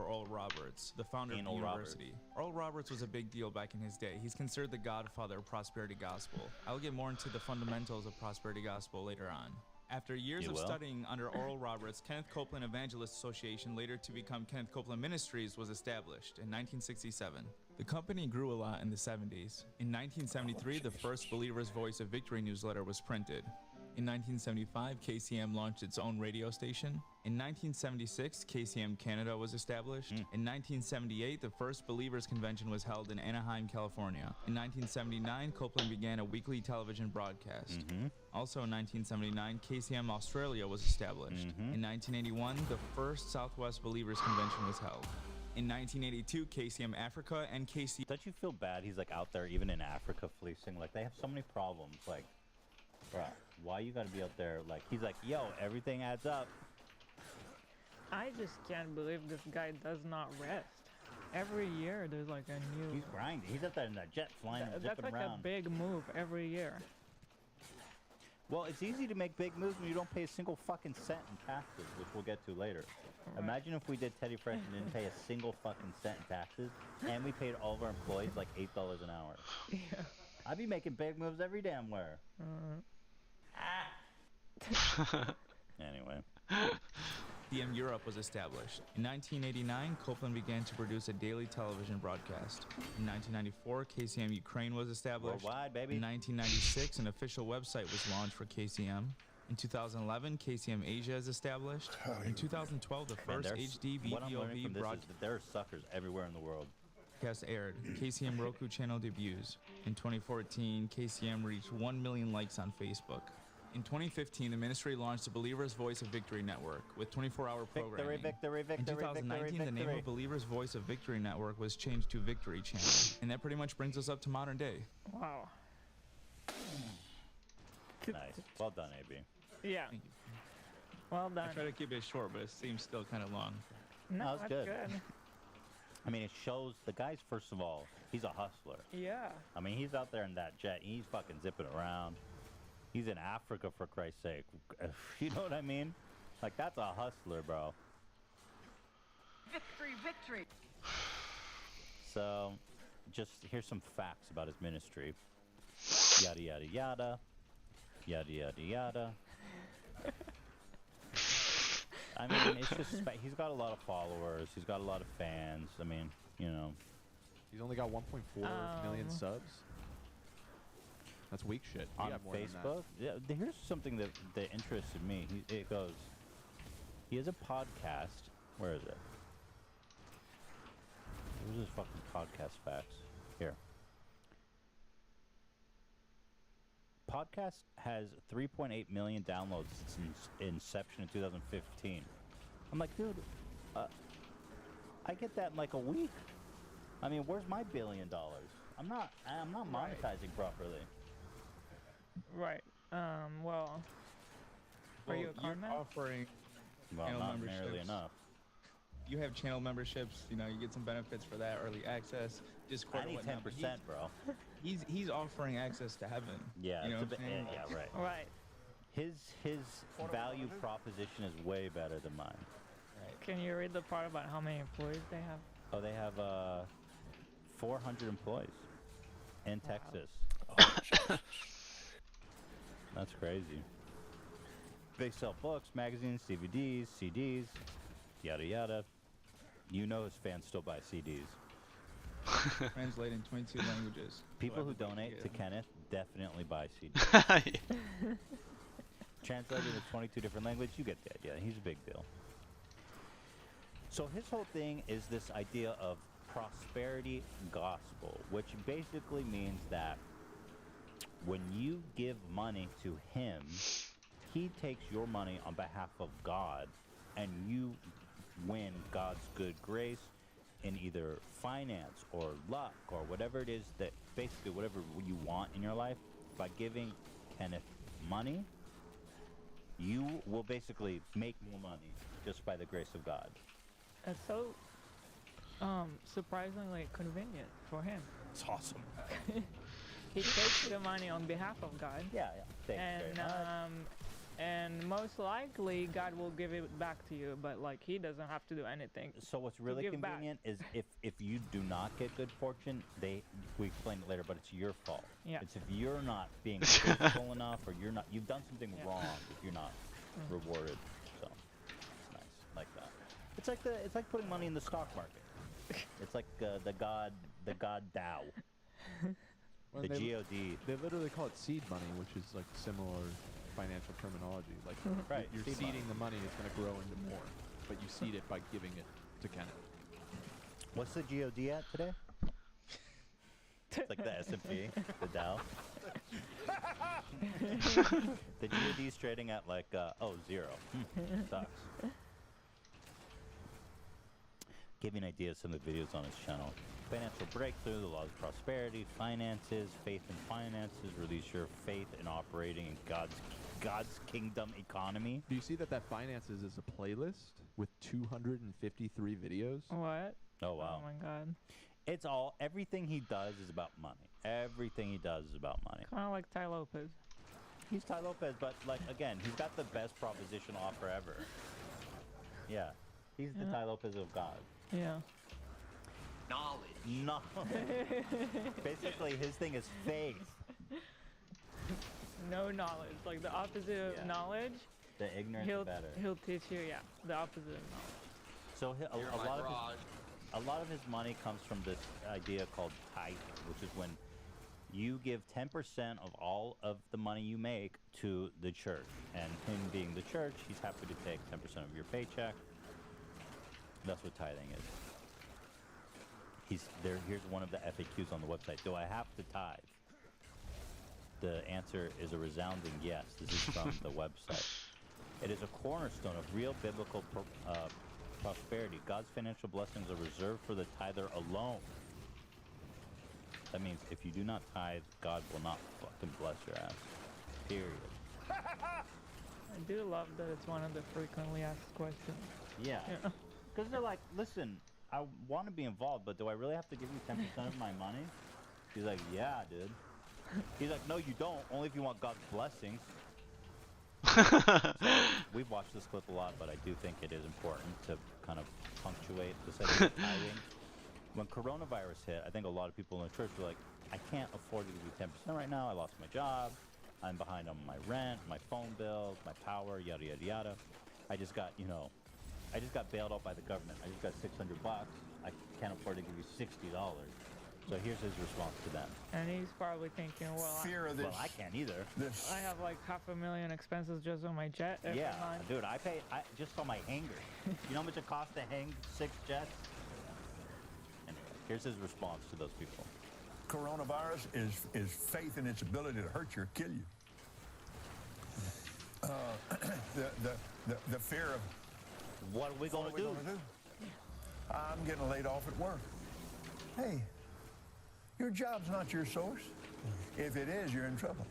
for Oral Roberts, the founder of the university. Oral Roberts was a big deal back in his day. He's considered the godfather of prosperity gospel. I'll get more into the fundamentals of prosperity gospel later on. After years of studying under Oral Roberts, Kenneth Copeland Evangelist Association, later to become Kenneth Copeland Ministries, was established in 1967. The company grew a lot in the 70s. In 1973, the first Believer's Voice of Victory newsletter was printed. In 1975, KCM launched its own radio station. In 1976, KCM Canada was established. In 1978, the first Believers Convention was held in Anaheim, California. In 1979, Copeland began a weekly television broadcast. Also in 1979, KCM Australia was established. In 1981, the first Southwest Believers Convention was held. In 1982, KCM Africa and KCM... Don't you feel bad he's like out there even in Africa fleecing? Like they have so many problems. Like, bruh, why you gotta be out there? Like, he's like, yo, everything adds up. I just can't believe this guy does not rest. Every year there's like a new... He's grinding. He's out there in that jet flying and That's zipping like around. a big move every year. Well, it's easy to make big moves when you don't pay a single fucking cent in taxes, which we'll get to later. Right. Imagine if we did Teddy Fresh and didn't pay a single fucking cent in taxes, and we paid all of our employees like $8 an hour. Yeah. I'd be making big moves every damn where. Anyway. KCM Europe was established. In 1989, Copeland began to produce a daily television broadcast. In 1994, KCM Ukraine was established. Worldwide, baby. In 1996, an official website was launched for KCM. In 2011, KCM Asia is established. In 2012, the first HD VPOV broadcast there are suckers everywhere in the world. Aired. KCM Roku channel debuts. In 2014, KCM reached 1 million likes on Facebook. In 2015, the ministry launched the Believer's Voice of Victory Network with 24-hour programming. In 2019, the name of Believer's Voice of Victory Network was changed to Victory Channel. And that pretty much brings us up to modern day. Wow. Nice. Well done, AB. Yeah. Thank you. Well done. I try to keep it short, but it seems still kind of long. No, that's good. I mean, it shows the guy's, first of all, he's a hustler. Yeah. I mean, he's out there in that jet. He's fucking zipping around. He's in Africa, for Christ's sake. You know what I mean? Like, that's a hustler, bro. Victory, victory. So, just here's some facts about his ministry. Yada, yada, yada. Yada, yada, yada. I mean, it's just, he's got a lot of followers. He's got a lot of fans. I mean, you know. He's only got 1.4 million subs. That's weak shit. On Facebook? Yeah, here's something that interested me. It goes, he has a podcast. Where is it? Where's his fucking podcast facts? Here. Podcast has 3.8 million downloads since inception in 2015. I'm like, dude, I get that in like a week. I mean, where's my $1 billion? I'm not monetizing properly. Right. Well, are you a con man? Offering well, not nearly enough. You have channel memberships. You know, you get some benefits for that, early access, Discord. I need 10%, bro. He's offering access to heaven. Yeah, you know yeah, right. Right. His value proposition is way better than mine. Right. Can you read the part about how many employees they have? Oh, they have 400 employees in Texas. That's crazy. They sell books, magazines, DVDs, CDs, yada yada. You know his fans still buy CDs. Translate in 22 languages. People who donate to Kenneth definitely buy CDs. Translated into 22 different languages, you get the idea. He's a big deal. So his whole thing is this idea of prosperity gospel, which basically means that when you give money to him, he takes your money on behalf of God, and you win God's good grace in either finance or luck or whatever it is, that basically whatever you want in your life. By giving Kenneth money, you will basically make more money just by the grace of God. It's so surprisingly convenient for him. It's awesome. He takes the money on behalf of God. Yeah. Thanks very much. and most likely God will give it back to you, but like he doesn't have to do anything. So what's really convenient is if you do not get good fortune, we explain it later, but it's your fault. Yeah. It's if you're not being faithful enough, or you've done something wrong if you're not rewarded. So it's nice like that. It's like putting money in the stock market. It's like the god Dow. Well, the God. They literally call it seed money, which is like similar financial terminology. Like right, you're seeding the money, it's going to grow into more, but you seed it by giving it to Kenneth. What's the God at today? It's like the S&P, the Dow. The GOD's trading at like 0. Sucks. Giving ideas some of the videos on his channel. Financial breakthrough, the laws of prosperity, finances, faith in finances, release your faith in operating in God's kingdom economy. Do you see that finances is a playlist with 253 videos? What? Oh wow. Oh my god. It's everything he does is about money. Everything he does is about money. Kind of like Ty Lopez. He's Ty Lopez, but like again, he's got the best proposition offer ever. Yeah. He's the Ty Lopez of God. Yeah. Knowledge. Basically, his thing is faith. No knowledge. Like the opposite of knowledge. The ignorant, the better. He'll teach you, the opposite of knowledge. So a lot of his money comes from this idea called tithing, which is when you give 10% of all of the money you make to the church. And him being the church, he's happy to take 10% of your paycheck. That's what tithing is. Here's one of the FAQs on the website. Do I have to tithe? The answer is a resounding yes. This is from the website. It is a cornerstone of real biblical prosperity. God's financial blessings are reserved for the tither alone. That means if you do not tithe, God will not fucking bless your ass. Period. I do love that it's one of the frequently asked questions. Yeah. Because they're like, listen, I want to be involved, but do I really have to give you 10% of my money? He's like, yeah, dude. He's like, no, you don't. Only if you want God's blessings. So, we've watched this clip a lot, but I do think it is important to kind of punctuate this idea of tithing. When coronavirus hit, I think a lot of people in the church were like, I can't afford to give you 10% right now. I lost my job. I'm behind on my rent, my phone bill, my power, yada, yada, yada. I just got bailed out by the government. I just got $600. I can't afford to give you $60. So here's his response to them. And he's probably thinking, well, I can't either. I have like $500,000 expenses just on my jet every month. Dude, I just on my hanger. You know how much it costs to hang 6 jets? Anyway, here's his response to those people. Coronavirus is faith in its ability to hurt you or kill you. The fear of what are we going to do? I'm getting laid off at work. Hey, your job's not your source. If it is, you're in trouble.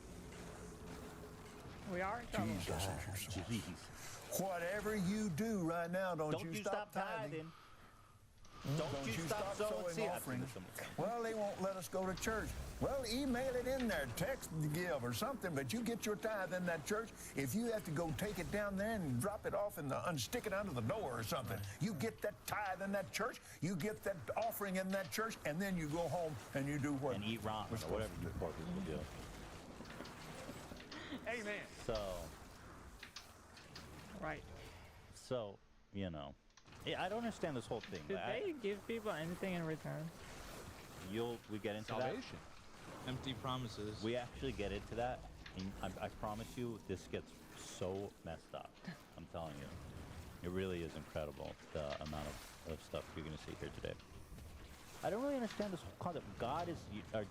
We are in trouble. Jesus is your source. Whatever you do right now, don't you stop tithing. Don't you stop sowing offerings. Well, they won't let us go to church. Well, email it in there, text to give or something, but you get your tithe in that church. If you have to go take it down there and drop it off and stick it under the door or something, you get that tithe in that church, you get that offering in that church, and then you go home and you do what? And eat ramen or whatever you poor people do. Amen. So. Right. So, you know. Yeah, I don't understand this whole thing. Did they give people anything in return? We get into Salvation. Empty promises. We actually get into that. And I promise you, this gets so messed up. I'm telling you. It really is incredible, the amount of stuff you're going to see here today. I don't really understand this whole concept.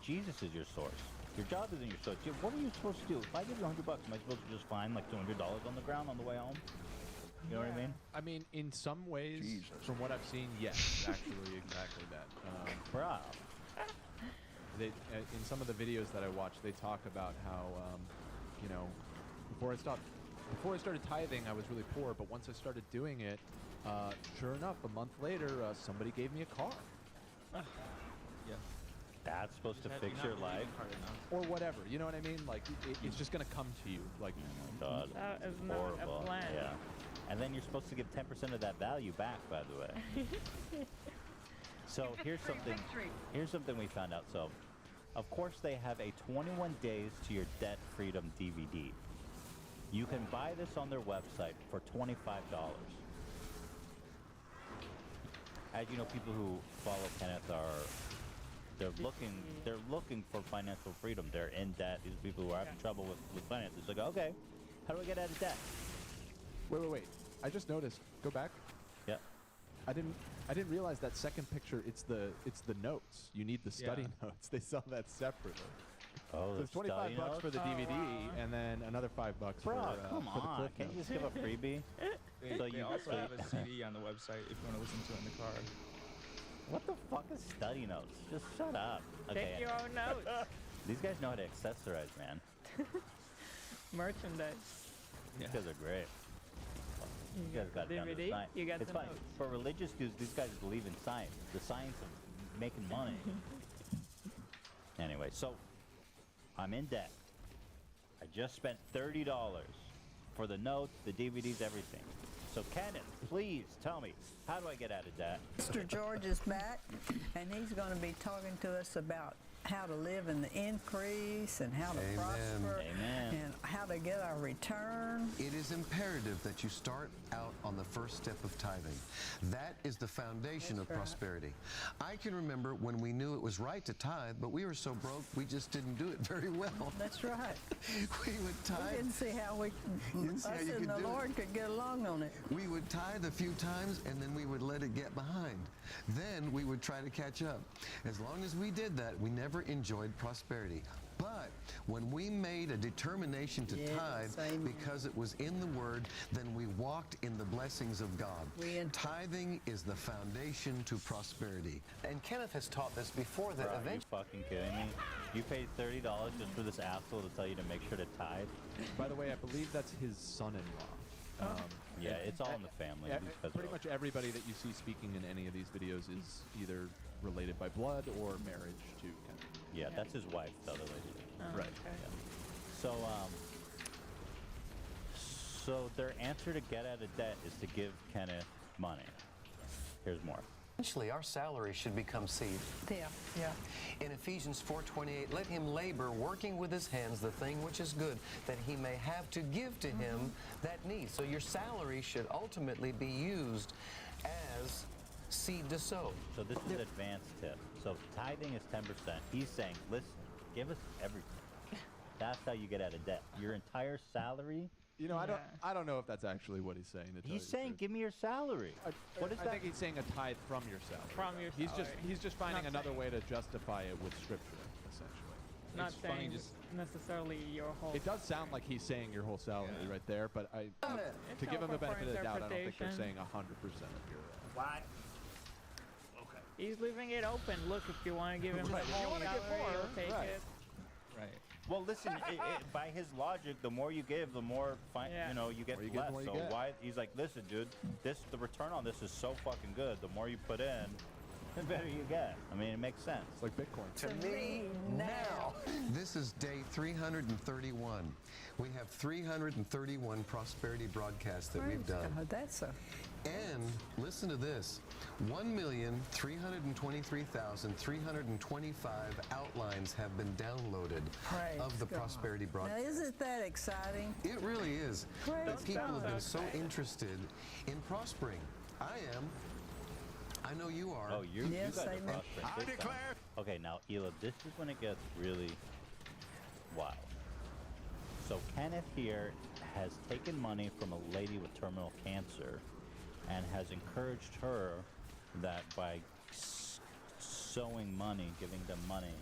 Jesus is your source. Your job isn't your source. What are you supposed to do? If I give you $100, am I supposed to just find like $200 on the ground on the way home? You know what I mean? I mean, in some ways, from what I've seen, yes, actually, exactly that. In some of the videos that I watch, they talk about how, you know, before I started tithing, I was really poor, but once I started doing it, sure enough, a month later, somebody gave me a car. Yeah. That's supposed to Just fix not your believing life. hard enough. Or whatever, you know what I mean? Like, it's just gonna come to you. Like, God, That is not horrible. a plan. Yeah. And then you're supposed to give 10% of that value back, by the way. So here's something we found out. So, of course, they have a 21 days to your debt freedom DVD. You can buy this on their website for $25. As you know, people who follow Kenneth they're looking for financial freedom. They're in debt. These people who are having trouble with finances. It's like, okay, how do I get out of debt? wait. I just noticed. Go back. Yeah. I didn't realize that second picture. It's the notes. You need the study notes. They sell that separately. Oh, So it's $25 for the DVD, and then another $5 for Bro, come for the on. clip Can't you notes. just give a freebie? They also have a CD on the website if you want to listen to it in the car. What the fuck is study notes? Just shut up. Okay. Take your own notes. These guys know how to accessorize, man. Merchandise. These guys are great. You You guys got it down to a DVD, science. you got It's the fine. notes. For religious dudes, these guys believe in science. The science of making money. Anyway, so I'm in debt. I just spent $30 for the notes, the DVDs, everything. So Kenneth, please tell me, how do I get out of debt? Mr. George is back, and he's going to be talking to us about how to live in the increase and how to prosper Amen. and how to get our return. It is imperative that you start out on the first step of tithing. That is the foundation That's of right. prosperity. I can remember when we knew it was right to tithe, but we were so broke we just didn't do it very well. That's right. We would We tithe. didn't see how You didn't see how us you and could the do it. Lord could get along on it. We would tithe a few times and then we would let it get behind. Then we would try to catch up. As long as we did that, we never enjoyed prosperity. But when we made a determination to Yes, tithe amen. because it was in the Word, then we walked in the blessings of God. Tithing is the foundation to prosperity. And Kenneth has taught this before that Bro, are you eventually. fucking kidding me? You paid $30 just for this asshole to tell you to make sure to tithe? By the way, I believe that's his son-in-law. Yeah, it's all in the family. Yeah, These guys pretty are- much everybody that you see speaking in any of these videos is either related by blood or marriage to Kenneth. Yeah, that's his wife, the other lady. Oh, Right. okay. So their answer to get out of debt is to give Kenneth money. Here's more. Eventually, our salary should become seed. Yeah. In Ephesians 4:28, let him labor, working with his hands the thing which is good, that he may have to give to him that need. So your salary should ultimately be used as seed to sow. So this is advanced tip. So tithing is 10%. He's saying, listen, give us everything. That's how you get out of debt. Your entire salary. You know, Yeah. I don't know if that's actually what he's saying. To tell He's you the saying, truth. give me your salary. What is I that? think he's saying a tithe from your salary. From your He's salary. just finding Not another saying- way to justify it with scripture, essentially. Not It's funny, saying just- necessarily your whole. It does sound like he's saying your whole salary Yeah. right there, but to give him the open for benefit of the doubt, I don't think they're interpretation. saying 100% of your. What? He's leaving it open. Look, if you want to give him Right, the if you whole wanna give salary, more, he'll take right. it. Right. Well, listen. By his logic, the more you give, the more Yeah. you get More you give, less. the more you So get. why? He's like, listen, dude. The return on this is so fucking good. The more you put in, the better you get. I mean, it makes sense. It's like Bitcoin. To me, now. This is day 331. We have 331 prosperity broadcasts that we've done. God, that's a And listen to this, 1,323,325 outlines have been downloaded praise of the God. prosperity Now, broadcast. isn't that exciting? It really is. Praise That people have God. been so interested in prospering. I am. I know you are. Oh, you Yes, guys are amen. prospering big time. Okay, now Ela, this is when it gets really wild. So Kenneth here has taken money from a lady with terminal cancer and has encouraged her that by sowing money, giving them money,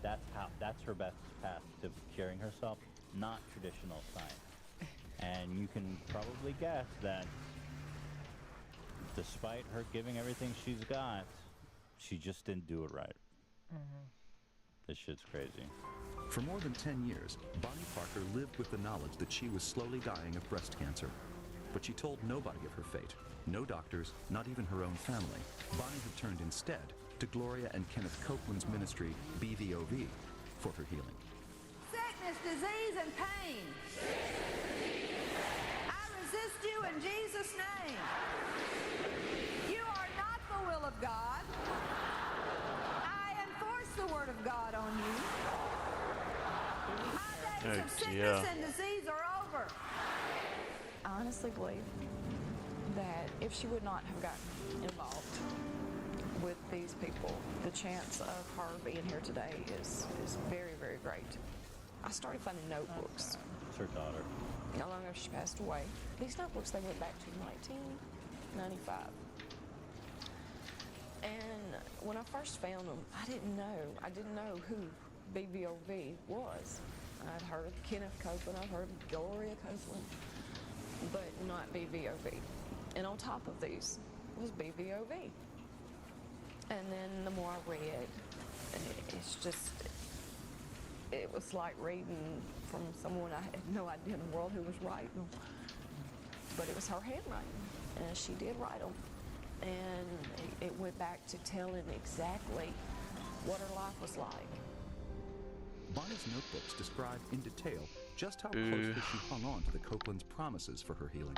that's her best path to curing herself, not traditional science. And you can probably guess that despite her giving everything she's got, she just didn't do it right. This shit's crazy. For more than 10 years, Bonnie Parker lived with the knowledge that she was slowly dying of breast cancer. But she told nobody of her fate. No doctors, not even her own family. Bonnie had turned instead to Gloria and Kenneth Copeland's ministry, BVOV, for her healing. Sickness, disease, and pain. I resist you in Jesus' name. You are not the will of God. I enforce the word of God on you. My days of sickness and disease are over. I honestly believe that if she would not have gotten involved with these people, the chance of her being here today is very, very great. I started finding notebooks. It's her daughter. No long after she passed away. These notebooks, they went back to 1995. And when I first found them, I didn't know who BVOV was. I'd heard of Kenneth Copeland, I'd heard of Gloria Copeland, but not BVOV. And on top of these was BVOV. And then the more I read, it's just, it was like reading from someone I had no idea in the world who was writing them. But it was her handwriting, and she did write them. And it went back to telling exactly what her life was like. Bonnie's notebooks describe in detail just how closely she hung on to the Copeland's promises for her healing.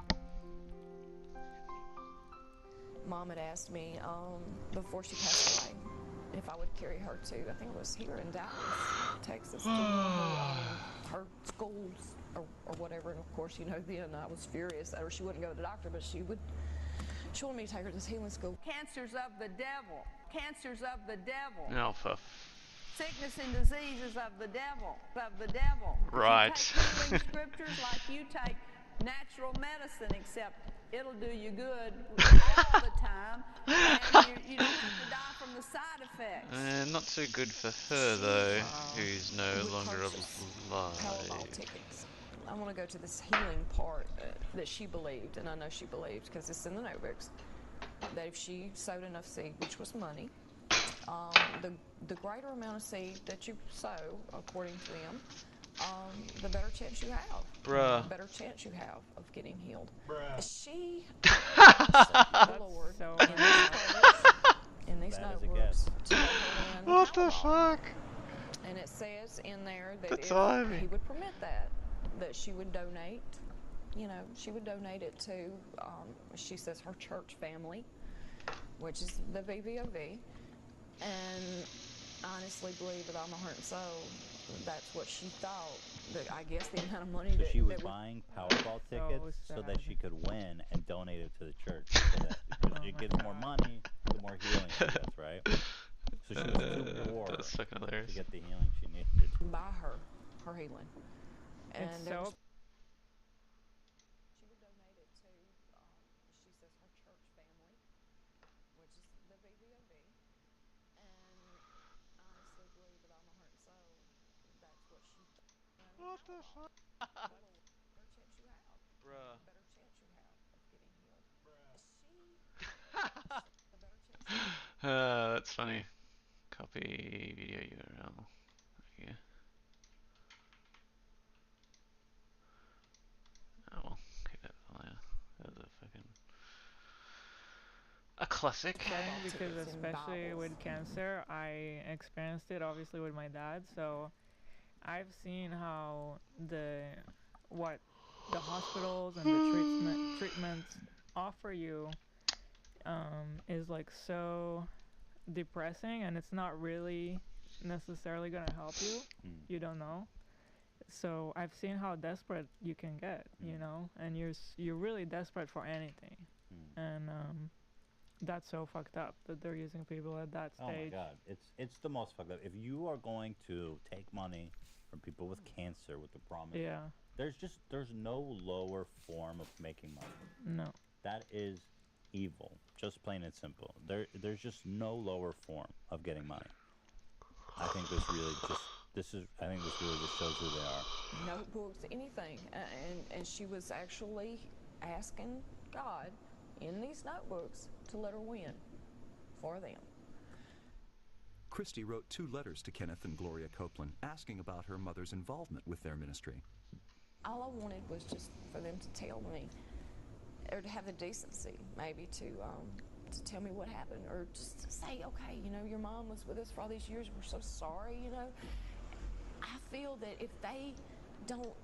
Mom had asked me before she passed away if I would carry her to, I think it was here in Dallas, Texas, to her schools or whatever. And of course, you know, then I was furious at her. She wouldn't go to the doctor, but she wanted me to take her to this healing school. Cancers of the devil. Cancers of the devil. Oh, for Sickness and diseases of the devil. Of the devil. Right. You take healing scriptures like you take natural medicine, except it'll do you good all the time, and you don't have to die from the side effects. not so good for her though, who's no longer alive. Powerball tickets. I want to go to this healing part that she believed, and I know she believed because it's in the notebooks, that if she sowed enough seed, which was money, the greater amount of seed that you sow, according to them, the better chance you have. Bruh. The better chance you have of getting healed. Bruh. She, the Lord, in these notebooks, to let her in What the fuck? And it says in there that That's if Ivy. he would permit that she would donate, you know, she would donate it to, she says, her church family, which is the BVOV. And I honestly believe with all my heart and soul, that's what she thought. That I guess the amount of money So that she was buying Powerball tickets so that she could win and donate it to the church. So that because she gets more money, the more healing she gets, right? So she was too poor to get the healing she needed. By her healing. And It's there so was, she would donate it to, she says, her church family, which is the BVOV. And I honestly believe with all my heart and soul, that's what she thought. What the fuck? Better chance you have. Bruh. Better chance you have of getting healed. The better chance. That's funny. Copy video URL. Yeah. Oh well, keep that file. That was a classic. Because especially with cancer, I experienced it obviously with my dad, so I've seen how what the hospitals and the treatments offer you is like so depressing, and it's not really necessarily gonna help you. You don't know. So I've seen how desperate you can get, you know, and you're really desperate for anything, and that's so fucked up that they're using people at that stage. Oh my God, it's the most fucked up. If you are going to take money from people with cancer with the promise, there's no lower form of making money. No. That is evil, just plain and simple. There's just no lower form of getting money. I think this really just shows who they are. Notebooks, anything, and she was actually asking God in these notebooks to let her win for them. Christy wrote 2 letters to Kenneth and Gloria Copeland asking about her mother's involvement with their ministry. All I wanted was just for them to tell me, or to have the decency maybe to to tell me what happened, or just to say, okay, you know, your mom was with us for all these years. We're so sorry, you know. I feel that if they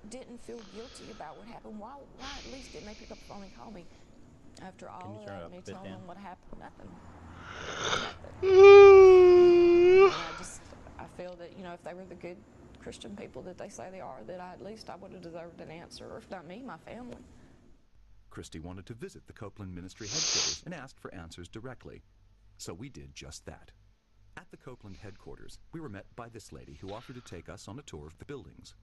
didn't feel guilty about what happened, why at least didn't they pick up the phone and call me? After all of that, me telling them what happened, nothing. And I feel that, you know, if they were the good Christian people that they say they are, that at least I would have deserved an answer, or if not me, my family. Christy wanted to visit the Copeland Ministry headquarters and asked for answers directly. So we did just that. At the Copeland headquarters, we were met by this lady who offered to take us on a tour of the buildings.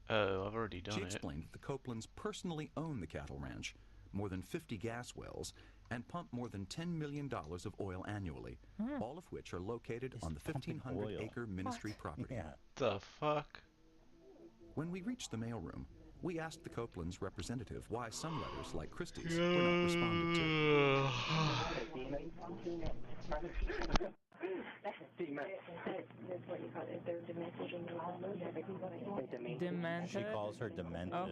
Oh, I've already done it. She explained that the Copelands personally own the cattle ranch, more than 50 gas wells, and pump more than $10 million of oil annually, all of which are located on the 1,500-acre ministry property. Yeah. The fuck? When we reached the mailroom, we asked the Copelands representative why some letters, like Christie's, were not responded to. Demented? She calls her demented. Oh.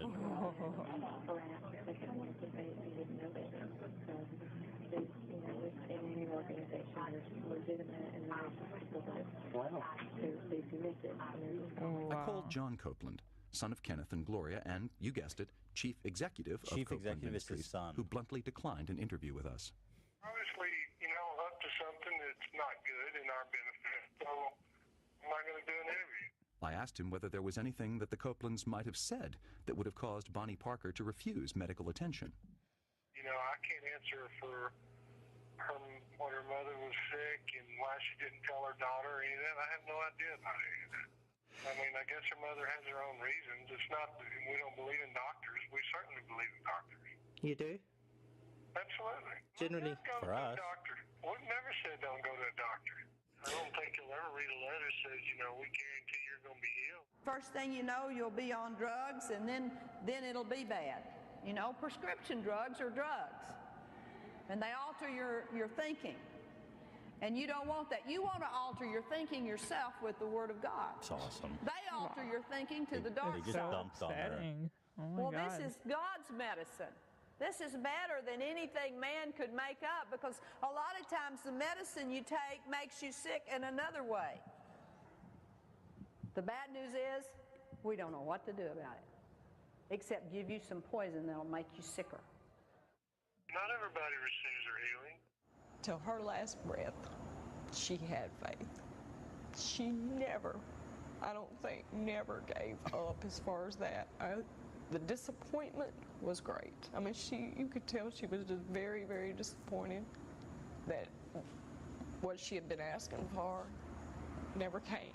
I called John Copeland, son of Kenneth and Gloria, and, you guessed it, Chief Executive of Copeland Ministries, who bluntly declined an interview with us. Obviously, you know, up to something that's not good in our benefit, so I'm not going to do an interview. I asked him whether there was anything that the Copelands might have said that would have caused Bonnie Parker to refuse medical attention. You know, I can't answer for her, when her mother was sick and why she didn't tell her daughter or any of that. I have no idea about any of that. I mean, I guess her mother has her own reasons. It's not that we don't believe in doctors. We certainly believe in doctors. You do? Absolutely. Generally. For us. Doctor. We've never said don't go to a doctor. I don't think you'll ever read a letter that says, you know, we guarantee you're going to be healed. First thing you know, you'll be on drugs, and then it'll be bad. You know, prescription drugs are drugs, and they alter your thinking. And you don't want that. You want to alter your thinking yourself with the Word of God. It's awesome. They alter your thinking to the dark They just side. dumped on her. Well, this is God's medicine. This is better than anything man could make up, because a lot of times the medicine you take makes you sick in another way. The bad news is we don't know what to do about it, except give you some poison that'll make you sicker. Not everybody receives their healing. Till her last breath, she had faith. She never, I don't think, never gave up as far as that. The disappointment was great. I mean, you could tell she was just very, very disappointed that what she had been asking for never came.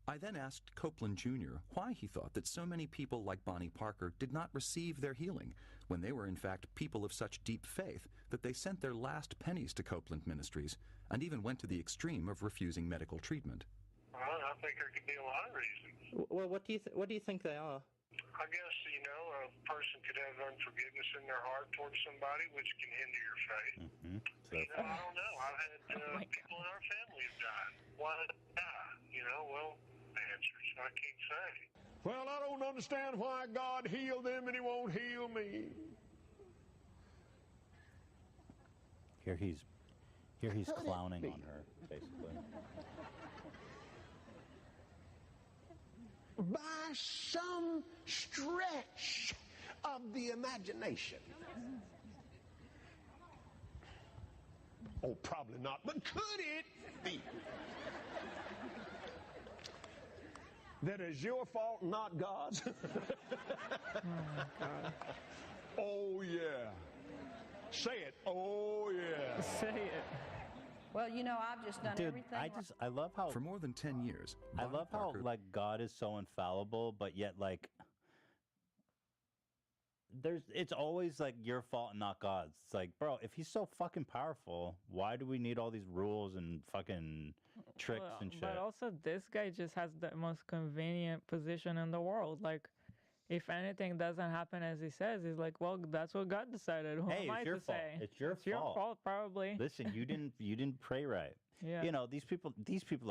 I then asked Copeland Jr. why he thought that so many people like Bonnie Parker did not receive their healing, when they were in fact people of such deep faith that they sent their last pennies to Copeland Ministries and even went to the extreme of refusing medical treatment. Well, I think there could be a lot of reasons. Well, what do you think they are? I guess, you know, a person could have unforgiveness in their heart towards somebody, which can hinder your faith. You know, I don't know. I've had people in our family have died. Why did they die? You know, well, answers I can't say. Well, I don't understand why God healed them and he won't heal me. Here he's clowning on her, basically. By some stretch of the imagination. Oh, probably not, but could it be that is your fault, not God's? Oh, my God. Oh, yeah. Say it. Oh, yeah. Say it. Well, you know, I've just done Dude, everything. I love how for more than 10 years. I love how like God is so infallible, but yet like it's always like your fault and not God's. It's like, bro, if he's so fucking powerful, why do we need all these rules and fucking tricks and shit? But also, this guy just has the most convenient position in the world. Like, if anything doesn't happen as he says, he's like, well, that's what God decided. Who am I to say? It's your fault. Probably. Listen, you didn't pray right. Yeah. You know, these people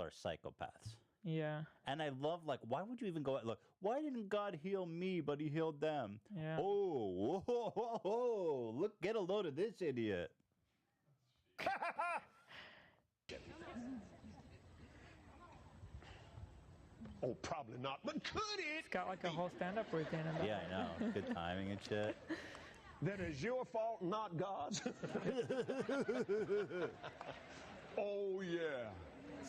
are psychopaths. Yeah. And I love, like, why would you even go, look, why didn't God heal me, but he healed them? Yeah. Oh, whoa, whoa, whoa, look, get a load of this idiot. Oh, probably not, but could it? It's got like a whole stand-up routine in that. Yeah, I know. Good timing and shit. That is your fault, not God's. Oh, yeah.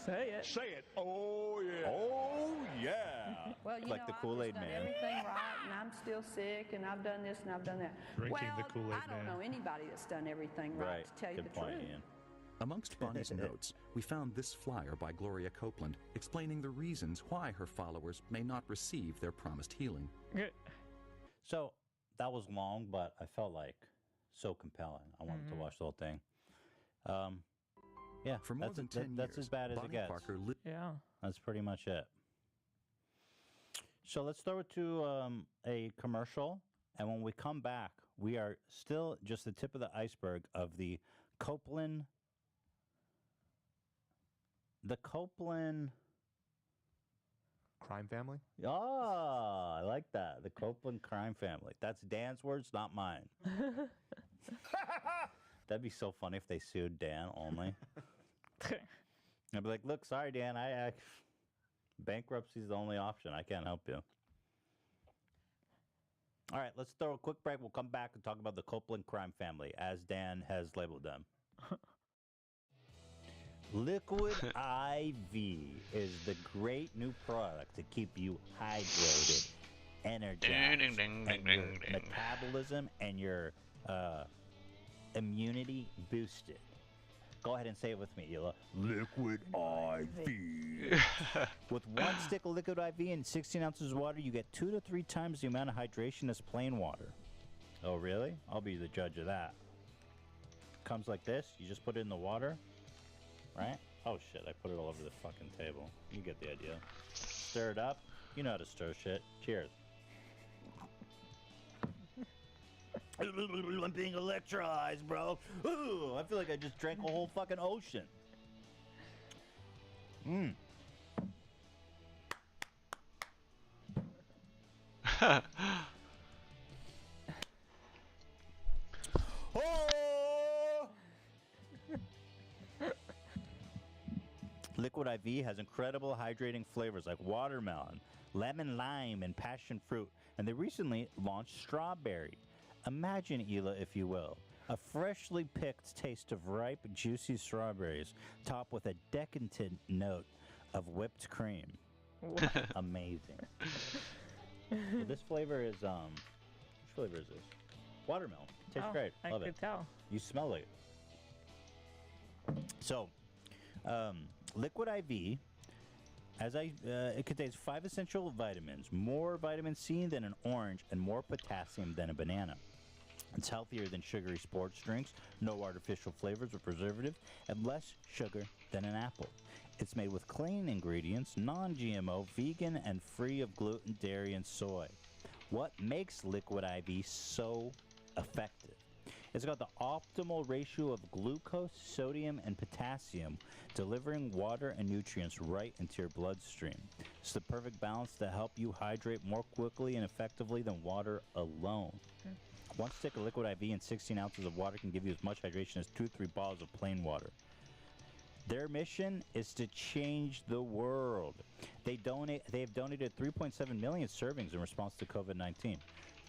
Say it. Say it. Oh, yeah. Oh, yeah. Well, you Like know, the I've Kool-Aid just done Man. everything right, and I'm still sick, and I've done this and I've done that. Drinking well, the Kool-Aid I don't Man. know anybody that's done everything right, to tell you the truth. Amongst Bonnie's notes, we found this flyer by Gloria Copeland explaining the reasons why her followers may not receive their promised healing. So that was long, but I felt like so compelling. I wanted to watch the whole thing. Yeah, For more that's, than 10 that's years, as bad as Bonnie it gets. Parker Yeah. That's pretty much it. So let's throw it to a commercial. And when we come back, we are still just the tip of the iceberg of the Copeland crime family? Oh, I like that. The Copeland crime family. That's Dan's words, not mine. That'd be so funny if they sued Dan only. I'd be like, look, sorry, Dan, I bankruptcy's the only option. I can't help you. All right, let's throw a quick break. We'll come back and talk about the Copeland crime family, as Dan has labeled them. Liquid IV is the great new product to keep you hydrated, energized, and your metabolism and your immunity boosted. Go ahead and say it with me, Hila. Liquid IV. With one stick of Liquid IV and 16 ounces of water, you get 2 to 3 times the amount of hydration as plain water. Oh, really? I'll be the judge of that. Comes like this. You just put it in the water. Right? Oh shit, I put it all over the fucking table. You get the idea. Stir it up. You know how to stir shit. Cheers. I'm being electrolyzed, bro. Ooh, I feel like I just drank a whole fucking ocean. Mmm. Liquid IV has incredible hydrating flavors like watermelon, lemon lime, and passion fruit. And they recently launched strawberry. Imagine, Hila, if you will, a freshly picked taste of ripe, juicy strawberries topped with a decadent note of whipped cream. Amazing. Well, this flavor is, which flavor is this? Watermelon. Tastes great. Love I could tell. You smell it. So, Liquid IV, it contains 5 essential vitamins, more vitamin C than an orange, and more potassium than a banana. It's healthier than sugary sports drinks, no artificial flavors or preservatives, and less sugar than an apple. It's made with clean ingredients, non-GMO, vegan, and free of gluten, dairy, and soy. What makes Liquid IV so effective? It's got the optimal ratio of glucose, sodium, and potassium, delivering water and nutrients right into your bloodstream. It's the perfect balance to help you hydrate more quickly and effectively than water alone. One stick of Liquid IV and 16 ounces of water can give you as much hydration as 2 to 3 bottles of plain water. Their mission is to change the world. They have donated 3.7 million servings in response to COVID-19.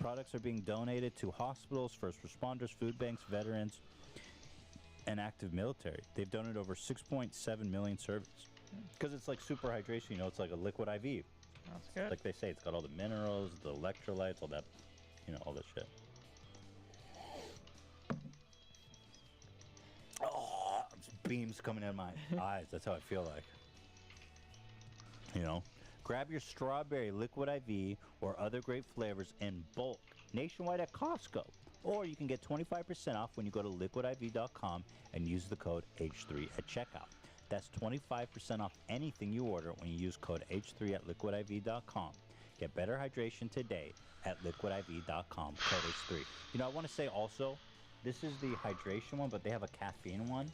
Products are being donated to hospitals, first responders, food banks, veterans, and active military. They've donated over 6.7 million servings. Because it's like super hydration, you know, it's like a Liquid IV. That's good. Like they say, it's got all the minerals, the electrolytes, all that, you know, all this shit. Oh, beams coming in my eyes. That's how I feel like. You know? Grab your strawberry Liquid IV or other great flavors in bulk nationwide at Costco. Or you can get 25% off when you go to liquidiv.com and use the code H3 at checkout. That's 25% off anything you order when you use code H3 at liquidiv.com. Get better hydration today at liquidiv.com, code H3. You know, I want to say also, this is the hydration one, but they have a caffeine one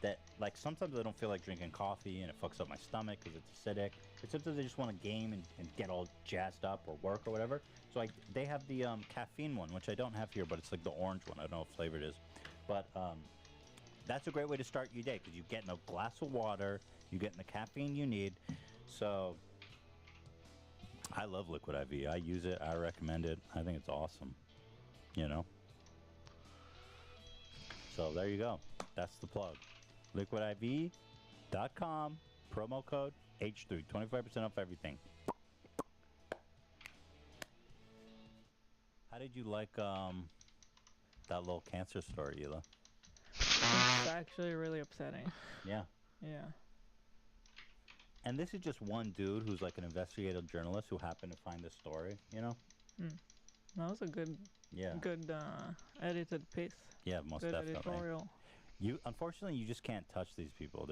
that, like, sometimes I don't feel like drinking coffee and it fucks up my stomach because it's acidic. But sometimes I just want to game and get all jazzed up or work or whatever. So they have the caffeine one, which I don't have here, but it's like the orange one. I don't know what flavor it is. But that's a great way to start your day because you're getting a glass of water, you're getting the caffeine you need. So I love Liquid IV. I use it. I recommend it. I think it's awesome. You know? So there you go. That's the plug. LiquidIV.com. Promo code H3. 25% off everything. How did you like that little cancer story, Hila? It's actually really upsetting. Yeah. Yeah. And this is just one dude who's like an investigative journalist who happened to find this story, you know? That was a good, good edited piece. Yeah, most good definitely. Editorial. Unfortunately, you just can't touch these people.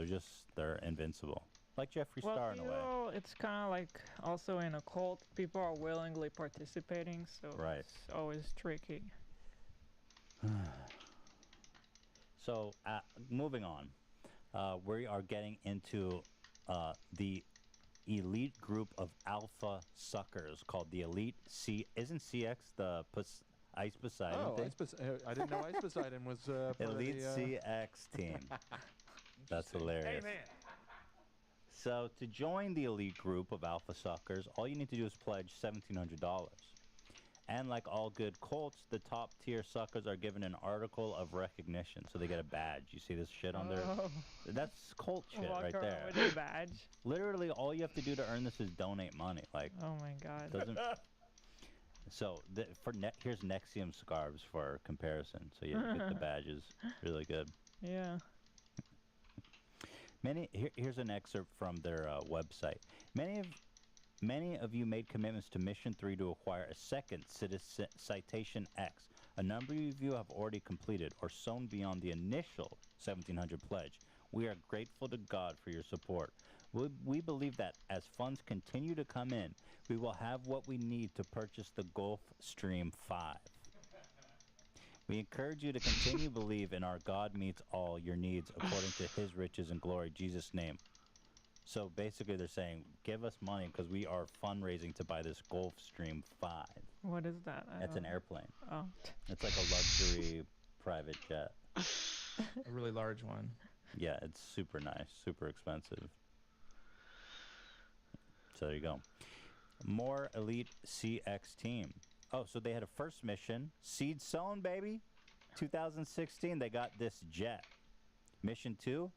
They're invincible. Like Jeffree Star in a way. Well, it's kind of like also in a cult, people are willingly participating, so it's always tricky. So, moving on, we are getting into the elite group of alpha suckers called the Elite C. Isn't CX the Ice Poseidon thing? I didn't know Ice Poseidon was part Elite of the, CX team. That's hilarious. Amen. So to join the elite group of alpha suckers, all you need to do is pledge $1,700. And like all good cults, the top tier suckers are given an article of recognition, so they get a badge. You see this shit on there? That's cult shit right there. With a badge. Literally, all you have to do to earn this is donate money. Like, oh my god. So here's Nexium scarves for comparison. So you get the badges. Really good. Yeah. Here's an excerpt from their website. Many of you made commitments to Mission 3 to acquire a second Citation X. A number of you have already completed or sown beyond the initial 1,700 pledge. We are grateful to God for your support. We believe that as funds continue to come in, we will have what we need to purchase the Gulfstream 5. We encourage you to continue to believe in our God meets all your needs according to his riches and glory, Jesus' name. So basically they're saying, give us money because we are fundraising to buy this Gulfstream 5. What is that? That's an airplane. Oh. It's like a luxury private jet. A really large one. Yeah, it's super nice, super expensive. So there you go. More Elite CX team. Oh, so they had a first mission. Seed sown, baby. 2016, they got this jet. Mission 2,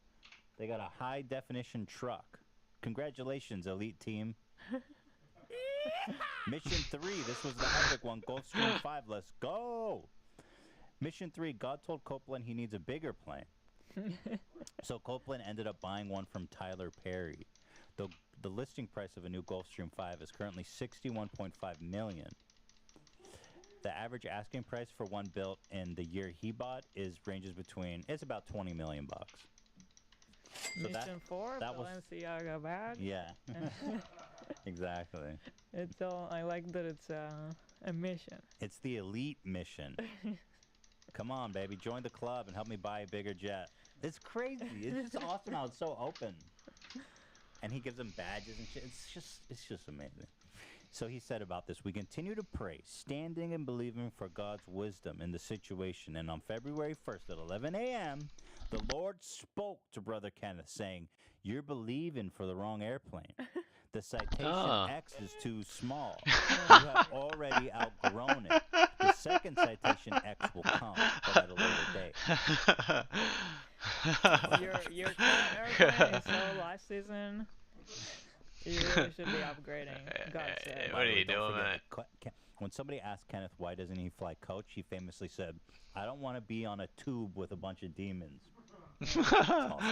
they got a high-definition truck. Congratulations, Elite team. Mission 3, this was the epic one. Gulfstream 5, let's go. Mission 3, God told Copeland he needs a bigger plane. So Copeland ended up buying one from Tyler Perry. The listing price of a new Gulfstream 5 is currently $61.5 million. The average asking price for one built in the year he bought ranges between, it's about $20 million bucks. So Mission 4, Balenciaga badge. Yeah, exactly. It's all. I like that it's a mission. It's the elite mission. Come on, baby, join the club and help me buy a bigger jet. It's crazy. It's just awesome how it's so open. And he gives them badges and shit. It's just amazing. So he said about this, we continue to pray, standing and believing for God's wisdom in the situation. And on February 1st at 11 a.m., the Lord spoke to Brother Kenneth saying, you're believing for the wrong airplane. The Citation X is too small. You have already outgrown it. The second Citation X will come, but at a later date. Your airplane is so last season. You really should be upgrading. God said. What are you doing, man? When somebody asked Kenneth why doesn't he fly coach, he famously said, I don't want to be on a tube with a bunch of demons. Awesome.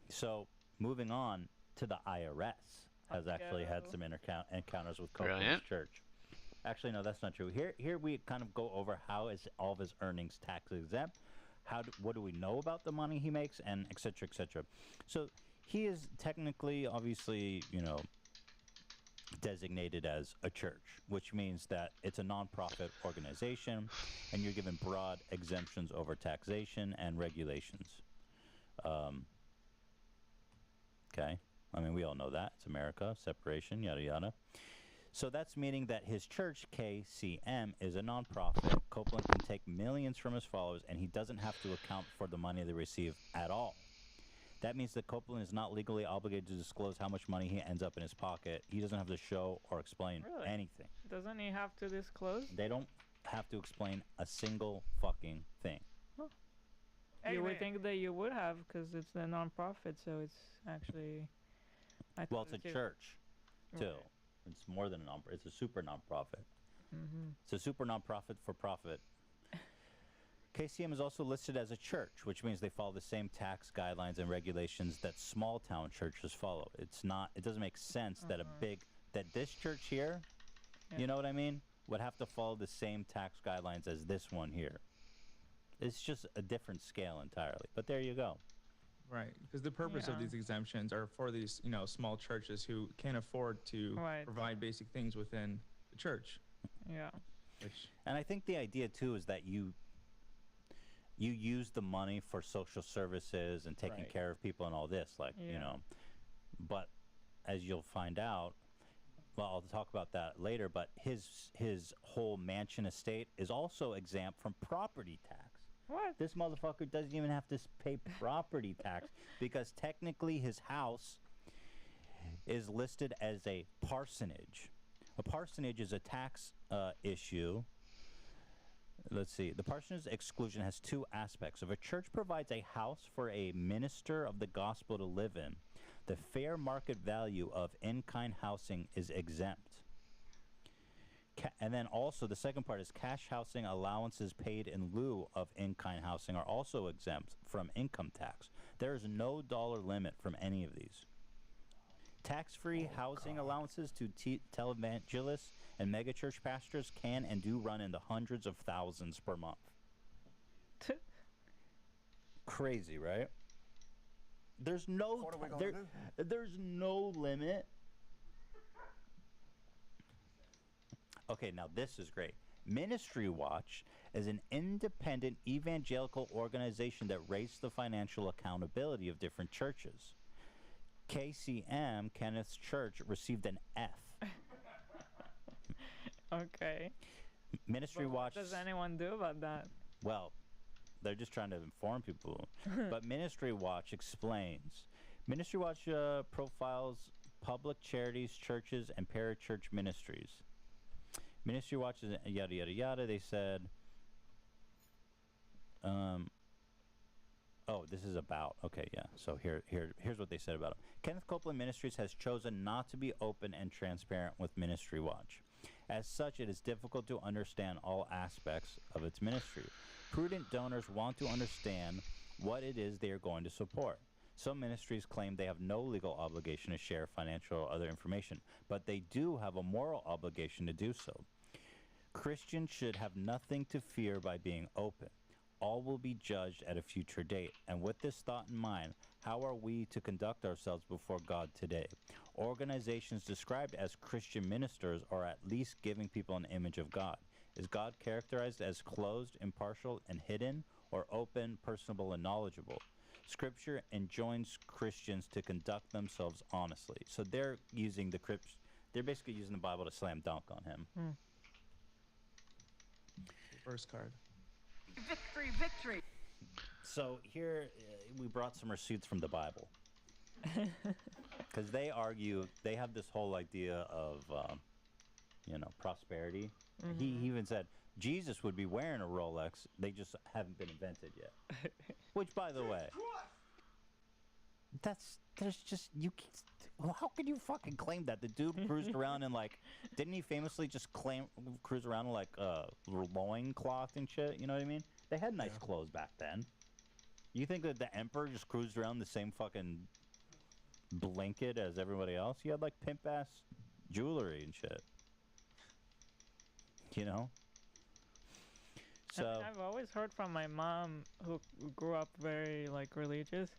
So, moving on to the IRS has actually had some encounters with Copeland's church. Actually, no, that's not true. Here we kind of go over how is all of his earnings tax exempt, what do we know about the money he makes, and et cetera, et cetera. So he is technically, obviously, designated as a church, which means that it's a nonprofit organization, and you're given broad exemptions over taxation and regulations. Okay, I mean, we all know that. It's America, separation, yada, yada. So that's meaning that his church, KCM, is a nonprofit. Copeland can take millions from his followers, and he doesn't have to account for the money they receive at all. That means that Copeland is not legally obligated to disclose how much money he ends up in his pocket. He doesn't have to show or explain anything. Doesn't he have to disclose? They don't have to explain a single fucking thing. Huh. You would think that you would have, because it's a non-profit, so it's actually... Well, it's a church, too. Right. It's more than a non-profit. It's a super non-profit. It's a super non-profit for profit. KCM is also listed as a church, which means they follow the same tax guidelines and regulations that small town churches follow. It's not, it doesn't make sense that that this church here, you know what I mean, would have to follow the same tax guidelines as this one here. It's just a different scale entirely. But there you go. Right, because the purpose of these exemptions are for these, small churches who can't afford to provide basic things within the church. Yeah. And I think the idea too is that you use the money for social services and taking care of people and all this, like, but as you'll find out, well, I'll talk about that later, but his whole mansion estate is also exempt from property tax. What? This motherfucker doesn't even have to pay property tax because technically his house is listed as a parsonage. A parsonage is a tax issue. Let's see. The parsonage exclusion has two aspects. If a church provides a house for a minister of the gospel to live in, the fair market value of in-kind housing is exempt. And then also the second part is cash housing allowances paid in lieu of in-kind housing are also exempt from income tax. There is no dollar limit from any of these. Tax-free housing allowances to televangelists and megachurch pastors can and do run in the hundreds of thousands per month. Crazy, right? There's no there's no limit. Okay, now this is great. Ministry Watch is an independent evangelical organization that rates the financial accountability of different churches. KCM, Kenneth's church, received an F. Okay. Ministry Watch... What does anyone do about that? Well, they're just trying to inform people. But Ministry Watch explains. Ministry Watch profiles public charities, churches, and parachurch ministries. Ministry Watch is yada, yada, yada. They said... Oh, this is about. Okay, yeah. So here's what they said about him. Kenneth Copeland Ministries has chosen not to be open and transparent with Ministry Watch. As such, it is difficult to understand all aspects of its ministry. Prudent donors want to understand what it is they are going to support. Some ministries claim they have no legal obligation to share financial or other information, but they do have a moral obligation to do so. Christians should have nothing to fear by being open. All will be judged at a future date. And with this thought in mind, how are we to conduct ourselves before God today? Organizations described as Christian ministers are at least giving people an image of God. Is God characterized as closed, impartial, and hidden, or open, personable, and knowledgeable? Scripture enjoins Christians to conduct themselves honestly. So they're using they're basically using the Bible to slam dunk on him. First card. Victory, victory. So here we brought some receipts from the Bible. Because they argue, they have this whole idea of, prosperity. He even said Jesus would be wearing a Rolex. They just haven't been invented yet. Which, by the way, how can you fucking claim that? The dude cruised around in didn't he famously just cruise around in loincloth and shit? You know what I mean? They had nice clothes back then. You think that the emperor just cruised around the same fucking blanket as everybody else? He had pimp ass jewelry and shit. You know? So I've always heard from my mom, who grew up very religious,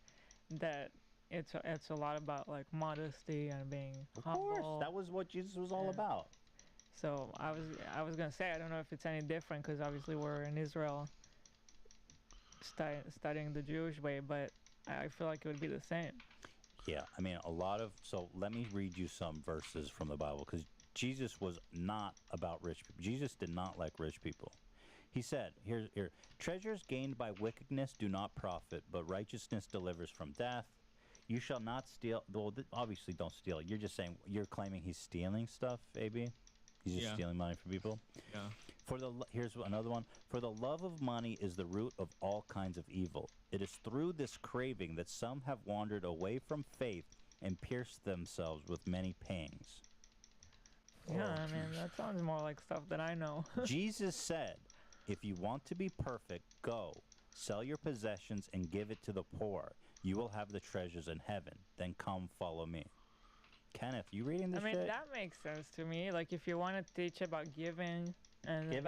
that it's a lot about modesty and being humble. Of course, that was what Jesus was all about. So I was gonna say, I don't know if it's any different, because obviously we're in Israel studying the Jewish way, but I feel like it would be the same. Yeah, I mean, so let me read you some verses from the Bible, because Jesus was not about rich people. Jesus did not like rich people. He said, here, treasures gained by wickedness do not profit, but righteousness delivers from death. You shall not steal. Well, obviously don't steal. You're just saying, you're claiming he's stealing stuff, AB? He's just stealing money from people? Yeah. Here's another one. For the love of money is the root of all kinds of evil. It is through this craving that some have wandered away from faith and pierced themselves with many pangs. Yeah, I mean, that sounds more like stuff that I know. Jesus said, if you want to be perfect, go, sell your possessions and give it to the poor. You will have the treasures in heaven. Then come follow me. Kenneth, you reading this shit? That makes sense to me. Like, if you want to teach about giving and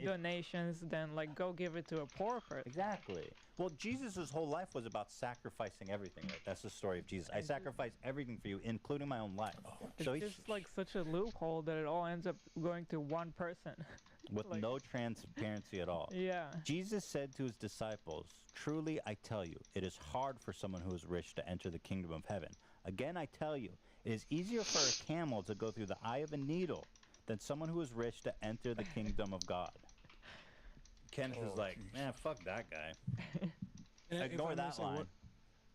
donations, then, like, go give it to a poor person. Exactly. Well, Jesus' whole life was about sacrificing everything. Right? That's the story of Jesus. I sacrifice everything for you, including my own life. It's just, like, such a loophole that it all ends up going to one person. With like, no transparency at all. Yeah. Jesus said to his disciples, truly I tell you, it is hard for someone who is rich to enter the kingdom of heaven. Again, I tell you, it is easier for a camel to go through the eye of a needle than someone who is rich to enter the kingdom of God. Kenneth is like, man, fuck that guy. Ignore that line.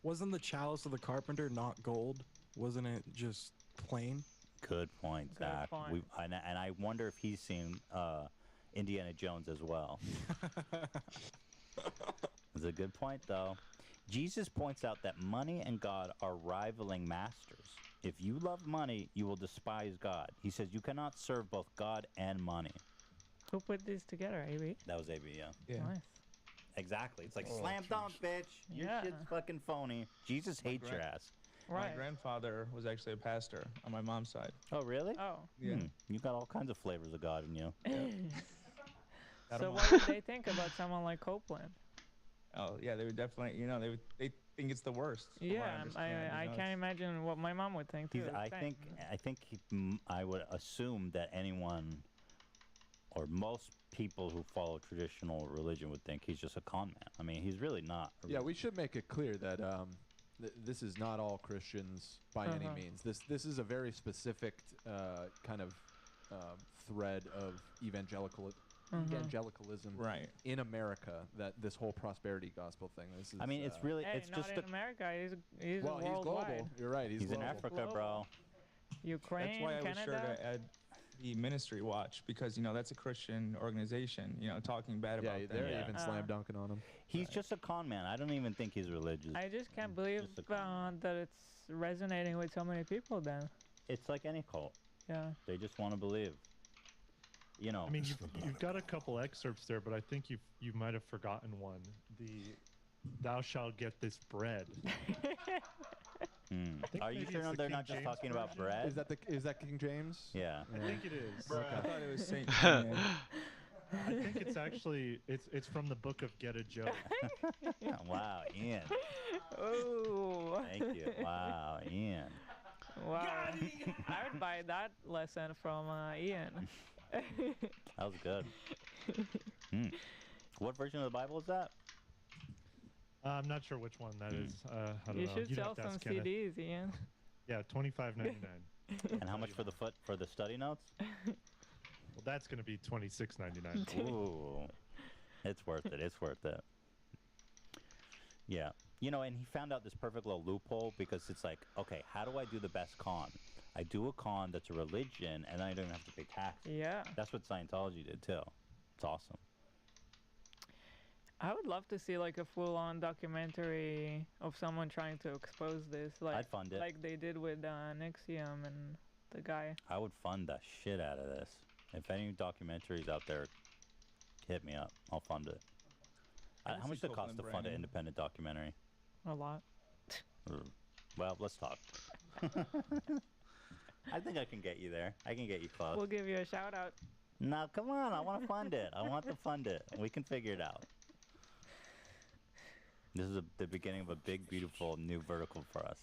Wasn't the chalice of the carpenter not gold? Wasn't it just plain? Good point, Zach. And I wonder if he's seen Indiana Jones as well. It's a good point, though. Jesus points out that money and God are rivaling masters. If you love money, you will despise God. He says you cannot serve both God and money. Who put these together, AB? That was AB, yeah. Nice. Exactly. It's like, slam dunk, bitch. Your shit's fucking phony. Jesus hates your ass. My grandfather was actually a pastor on my mom's side. Oh, really? Oh. Yeah. You got all kinds of flavors of God in you. So what would they think about someone like Copeland? Oh, yeah, they would definitely, they think it's the worst. Yeah, I can't imagine what my mom would think, too. I would assume that anyone or most people who follow traditional religion would think he's just a con man. I mean, he's really not. Yeah, we should make it clear that this is not all Christians by any means. This is a very specific kind of thread of evangelicalism in America. That this whole prosperity gospel thing. This is. I mean, it's really hey, it's not just in America. He's well, he's global. You're right. He's in Africa, bro. Ukraine, That's why I was Canada. sure to add the Ministry Watch, because that's a Christian organization. Talking bad about them. They're even slam dunking on him. He's just a con man. I don't even think he's religious. I just can't believe that it's resonating with so many people. Then it's like any cult. Yeah. They just want to believe. I mean, you've got a couple excerpts there, but I think you might have forgotten one. The "Thou shalt get this bread." Are you sure they're not just talking about bread? Is that King James? Yeah. I think it is. I thought it was Saint. I think it's actually it's from the book of Get a Joke. Wow, Ian. Oh. Thank you. Wow, Ian. Wow. I would buy that lesson from Ian. That was good. What version of the Bible is that? I'm not sure which one that is. I don't you know. should sell some CDs, Ian. Yeah, $25.99. And how much for the study notes? Well, that's going to be $26.99. Ooh, it's worth it. It's worth it. Yeah, and he found out this perfect little loophole, because it's like, okay, how do I do the best con? I do a con that's a religion, and I don't have to pay taxes. Yeah. That's what Scientology did too. It's awesome. I would love to see like a full-on documentary of someone trying to expose this. Like, I'd fund it. Like they did with NXIVM and the guy. I would fund the shit out of this. If any documentaries out there, hit me up. I'll fund it. How much does it cost to fund an independent documentary? A lot. Well, let's talk. I think I can get you there. I can get you close. We'll give you a shout out. No, come on. I want to fund it. I want to fund it. We can figure it out. This is the beginning of a big, beautiful new vertical for us.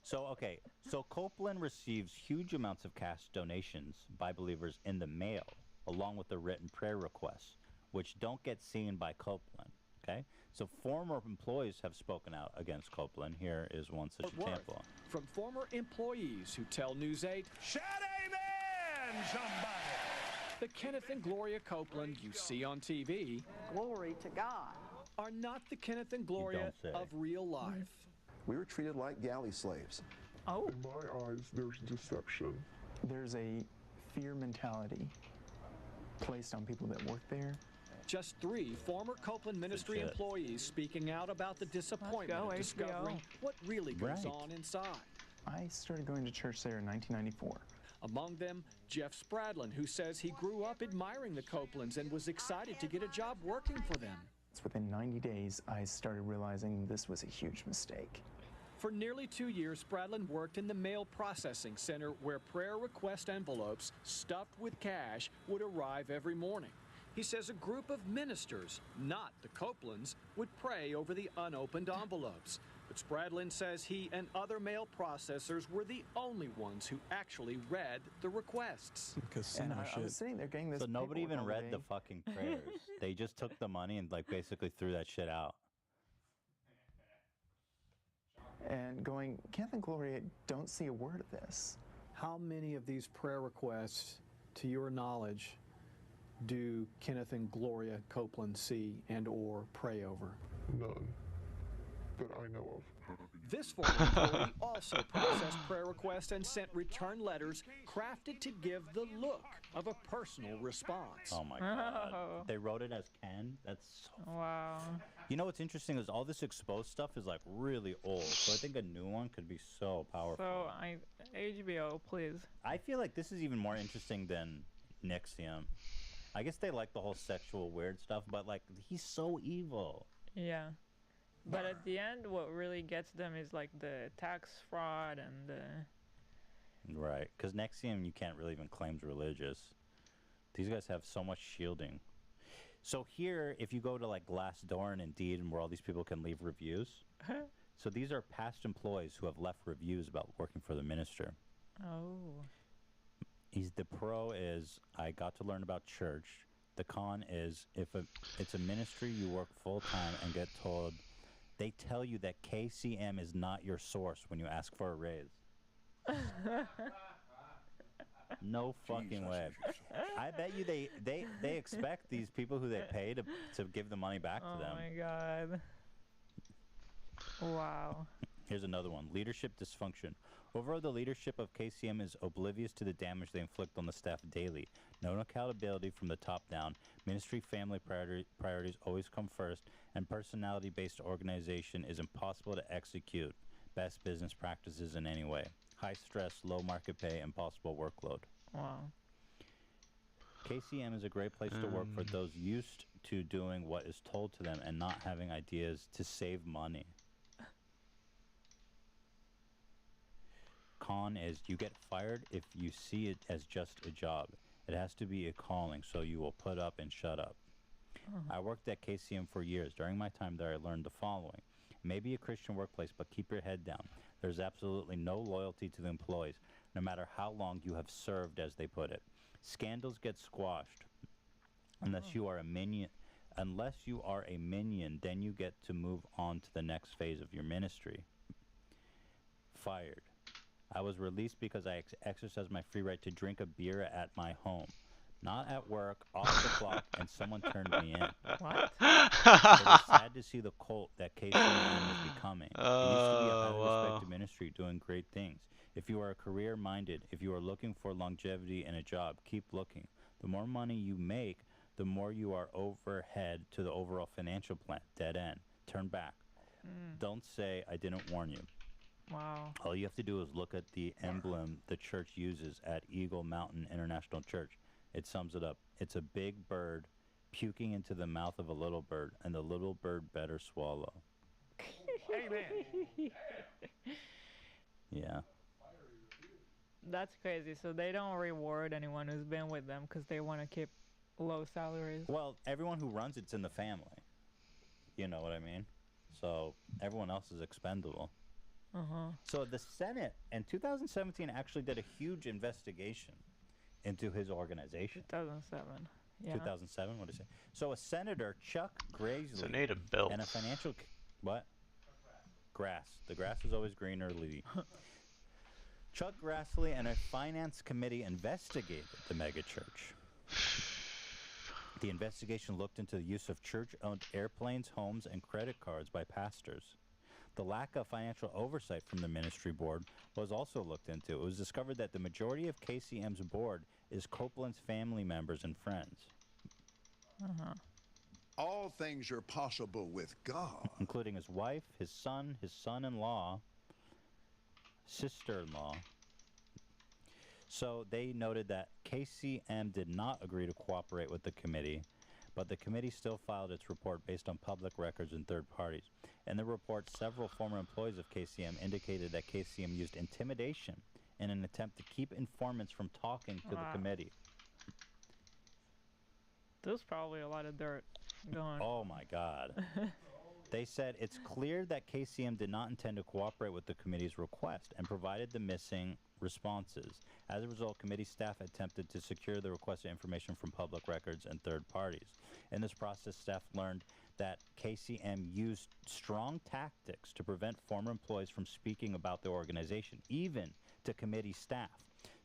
So Copeland receives huge amounts of cash donations by believers in the mail, along with the written prayer requests, which don't get seen by Copeland. Okay? So former employees have spoken out against Copeland. Here is one such example. From former employees who tell News 8, shout amen, somebody! The Kenneth and Gloria Copeland you see on TV, glory to God, are not the Kenneth and Gloria of real life. we were treated like galley slaves. Oh. In my eyes, there's deception. There's a fear mentality placed on people that work there. Just 3 former Copeland Ministry employees speaking out about the disappointment of discovering what really goes on inside. I started going to church there in 1994. Among them, Jeff Spradlin, who says he grew up admiring the Copelands and was excited to get a job working for them. Within 90 days, I started realizing this was a huge mistake. For nearly 2 years, Spradlin worked in the mail processing center where prayer request envelopes stuffed with cash would arrive every morning. He says a group of ministers, not the Copelands, would pray over the unopened envelopes. But Spradlin says he and other mail processors were the only ones who actually read the requests. And I was sitting there getting this. So nobody even paperwork all read the day. fucking prayers. They just took the money and like basically threw that shit out. And going, Kenneth and Gloria don't see a word of this. How many of these prayer requests, to your knowledge, do Kenneth and Gloria Copeland see and or pray over? None that I know of. This former employee also processed prayer requests and sent return letters crafted to give the look of a personal response. Oh my God. They wrote it as Ken? That's so... Wow. You know what's interesting is all this exposed stuff is like really old. So I think a new one could be so powerful. So, HBO, please. I feel like this is even more interesting than NXIVM. I guess they like the whole sexual weird stuff, but like he's so evil. Yeah. But at the end, what really gets them is like the tax fraud and the... Right, because NXIVM you can't really even claim religious. These guys have so much shielding. So here, if you go to like Glassdoor and Indeed and where all these people can leave reviews, so these are past employees who have left reviews about working for the minister. Oh. The pro is I got to learn about church. The con is if it's a ministry you work full time and get told, they tell you that KCM is not your source when you ask for a raise. No fucking way. I bet you they expect these people who they pay to give the money back to them. Oh my God. Wow. Here's another one. Leadership dysfunction. Overall, the leadership of KCM is oblivious to the damage they inflict on the staff daily. No accountability from the top down. Ministry family priorities always come first, and personality-based organization is impossible to execute best business practices in any way. High stress, low market pay, impossible workload. Wow. KCM is a great place to work for those used to doing what is told to them and not having ideas to save money. Con is you get fired if you see it as just a job. It has to be a calling, so you will put up and shut up. I worked at KCM for years. During my time there, I learned the following. Maybe a Christian workplace, but keep your head down. There's absolutely no loyalty to the employees, no matter how long you have served, as they put it. Scandals get squashed unless you are a minion. Unless you are a minion, then you get to move on to the next phase of your ministry. Fired. I was released because I exercised my free right to drink a beer at my home. Not at work, off the clock, and someone turned me in. What? It is sad to see the cult that KCM is becoming. It used to be a highly respected ministry doing great things. If you are career-minded, if you are looking for longevity in a job, keep looking. The more money you make, the more you are overhead to the overall financial plan. Dead end. Turn back. Don't say, I didn't warn you. Wow. All you have to do is look at the emblem the church uses at Eagle Mountain International Church. It sums it up. It's a big bird puking into the mouth of a little bird, and the little bird better swallow. Amen. Yeah. That's crazy. So they don't reward anyone who's been with them because they want to keep low salaries. Well, everyone who runs it's in the family. You know what I mean? So everyone else is expendable. So the Senate in 2017 actually did a huge investigation into his organization. 2007. Yeah. 2007. What did it say? So a senator, Chuck Grassley, So need a bill. and a financial what? Grass. The grass is always greener, Lee. Chuck Grassley and a finance committee investigated the megachurch. The investigation looked into the use of church-owned airplanes, homes, and credit cards by pastors. The lack of financial oversight from the ministry board was also looked into. It was discovered that the majority of KCM's board is Copeland's family members and friends. All things are possible with God. Including his wife, his son-in-law, sister-in-law. So they noted that KCM did not agree to cooperate with the committee, but the committee still filed its report based on public records and third parties. In the report, several former employees of KCM indicated that KCM used intimidation in an attempt to keep informants from talking to the committee. There's probably a lot of dirt going. Oh my God. They said it's clear that KCM did not intend to cooperate with the committee's request and provided the missing responses. As a result, committee staff attempted to secure the requested information from public records and third parties. In this process, staff learned that KCM used strong tactics to prevent former employees from speaking about the organization, even to committee staff.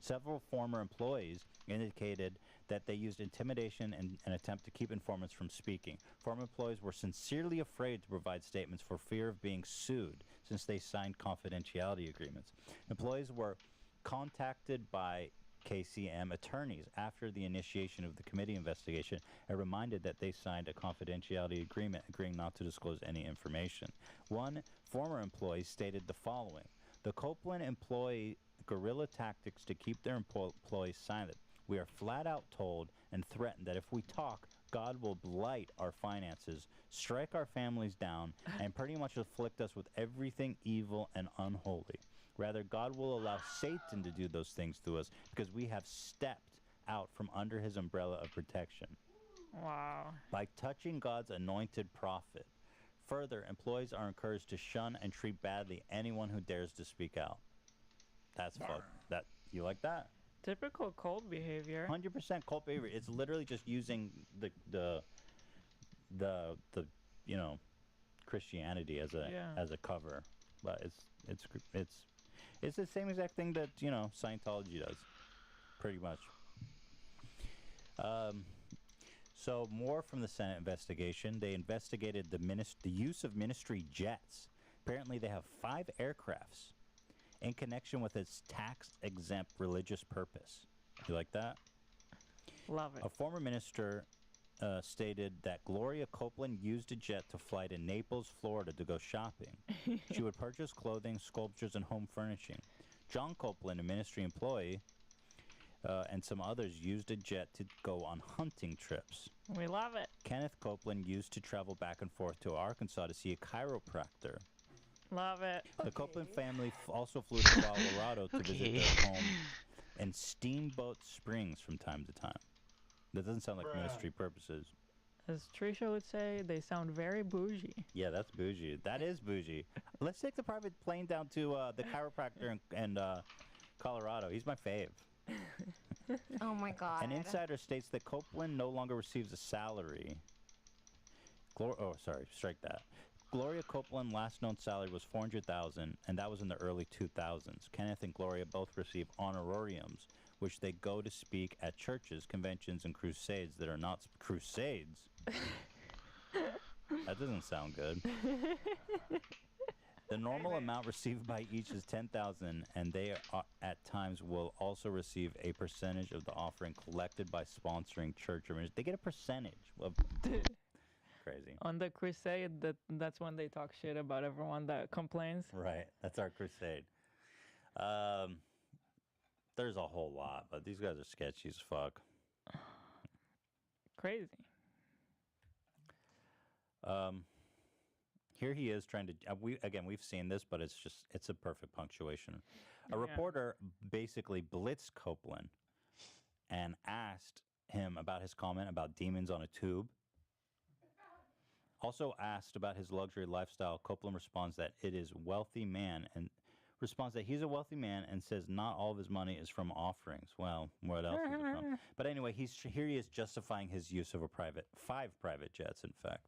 Several former employees indicated that they used intimidation in an attempt to keep informants from speaking. Former employees were sincerely afraid to provide statements for fear of being sued, since they signed confidentiality agreements. Employees were contacted by KCM attorneys after the initiation of the committee investigation and reminded that they signed a confidentiality agreement agreeing not to disclose any information. One former employee stated the following: "The Copeland employ guerrilla tactics to keep their employees silent. We are flat out told and threatened that if we talk, God will blight our finances, strike our families down, and pretty much afflict us with everything evil and unholy. Rather, God will allow Satan to do those things to us because we have stepped out from under his umbrella of protection." Wow. By touching God's anointed prophet. Further, employees are encouraged to shun and treat badly anyone who dares to speak out. That's fucked. You like that? Typical cult behavior. 100% cult behavior. It's literally just using the you know, Christianity as a cover, but it's the same exact thing that, you know, Scientology does, pretty much. So more from the Senate investigation. They investigated the use of ministry jets. Apparently, they have 5 aircrafts in connection with its tax-exempt religious purpose. You like that? Love it. A former minister stated that Gloria Copeland used a jet to fly to Naples, Florida to go shopping. She would purchase clothing, sculptures, and home furnishing. John Copeland, a ministry employee, and some others used a jet to go on hunting trips. We love it. Kenneth Copeland used to travel back and forth to Arkansas to see a chiropractor. Love it. The Copeland family also flew to Colorado to visit their home in Steamboat Springs from time to time. That doesn't sound like ministry purposes. As Trisha would say, they sound very bougie. Yeah, that's bougie. That is bougie. Let's take the private plane down to the chiropractor in Colorado. He's my fave. Oh my God. An insider states that Copeland no longer receives a salary. Strike that. Gloria Copeland's last known salary was $400,000, and that was in the early 2000s. Kenneth and Gloria both receive honorariums, which they go to speak at churches, conventions, and crusades that are not crusades. That doesn't sound good. The normal amount received by each is $10,000, and they at times will also receive a percentage of the offering collected by sponsoring church or ministry. They get a percentage of. Crazy. On the crusade, that's when they talk shit about everyone that complains. Right, that's our crusade. There's a whole lot, but these guys are sketchy as fuck. Crazy. Here he is trying to. We've seen this, but it's a perfect punctuation. A reporter basically blitzed Copeland and asked him about his comment about demons on a tube. Also asked about his luxury lifestyle, Copeland responds that he's a wealthy man and says not all of his money is from offerings. Well, what else is it from? But anyway, here he is justifying his use of 5 private jets, in fact.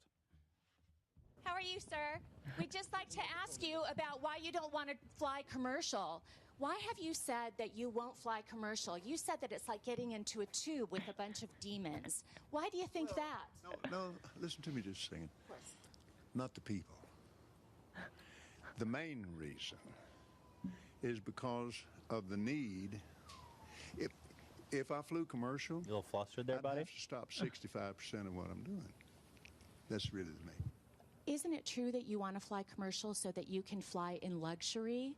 How are you, sir? We'd just like to ask you about why you don't want to fly commercial. Why have you said that you won't fly commercial? You said that it's like getting into a tube with a bunch of demons. Why do you think that? No, listen to me just a second. Not the people. The main reason is because of the need. If I flew commercial, you a little flustered there, buddy? I'd have to stop 65% of what I'm doing. That's really the main. Isn't it true that you want to fly commercial so that you can fly in luxury?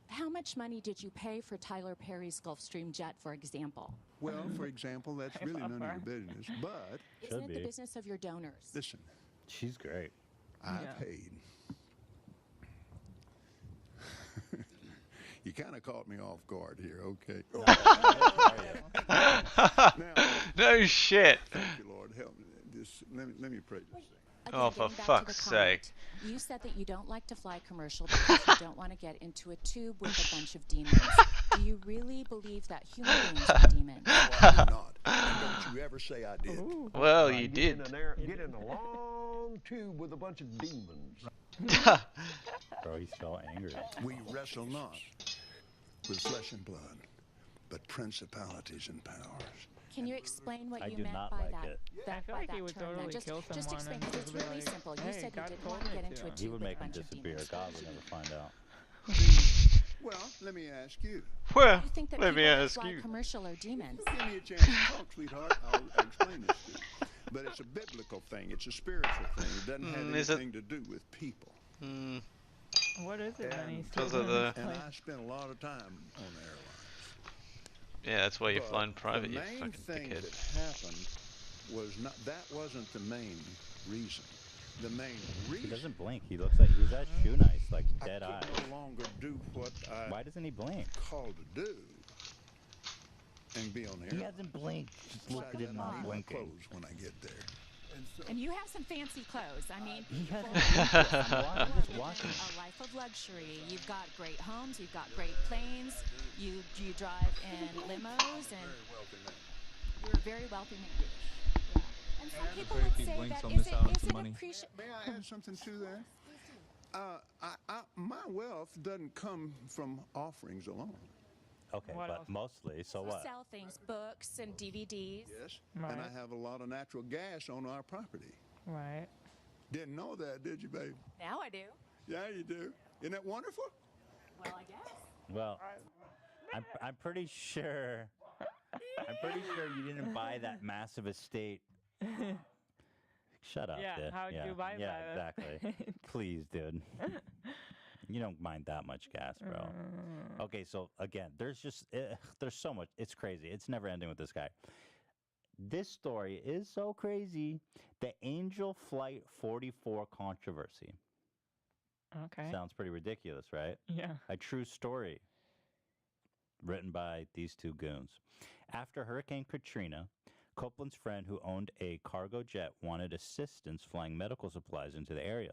How much money did you pay for Tyler Perry's Gulfstream jet, for example? Well, for example, that's really none of your business, but... Isn't it the business of your donors? Listen. She's great. I paid. You kind of caught me off guard here, okay? No shit. Thank you, Lord. Help me. Let me pray this thing. Again, Oh, for getting back to fuck's the sake. comment, you said that you don't like to fly commercial because you don't want to get into a tube with a bunch of demons. Do you really believe that human beings are demons? No, I do not. And don't you ever say I did. Well, you did. Get in a long tube with a bunch of demons. Bro, he's so angry. We wrestle not with flesh and blood, but principalities and powers. Can you explain what I you do meant not by like that? it. I feel like he would term, totally just, kill just someone explain, and because it's just be really like, simple. You hey, said God you didn't told want to me get into a to. He tube would with a make him bunch of disappear. demons. God would never find out. Well, let me ask you. Well, You think that let people me that ask fly you. commercial are demons? Give me a chance to talk, sweetheart. I'll explain this to you. But it's a biblical thing. It's a spiritual thing. It doesn't have Is it? anything to do with people. What is it, Benny? Because of the... And I spent a lot of time on airlines. Yeah, that's why you're But flying private, you the main fucking thing dickhead. that happened was not. That wasn't the main reason. The main He reason. doesn't blink. He looks like he's that shoe nice, like dead I eyes. could no longer do what I Why doesn't he blink? called to do and be on the He air. hasn't blinked. Just look at him I not need my blinking. clothes when I get there. And so And you have some fancy clothes. I mean, He hasn't you are just living watching. a life of luxury. You've got great homes. You've got great planes. You drive in limos, and you're a very wealthy man. Yeah. And some people Very would few say blinks that will is miss it, out on is some it money. May I add something to that? My wealth doesn't come from offerings alone. Okay, What but else? mostly, so You what? sell things, books and DVDs. Yes. And I have a lot of natural gas on our property. Right. Didn't know that, did you, babe? Now I do. Yeah, you do. Isn't that wonderful? Well, I guess. Well, I'm pretty sure. I'm pretty sure you didn't buy that massive estate. Shut up, Yeah, dude. how'd you buy yeah, that? exactly. Please, dude. You don't mind that much gas, bro. Okay, so again, there's so much. It's crazy. It's never ending with this guy. This story is so crazy. The Angel Flight 44 controversy. Okay. Sounds pretty ridiculous, right? Yeah. A true story written by these two goons. After Hurricane Katrina, Copeland's friend who owned a cargo jet wanted assistance flying medical supplies into the area.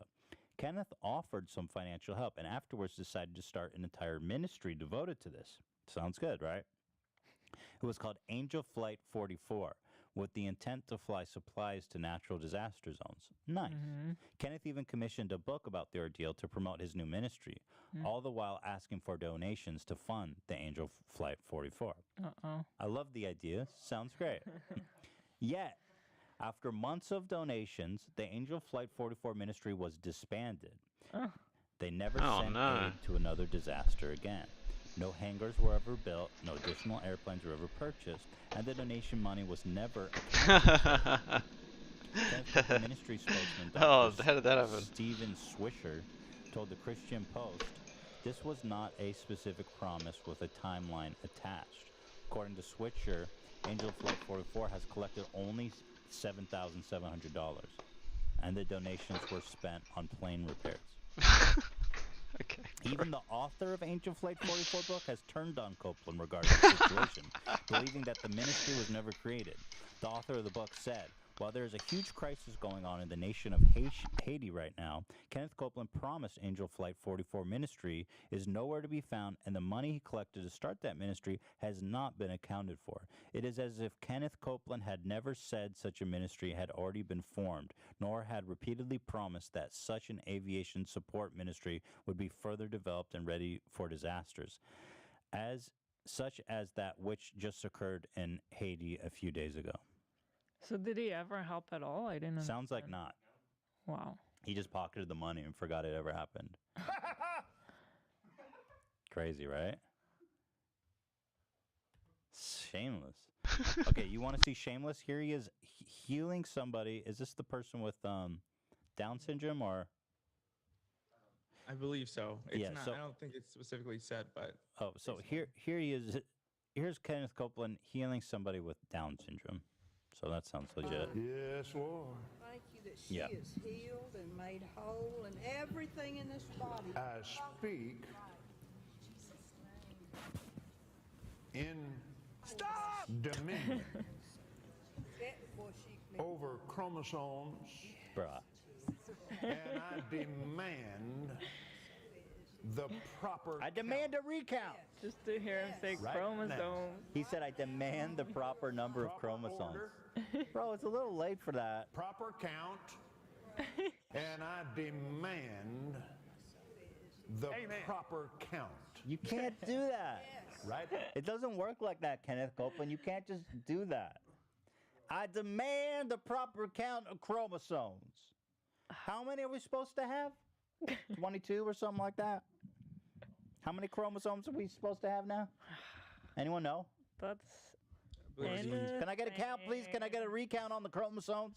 Kenneth offered some financial help and afterwards decided to start an entire ministry devoted to this. Sounds good, right? It was called Angel Flight 44, with the intent to fly supplies to natural disaster zones. Nice. Kenneth even commissioned a book about the ordeal to promote his new ministry, all the while asking for donations to fund the Angel Flight 44. I love the idea. Sounds great. Yet, after months of donations, the Angel Flight 44 ministry was disbanded. They never sent aid to another disaster again. No hangars were ever built, no additional airplanes were ever purchased, and the donation money was never accounted for. The ministry spokesman, Oh, how did that happen? Stephen Swisher, told the Christian Post, this was not a specific promise with a timeline attached. According to Swisher, Angel Flight 44 has collected only $7,700, and the donations were spent on plane repairs. Okay. Even the author of Angel Flight 44 book has turned on Copeland regarding the situation, believing that the ministry was never created. The author of the book said, while there is a huge crisis going on in the nation of Haiti right now, Kenneth Copeland promised Angel Flight 44 ministry is nowhere to be found, and the money he collected to start that ministry has not been accounted for. It is as if Kenneth Copeland had never said such a ministry had already been formed, nor had repeatedly promised that such an aviation support ministry would be further developed and ready for disasters, such as that which just occurred in Haiti a few days ago. So did he ever help at all? I didn't. Sounds like not. Wow. He just pocketed the money and forgot it ever happened. crazy, right? Shameless. Okay, you want to see Shameless? Here he is healing somebody. Is this the person with Down syndrome or? I believe so. It's Yeah, not, so- I don't think it's specifically said, but Oh, so here he is. Here's Kenneth Copeland healing somebody with Down syndrome. So that sounds legit. Yes, Lord. Thank you that she Yeah. is healed and made whole and everything in this body. I speak in dominion over chromosomes, Bruh. and I demand the proper. I demand a recount. Just to hear him say Right chromosomes. He said, I demand the proper number of chromosomes. order. Bro, it's a little late for that. Proper count, and I demand the proper count. You can't do that. Right? It doesn't work like that, Kenneth Copeland. You can't just do that. I demand the proper count of chromosomes. How many are we supposed to have? 22 or something like that? How many chromosomes are we supposed to have now? Anyone know? That's. Can I get a count, please? Can I get a recount on the chromosomes?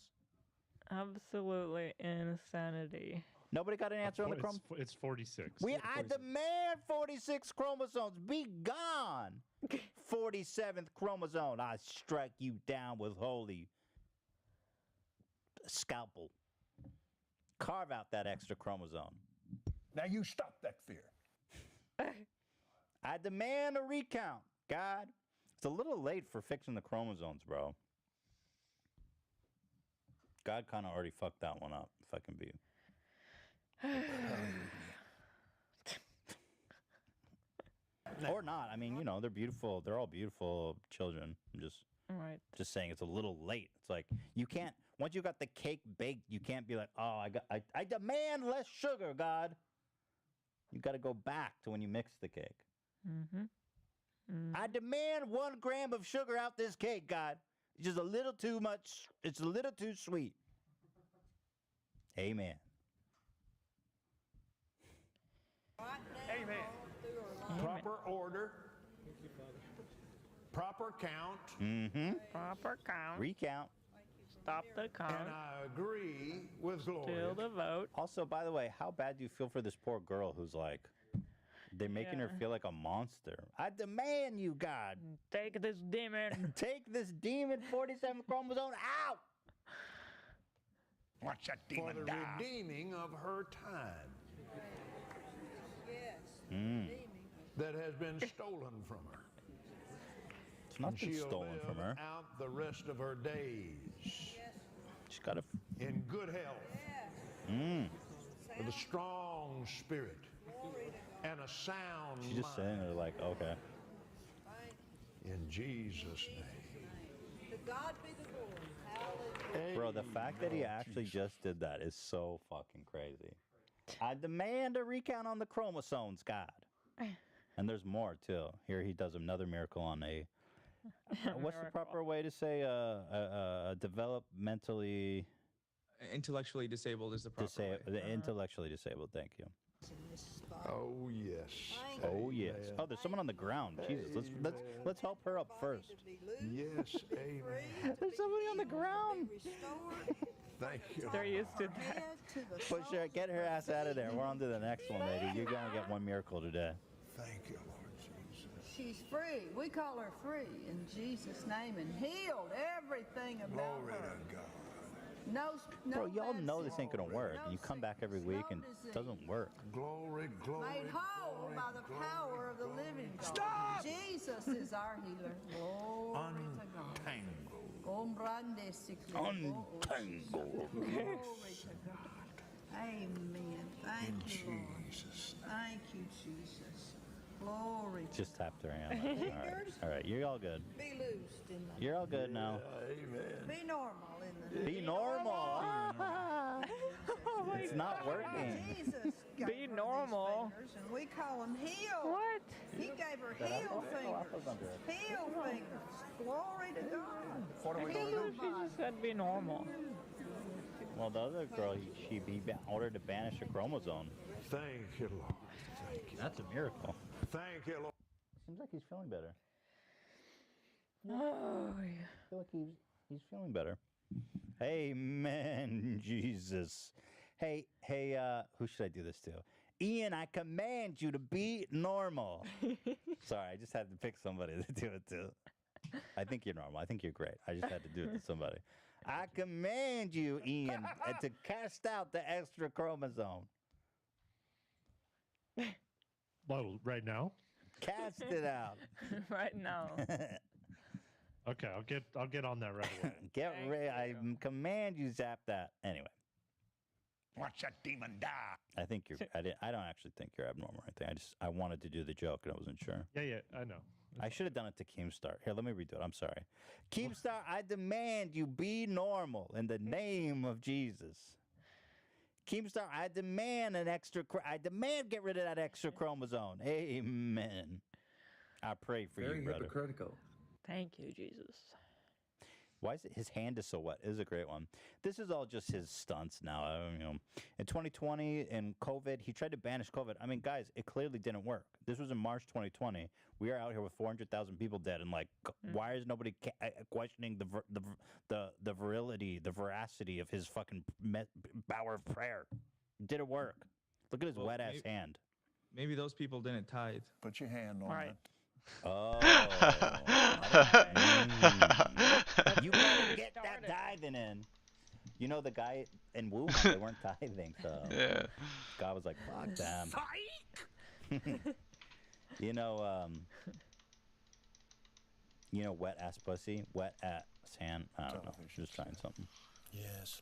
Absolutely insanity. Nobody got an answer on the chromosomes? It's 46. I demand 46 chromosomes. Be gone. 47th chromosome. I strike you down with holy scalpel. Carve out that extra chromosome. Now you stop that fear. I demand a recount, God. It's a little late for fixing the chromosomes, bro. God kind of already fucked that one up, if I can be. Or not. I mean, you know, they're beautiful. They're all beautiful children. I'm just saying it's a little late. It's like you can't, once you got the cake baked, you can't be like, oh, I demand less sugar, God. You got to go back to when you mix the cake. Mm-hmm. I demand 1 gram of sugar out this cake, God. It's just a little too much. It's a little too sweet. Amen. Amen. Proper order. Proper count. Mm-hmm. Proper count. Recount. Stop the count. And I agree with Gloria. Still the vote. Also, by the way, how bad do you feel for this poor girl who's like, they're making her feel like a monster? I demand you, God. Take this demon. Take this demon 47 chromosome out. Watch that For demon the die. redeeming of her time that has been stolen from her. It's not been She'll stolen live from her. out the rest of her days She's got a. in good health, with a strong spirit and a sound She's just sitting there like, okay. in Jesus' name. To God be the glory. Hallelujah. Bro, the fact that he actually just did that is so fucking crazy. I demand a recount on the chromosomes, God. And there's more, too. Here he does another miracle on a... what's the proper way to say developmentally... Intellectually disabled is the proper way. Intellectually disabled, thank you. Oh, yes. Oh, yes. Oh, there's someone on the ground. Jesus, let's help her up first. Yes, amen. There's somebody on the ground. Thank you. They're used to that. Push her, get her ass out of there. We're on to the next one, lady. You're going to get one miracle today. Thank you, Lord Jesus. She's free. We call her free in Jesus' name and healed everything about Glory her. to God. No, Bro, y'all know medicine. this ain't going to work. And you come back every week and it doesn't work. Glory, glory. Made whole by the power of the living God. Stop! Jesus is our healer. Glory to God. Untangle. Untangle. Glory to God. Amen. Thank you, Lord. Jesus. Thank you, Jesus. Glory to Just tapped her hand. All right. All right. You're all good. Be loosed in the You're all good now. Amen. Be normal in the Be normal. It's not working. Jesus gave Be her normal. these fingers, and we call them healed. What? He gave her heel fingers. Heel fingers. Glory to God. What are we going to She just said be normal. Well, the other girl, she ordered to banish a chromosome. Thank you, Lord. Thank you. That's a miracle. Thank you, Lord. Seems like he's feeling better. Oh, yeah. I feel like he's feeling better. Amen, Jesus. Hey, who should I do this to? Ian, I command you to be normal. Sorry, I just had to pick somebody to do it to. I think you're normal. I think you're great. I just had to do it to somebody. I command you, Ian, to cast out the extra chromosome. Well, right now? Cast it out. Right now. Okay, I'll get on that right away. Get ready. I command you zap that. Anyway. Watch that demon die. I think you're. I don't actually think you're abnormal or anything. I wanted to do the joke and I wasn't sure. Yeah, I know. I should have done it to Keemstar. Here, let me redo it. I'm sorry. Keemstar, I demand you be normal in the name of Jesus. Keemstar, I demand I demand get rid of that extra chromosome. Amen. I pray for you, brother. Very hypocritical. Thank you, Jesus. Why is it his hand is so wet? It is a great one. This is all just his stunts now. In 2020 and COVID, he tried to banish COVID. I mean, guys, it clearly didn't work. This was in March 2020. We are out here with 400,000 people dead, and why is nobody questioning the virility, the veracity of his fucking power of prayer? Did it work? Look at his wet ass hand. Maybe those people didn't tithe. Put your hand on it. Oh. You better get that tithing in. You know the guy in Wuhan, they weren't tithing, so yeah. God was like, fuck them. You know wet ass pussy? Wet ass hand? I don't know. She's just trying something. Yes.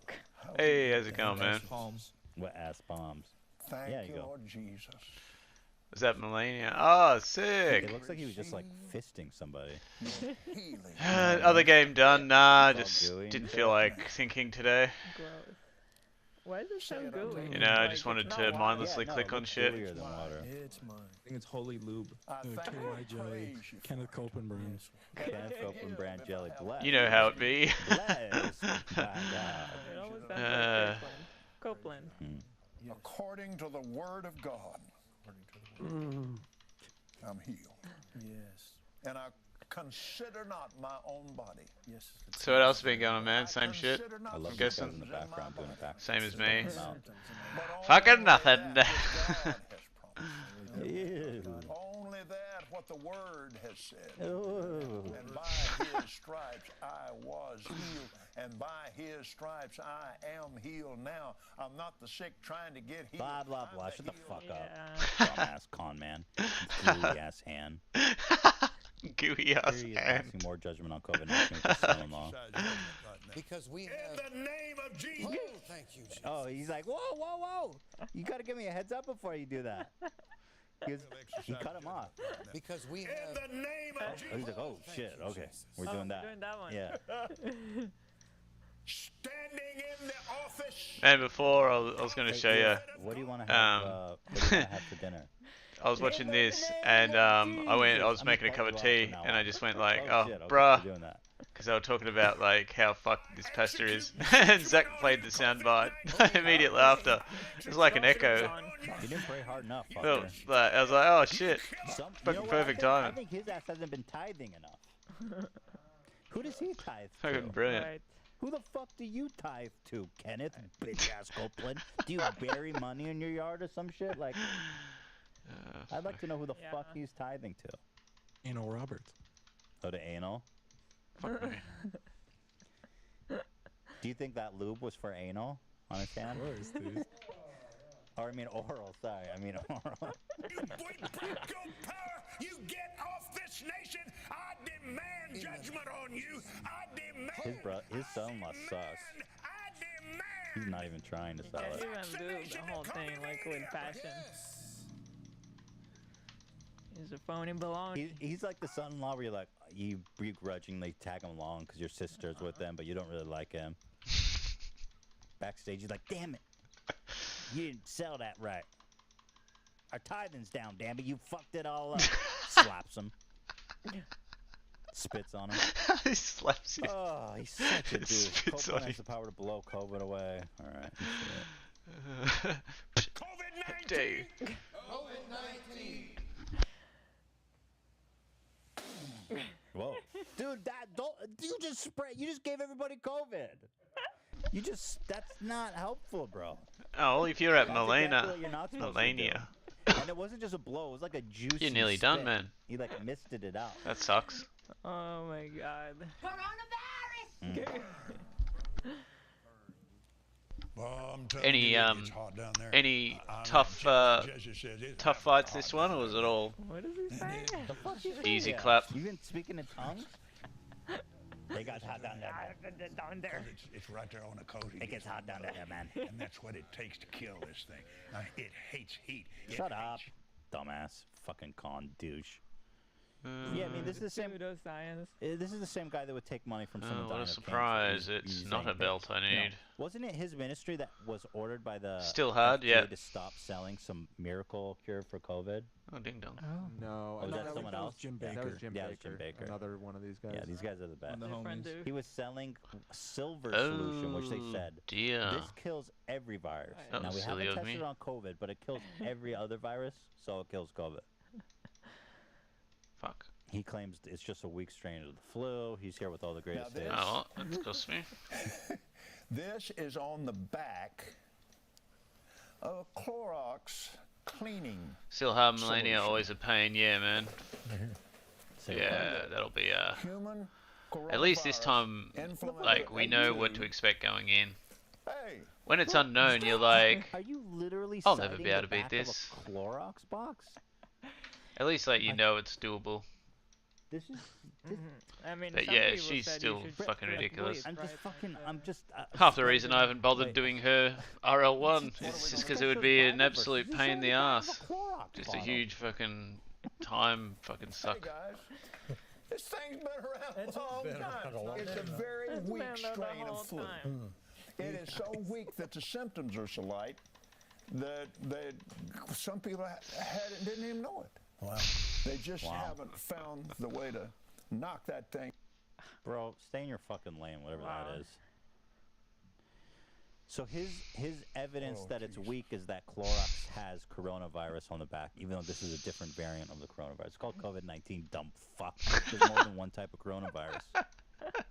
Hey, how's it going, man? Palms. Wet ass palms. Thank you you, go. Lord Jesus. Was that Melania? Oh, sick. It looks like he was just fisting somebody. Other game done. Nah, just didn't feel like thinking today. Gross. Why is it so gooey? You know, I just wanted to mindlessly click on shit. It's mine. I think it's holy lube. K.Y.J. Kenneth Copeland brand. Kenneth Copeland brand jelly. Bless. You know how it be. Bless. It always sounds like Copeland. According to the word of God, I'm healed. Yes. And I consider not my own body. Yes. So what else been going on, man? Same shit? I love I'm guessing. in the background doing a back. Same as me. Fucking nothing. Only that what the word has said. Ooh. And by his stripes I was healed, and by his stripes I am healed now. I'm not the sick trying to get healed. Blah, blah, blah. Shut the fuck up. Dumbass con man. Gooey ass hand. Gooey ass hand. Passing more judgment on COVID-19 with his son-in-law. Because we have... In the name of Jesus. Oh, thank you, Jesus. Oh, he's like, whoa, whoa, whoa. You got to give me a heads up before you do that. He cut him off. Because we have... In the name of Jesus. Oh, he's like, oh, shit, okay. We're doing that. We're doing that one. Yeah. Standing in the office. And before, I was going to show you. What do you want to have, what do you want to have for dinner? I was watching this, and I was making a cup of tea, and I just went like, oh, shit, okay, bruh. we're doing that. Because they were talking about like how fucked this pastor is. And Zach played the soundbite immediately after. It was like an echo. You didn't pray hard enough. Well, I was like, oh shit. Fucking perfect I timing. think his ass hasn't been tithing enough. Who does he tithe to? Fucking brilliant. Right. Who the fuck do you tithe to, Kenneth? Bitch ass Copeland. Do you bury money in your yard or some shit? Like, I'd like to know who the fuck he's tithing to. Anal Roberts. Oh, to anal? Fuck me. Do you think that lube was for anal on his hand? Of course, dude. Or I mean oral, sorry. I mean oral. You break your power. You get off this nation. I demand judgment on you. I demand. His son-in-law sucks. He's not even trying to sell Can't it. even do the whole thing like with passion. He's a phony baloney. He's like the son-in-law where you're like, you begrudgingly tag him along because your sister's with him, but you don't really like him. Backstage, you're like, damn it. You didn't sell that right. Our tithing's down, damn it. You fucked it all up. Slaps him. Spits on him. He slaps you. Oh, he's such a dude. Spits Copeland on has the power to blow COVID away. All right. COVID-19. Whoa, dude, you just gave everybody COVID. That's not helpful, bro. Oh, well, if you're at That's Melania, exactly what you're not supposed to Melania. And it wasn't just a blow; it was like a juicy. You're nearly done, spit. man. He like misted it out. That sucks. Oh my god. Coronavirus! Well, I'm telling Any you, it's hot down there. any I tough Jesse says it's tough fights this one, or was it all What is he saying? easy clap? You been speaking in tongues? They got hot down there. Down there. It's right there on the coast. It gets hot down there, man. And that's what it takes to kill this thing. It hates heat. Shut up, dumbass, fucking con douche. Yeah, I mean, this is the same. Pseudoscience. This is the same guy that would take money from someone. Oh, dying what a of surprise! cancer. It's He's not a saying belt I things. You know, need. wasn't it his ministry that was ordered by the Still hard, FDA yeah. to stop selling some miracle cure for COVID? Oh, ding dong. No, Was I that thought someone that was else? Jim Yeah, Baker. that was Jim Baker. Another one of these guys. Yeah, these guys are the best. The homies. He was selling silver Oh, solution, which they said dear. this kills every virus. That Now was we silly haven't of tested me. on COVID, but it kills every other virus, so it kills COVID. Fuck. He claims it's just a weak strain of the flu. He's here with all the greatest this- hits. Oh, that's cost me. This is on the back of a Clorox cleaning. Still hard, Melania, always a pain. Yeah, man. Yeah, that'll be Human at least this time, like, we know what to expect going in. When it's unknown, you're like, Are you literally I'll never citing be able the to beat back this. of a Clorox box? At least, like, you know it's doable. This is. I mean, But some yeah, people she's said still you should fucking like, ridiculous. wait, I'm just fucking. I'm just. Half the reason I haven't bothered doing her RL1 is just because it would be an absolute pain in the ass. Just a huge fucking time fucking suck. Guys, this thing's been around a long time. It's a very weak strain of flu. It is so weak that the symptoms are so light that some people had it and didn't even know it. Wow. They just haven't found the way to knock that thing. Bro, stay in your fucking lane, whatever that is. So his evidence that it's weak is that Clorox has coronavirus on the back, even though this is a different variant of the coronavirus. It's called COVID-19, dumb fuck. There's more than one type of coronavirus.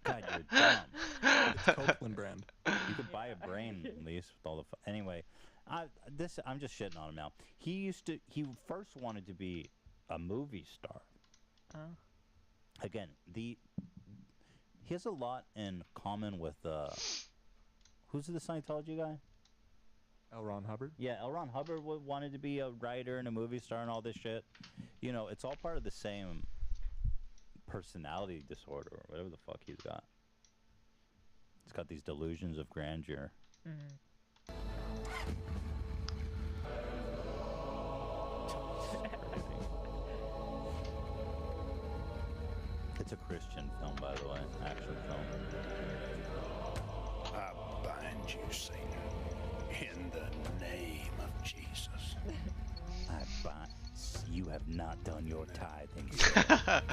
God, you're dumb. It's Copeland brand. You could buy a brain, at least, with all the... Anyway, I'm just shitting on him now. He first wanted to be a movie star. Again, he has a lot in common with who's the Scientology guy? L. Ron Hubbard. Yeah, L. Ron Hubbard wanted to be a writer and a movie star and all this shit. You know, it's all part of the same personality disorder or whatever the fuck he's got. He's got these delusions of grandeur. It's a Christian film, by the way, action film. I bind you, Satan, in the name of Jesus. I bind. You have not done your tithing. Of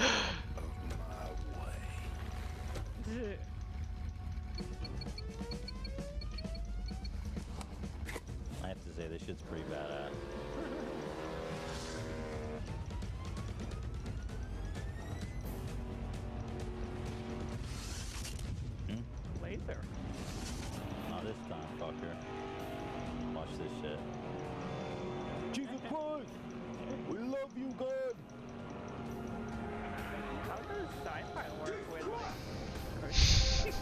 my way. I have to say, this shit's pretty badass. Laser. Not this time, fucker. Watch this shit. Jesus Christ! We love you, God! How does sci-fi work with like Christian?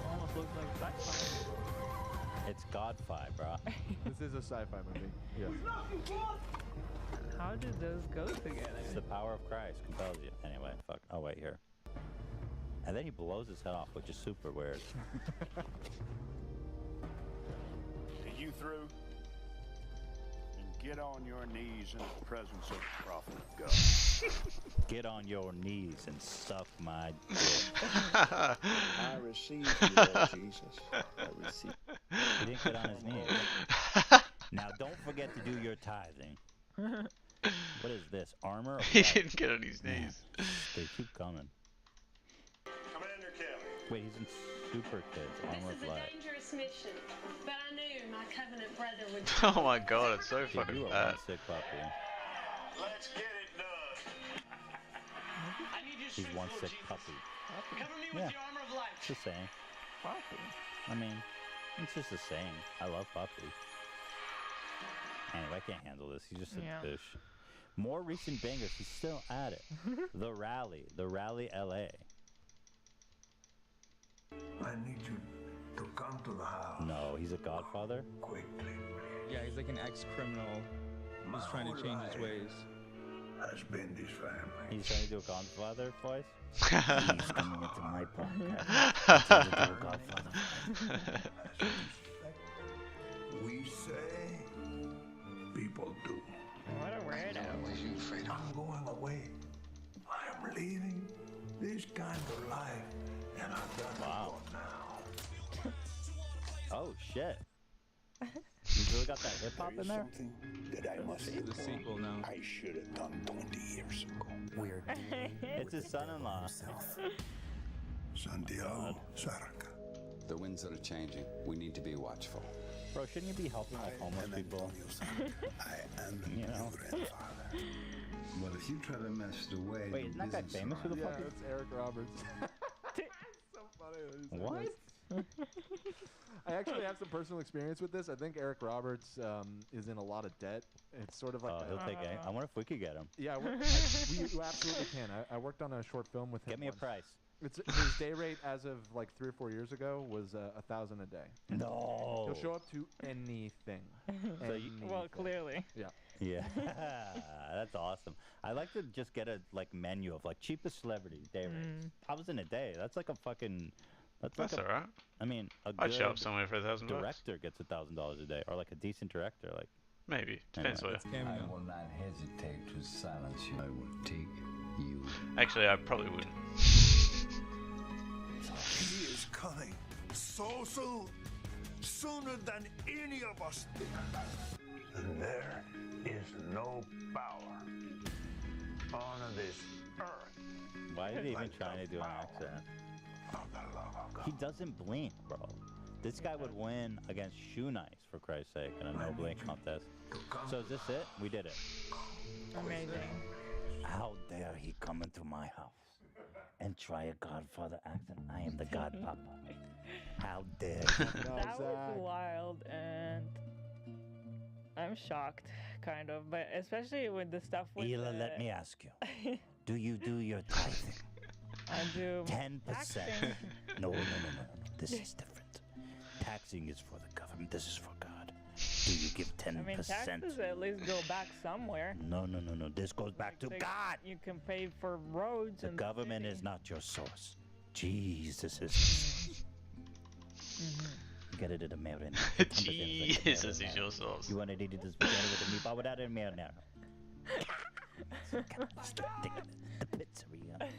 Almost looks like sci-fi. It's God-fi, bro. This is a sci-fi movie. Yes. How did those go together? It's the power of Christ compels you. Anyway, fuck. Oh, wait, here. And then he blows his head off, which is super weird. Are you through? Then get on your knees in the presence of the prophet of God. Get on your knees and suck my dick. I receive you, Lord Jesus. I receive. He didn't get on his knees. Now, don't forget to do your tithing. What is this? Armor? He didn't get on his knees. They keep coming. Wait, he's in Super Kids. Armor of Light. Dangerous mission, but I knew my covenant brother would. Oh my god, it's so fucking You are bad. one sick puppy. Let's get it done. I need you He's one sick puppy. Cover me with Yeah. the armor of light. It's the same. Puppy. I mean, it's just the same. I love Puppy. Anyway, I can't handle this. He's just a douche. More recent bangers. He's still at it. The Rally LA. I need you to come to the house. No, he's a godfather? Quickly. Yeah, he's like an ex-criminal who's trying to change his ways. Has been this family. He's trying to do a godfather voice? He's coming into my podcast. He's trying to do a godfather. We say, people do. What a weirdo. I'm going away. I am leaving this kind of life, and I've done it for now. Oh, shit. You really got that hip-hop in there? Something that I must This is the sequel now. I should have done 20 years ago. Weird. It's his son-in-law. Santiago Sarca. The winds that are changing. We need to be watchful. Bro, shouldn't you be helping like homeless people? I am You know? Well, if you try to mess the way. Wait, isn't that guy famous for the Yeah, puppy? it's Eric Roberts. So funny. What? I actually have some personal experience with this. I think Eric Roberts is in a lot of debt. It's sort of like He'll take it. I wonder if we could get him. Yeah, we absolutely can. I worked on a short film with him. Get me a once. price. It's his day rate as of like 3 or 4 years ago was $1,000 a day. No. He'll show up to anything. Well, clearly. Yeah. Yeah, that's awesome. I like to just get a like menu of like cheapest celebrity day rates. $1,000 a day. That's like a fucking. That's That's like a, alright. I mean, a I'd show good up somewhere for $1,000. Director gets $1,000 a day, or like a decent director, like. Maybe. Depends Anyway. where. I will not hesitate to silence you. I will take you. Actually, I probably wouldn't. He is coming so soon, sooner than any of us think. And there is no power on this earth. Why is he even trying to do an accent? He doesn't blink, bro. This guy would win against Shoe Nice, for Christ's sake, in a no blink contest. So is this it? We did it. Amazing. How dare he come into my house and try a Godfather accent? I am the Godpapa. How dare he? That was wild, and I'm shocked, kind of, but especially with the stuff with Hila, the... let me ask you. Do you do your tithing? I do 10%. taxing. No. This is different. Taxing is for the government. This is for God. Do you give 10%? I mean, taxes at least go back somewhere. No. This goes back to God. You can pay for roads The and government city. is not your source. Jesus is. Get it in a marinara. Jesus is your source. You want to eat this spaghetti with the meatball without a marinara? The pizzeria.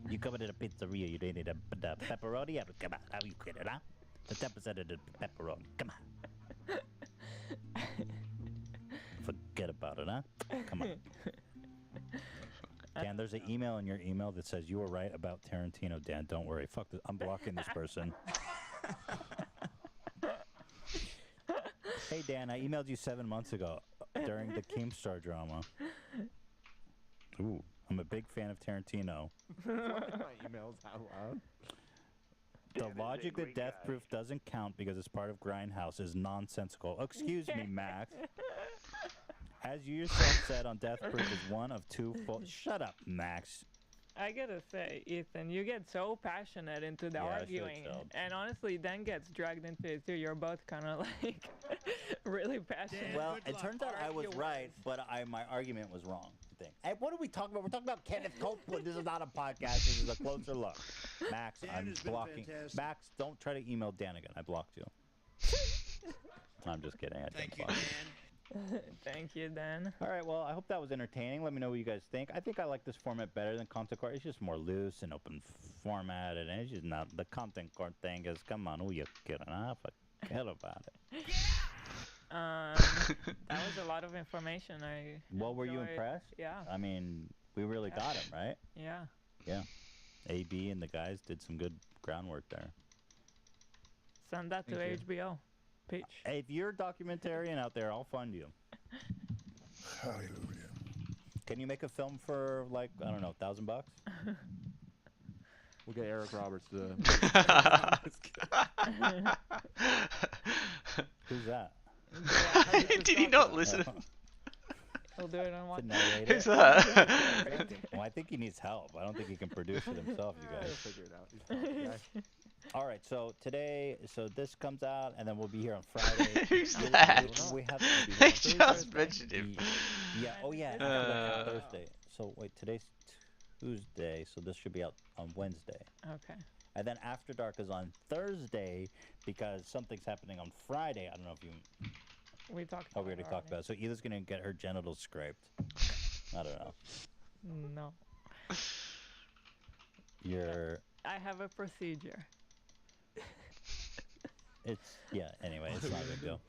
You come into the pizzeria, you didn't need a pepperoni? Come on, how you kidding, huh? The 10% of the pepperoni. Come on. Forget about it, huh? Come on. Dan, there's an email in your email that says you were right about Tarantino, Dan. Don't worry. Fuck this. I'm blocking this person. Hey, Dan, I emailed you 7 months ago during the Keemstar drama. Ooh, I'm a big fan of Tarantino. My emails out loud. The logic that Death Proof doesn't count because it's part of Grindhouse is nonsensical. Excuse me, Max. As you yourself said on Death Proof is one of two full... Shut up, Max. I gotta say, Ethan, you get so passionate into the Yeah, I arguing, should, so. and honestly, then gets dragged into it too. You're both kind of like really passionate. Well, it turns out I was right, but my argument was wrong. I think. Hey, what are we talking about? We're talking about Kenneth Copeland. This is not a podcast. This is a closer look. Max, I'm blocking. Max, don't try to email Dan again. I blocked you. I'm just kidding. I didn't block you. Thank you, Dan. All right, well, I hope that was entertaining. Let me know what you guys think. I think I like this format better than Content Court. It's just more loose and open format, and it's just not the Content Court thing is, come on, who you kidding, huh? Forget about it. That was a lot of information. Well, were you enjoyed. impressed? Yeah. I mean, we really got him, right? Yeah. Yeah. AB and the guys did some good groundwork there. Send that to HBO. Peach. Hey, if you're a documentarian out there, I'll fund you. Hallelujah. Can you make a film for like, I don't know, $1,000? We'll get Eric Roberts to. Who's that? Did he not listen? He'll do it on one. Who's that? Well, I think he needs help. I don't think he can produce it himself, you guys. He'll figure it out. He's probably the guy. All right, so today, this comes out, and then we'll be here on Friday. Who's that? We have I just mentioned him. Yeah. Oh, yeah. After Thursday. So wait, today's Tuesday, so this should be out on Wednesday. Okay. And then After Dark is on Thursday because something's happening on Friday. I don't know if you. We talked. Oh, we already talked about it. So Hila's gonna get her genitals scraped. I don't know. No. I have a procedure. Anyway, it's not a big deal.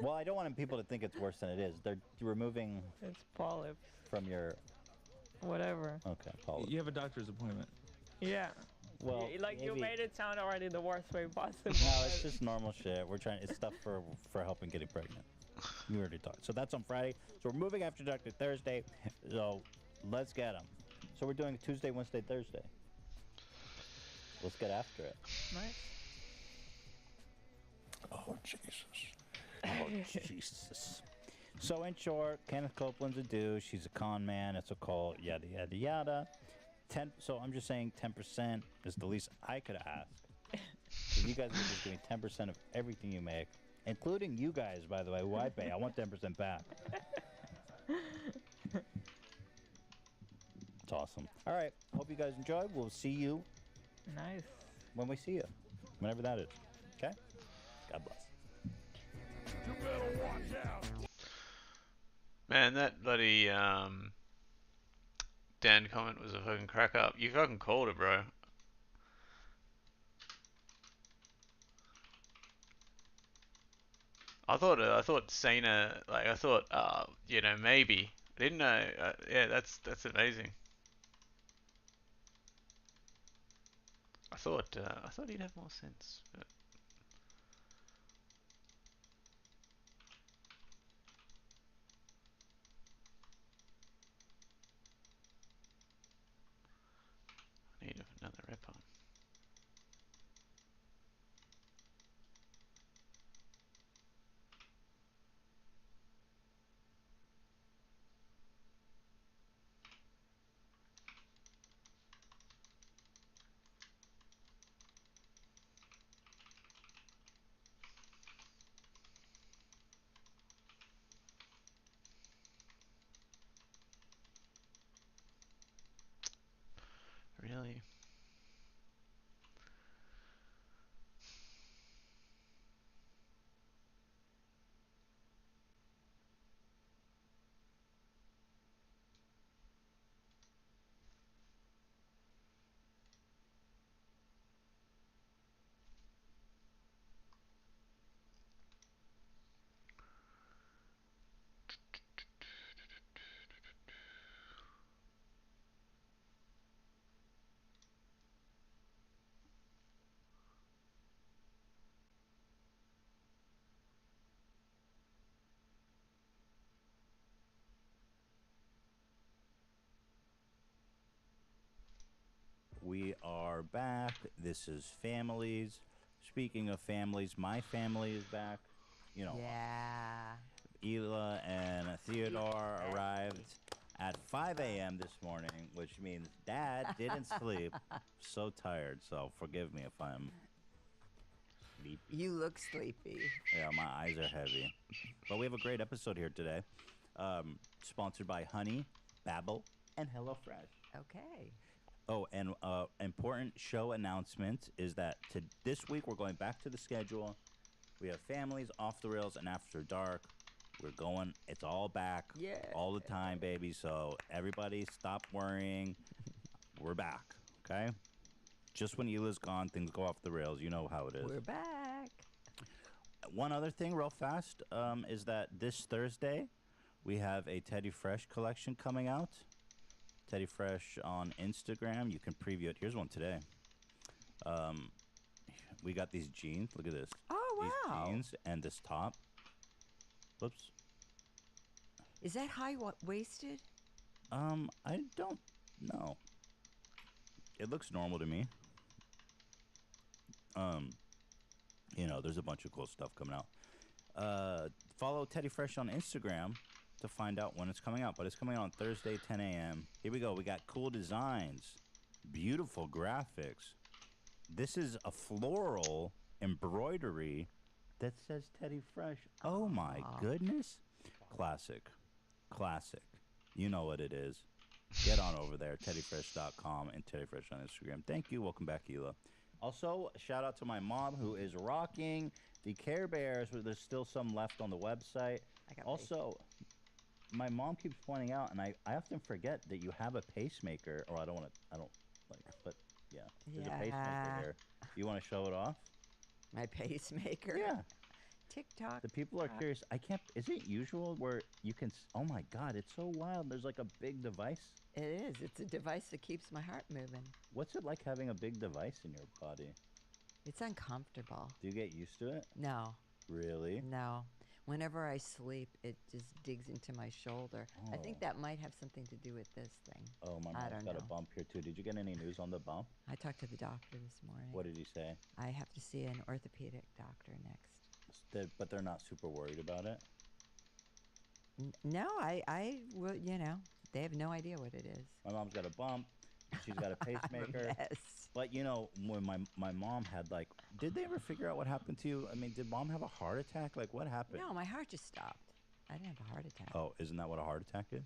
Well, I don't want people to think it's worse than it is. They're removing. It's polyps. From your. Whatever. Okay, polyps. You have a doctor's appointment. Yeah. Well, you made it sound already the worst way possible. No, it's just normal shit. It's stuff for helping getting pregnant. We already talked. So that's on Friday. So we're moving After Dark to Thursday. So let's get them. So we're doing Tuesday, Wednesday, Thursday. Let's get after it. Nice. Oh, Jesus. Oh, Jesus. So in short, Kenneth Copeland's a douche. He's a con man. It's a cult. Yada, yada, yada. So I'm just saying 10% is the least I could ask. If you guys are just giving 10% of everything you make, including you guys, by the way, who I pay. I want 10% back. It's awesome. All right. Hope you guys enjoyed. We'll see you. Nice. When we see you. Whenever that is. Okay? God bless. You better watch out. Man, that bloody Dan comment was a fucking crack up. You fucking called it, bro. I thought Cena, maybe. I didn't know. Yeah, that's amazing. I thought he'd have more sense. But... I need another rep on. Really? We are back. This is Families. Speaking of families, my family is back. You know, Hila and Theodore arrived at 5 a.m. this morning, which means Dad didn't sleep. So tired, so forgive me if I'm sleepy. You look sleepy. Yeah, my eyes are heavy. But we have a great episode here today. Sponsored by Honey, Babbel, and HelloFresh. Okay. Oh, and important show announcement is that this week we're going back to the schedule. We have Families, Off the Rails, and After Dark. We're going. It's all back. Yeah. All the time, baby. So everybody stop worrying. We're back. Okay? Just when Hila's gone, things go off the rails. You know how it is. We're back. One other thing real fast is that this Thursday we have a Teddy Fresh collection coming out. Teddy Fresh on Instagram. You can preview it. Here's one today. We got these jeans. Look at this. Oh, wow. These jeans and this top. Whoops. Is that high-waisted? I don't know. It looks normal to me. You know, there's a bunch of cool stuff coming out. Follow Teddy Fresh on Instagram to find out when it's coming out. But it's coming out on Thursday, 10 a.m. Here we go. We got cool designs, beautiful graphics. This is a floral embroidery that says Teddy Fresh. Oh my goodness. Classic. Classic. You know what it is. Get on over there, teddyfresh.com and teddyfresh on Instagram. Thank you. Welcome back, Hila. Also, shout out to my mom who is rocking the Care Bears. There's still some left on the website. Also, my mom keeps pointing out, and I often forget that you have a pacemaker. Or I don't like, but yeah, there's a pacemaker here. You want to show it off? My pacemaker? Yeah. TikTok. The people are curious. I can't. Is it usual where you can? Oh my God, it's so wild. There's like a big device. It is. It's a device that keeps my heart moving. What's it like having a big device in your body? It's uncomfortable. Do you get used to it? No. Really? No. Whenever I sleep, it just digs into my shoulder. I think that might have something to do with this thing. Oh, my mom's got a bump here too. Did you get any news on the bump? I talked to the doctor this morning. What did he say? I have to see an orthopedic doctor next. But they're not super worried about it? No, I will, you know, they have no idea what it is. My mom's got a bump. She's got a pacemaker. Yes. But, you know, when my mom had, like, did they ever figure out what happened to you? I mean, did mom have a heart attack? Like, what happened? No, my heart just stopped. I didn't have a heart attack. Oh, isn't that what a heart attack is?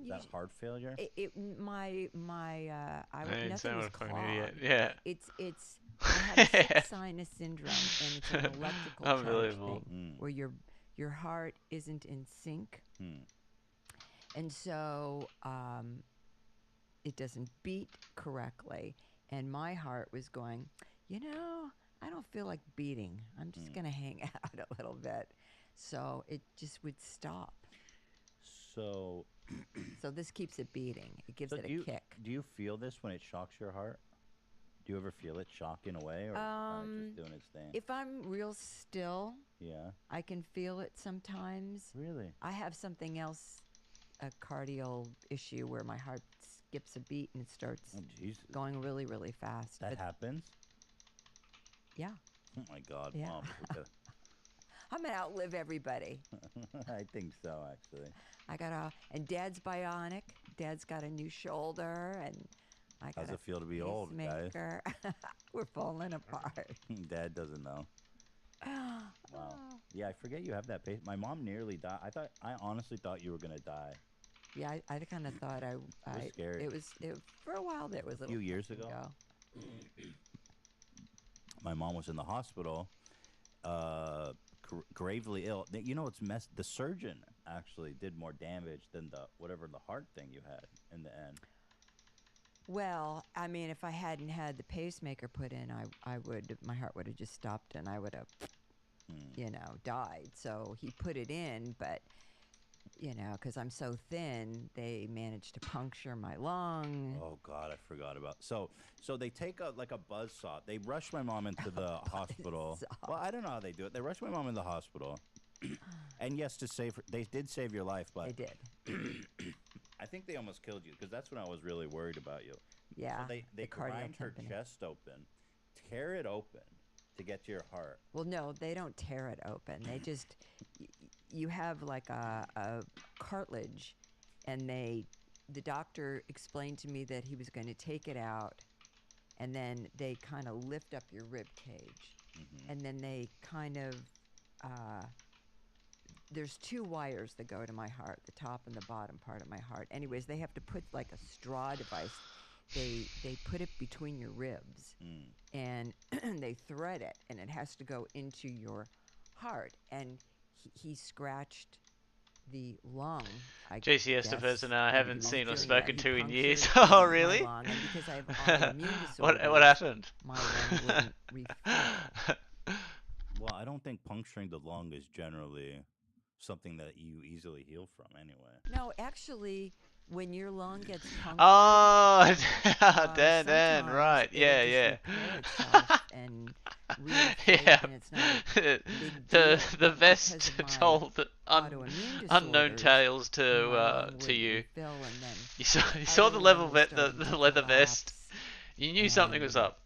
Is that heart failure? Nothing was clogged. Yeah. It's I have sick sinus syndrome, and it's an electrical charge thing where your heart isn't in sync, and so it doesn't beat correctly. And my heart was going, you know, I don't feel like beating. I'm just gonna hang out a little bit, so it just would stop. So this keeps it beating. It gives it a kick. Do you feel this when it shocks your heart? Do you ever feel it shock in a way, or just doing its thing? If I'm real still, yeah, I can feel it sometimes. Really? I have something else, a cardio issue where my heart skips a beat and it starts going really, really fast. That happens? Yeah. Oh my God, yeah. Mom. I'm gonna outlive everybody. I think so, actually. And Dad's bionic. Dad's got a new shoulder, and I got How's it feel to be old, guys? We're falling apart. Dad doesn't know. Wow. Yeah, I forget you have that pace. My mom nearly died. I honestly thought you were gonna die. Yeah, I kind of thought It was scary. It was for a while. That was a few years ago. My mom was in the hospital, gravely ill. You know, the surgeon actually did more damage than whatever the heart thing you had in the end. Well, I mean, if I hadn't had the pacemaker put in, my heart would have just stopped and I would have, died. So he put it in, but, because I'm so thin, they managed to puncture my lung. Oh God, I forgot about. So they take a buzzsaw. They rush my mom into the hospital. Well, I don't know how they do it. They rush my mom into the hospital. And yes, they did save your life, but they did. I think they almost killed you, because that's when I was really worried about you. Yeah. So they grind her chest open, tear it open to get to your heart. Well, no, they don't tear it open. They just, you have like a cartilage, and the doctor explained to me that he was going to take it out, and then they kind of lift up your rib cage, and then they kind of, there's 2 wires that go to my heart, the top and the bottom part of my heart. Anyways, they have to put like a straw device. They put it between your ribs, and they thread it, and it has to go into your heart. And he scratched the lung. JC Estevez, I haven't seen or spoken to in years. Oh, really? And because I have autoimmune disorder, what happened? My lung wouldn't refill. Well, I don't think puncturing the lung is generally something that you easily heal from anyway. No, actually, when your lung gets punctured, Oh, Dan, right? Yeah. And yeah. and it's not a big the deal, vest because of my told autoimmune unknown disorders, tales my lung to would you. refill, and then You saw other the lung was the starting to leather vest. collapse. You knew something was up.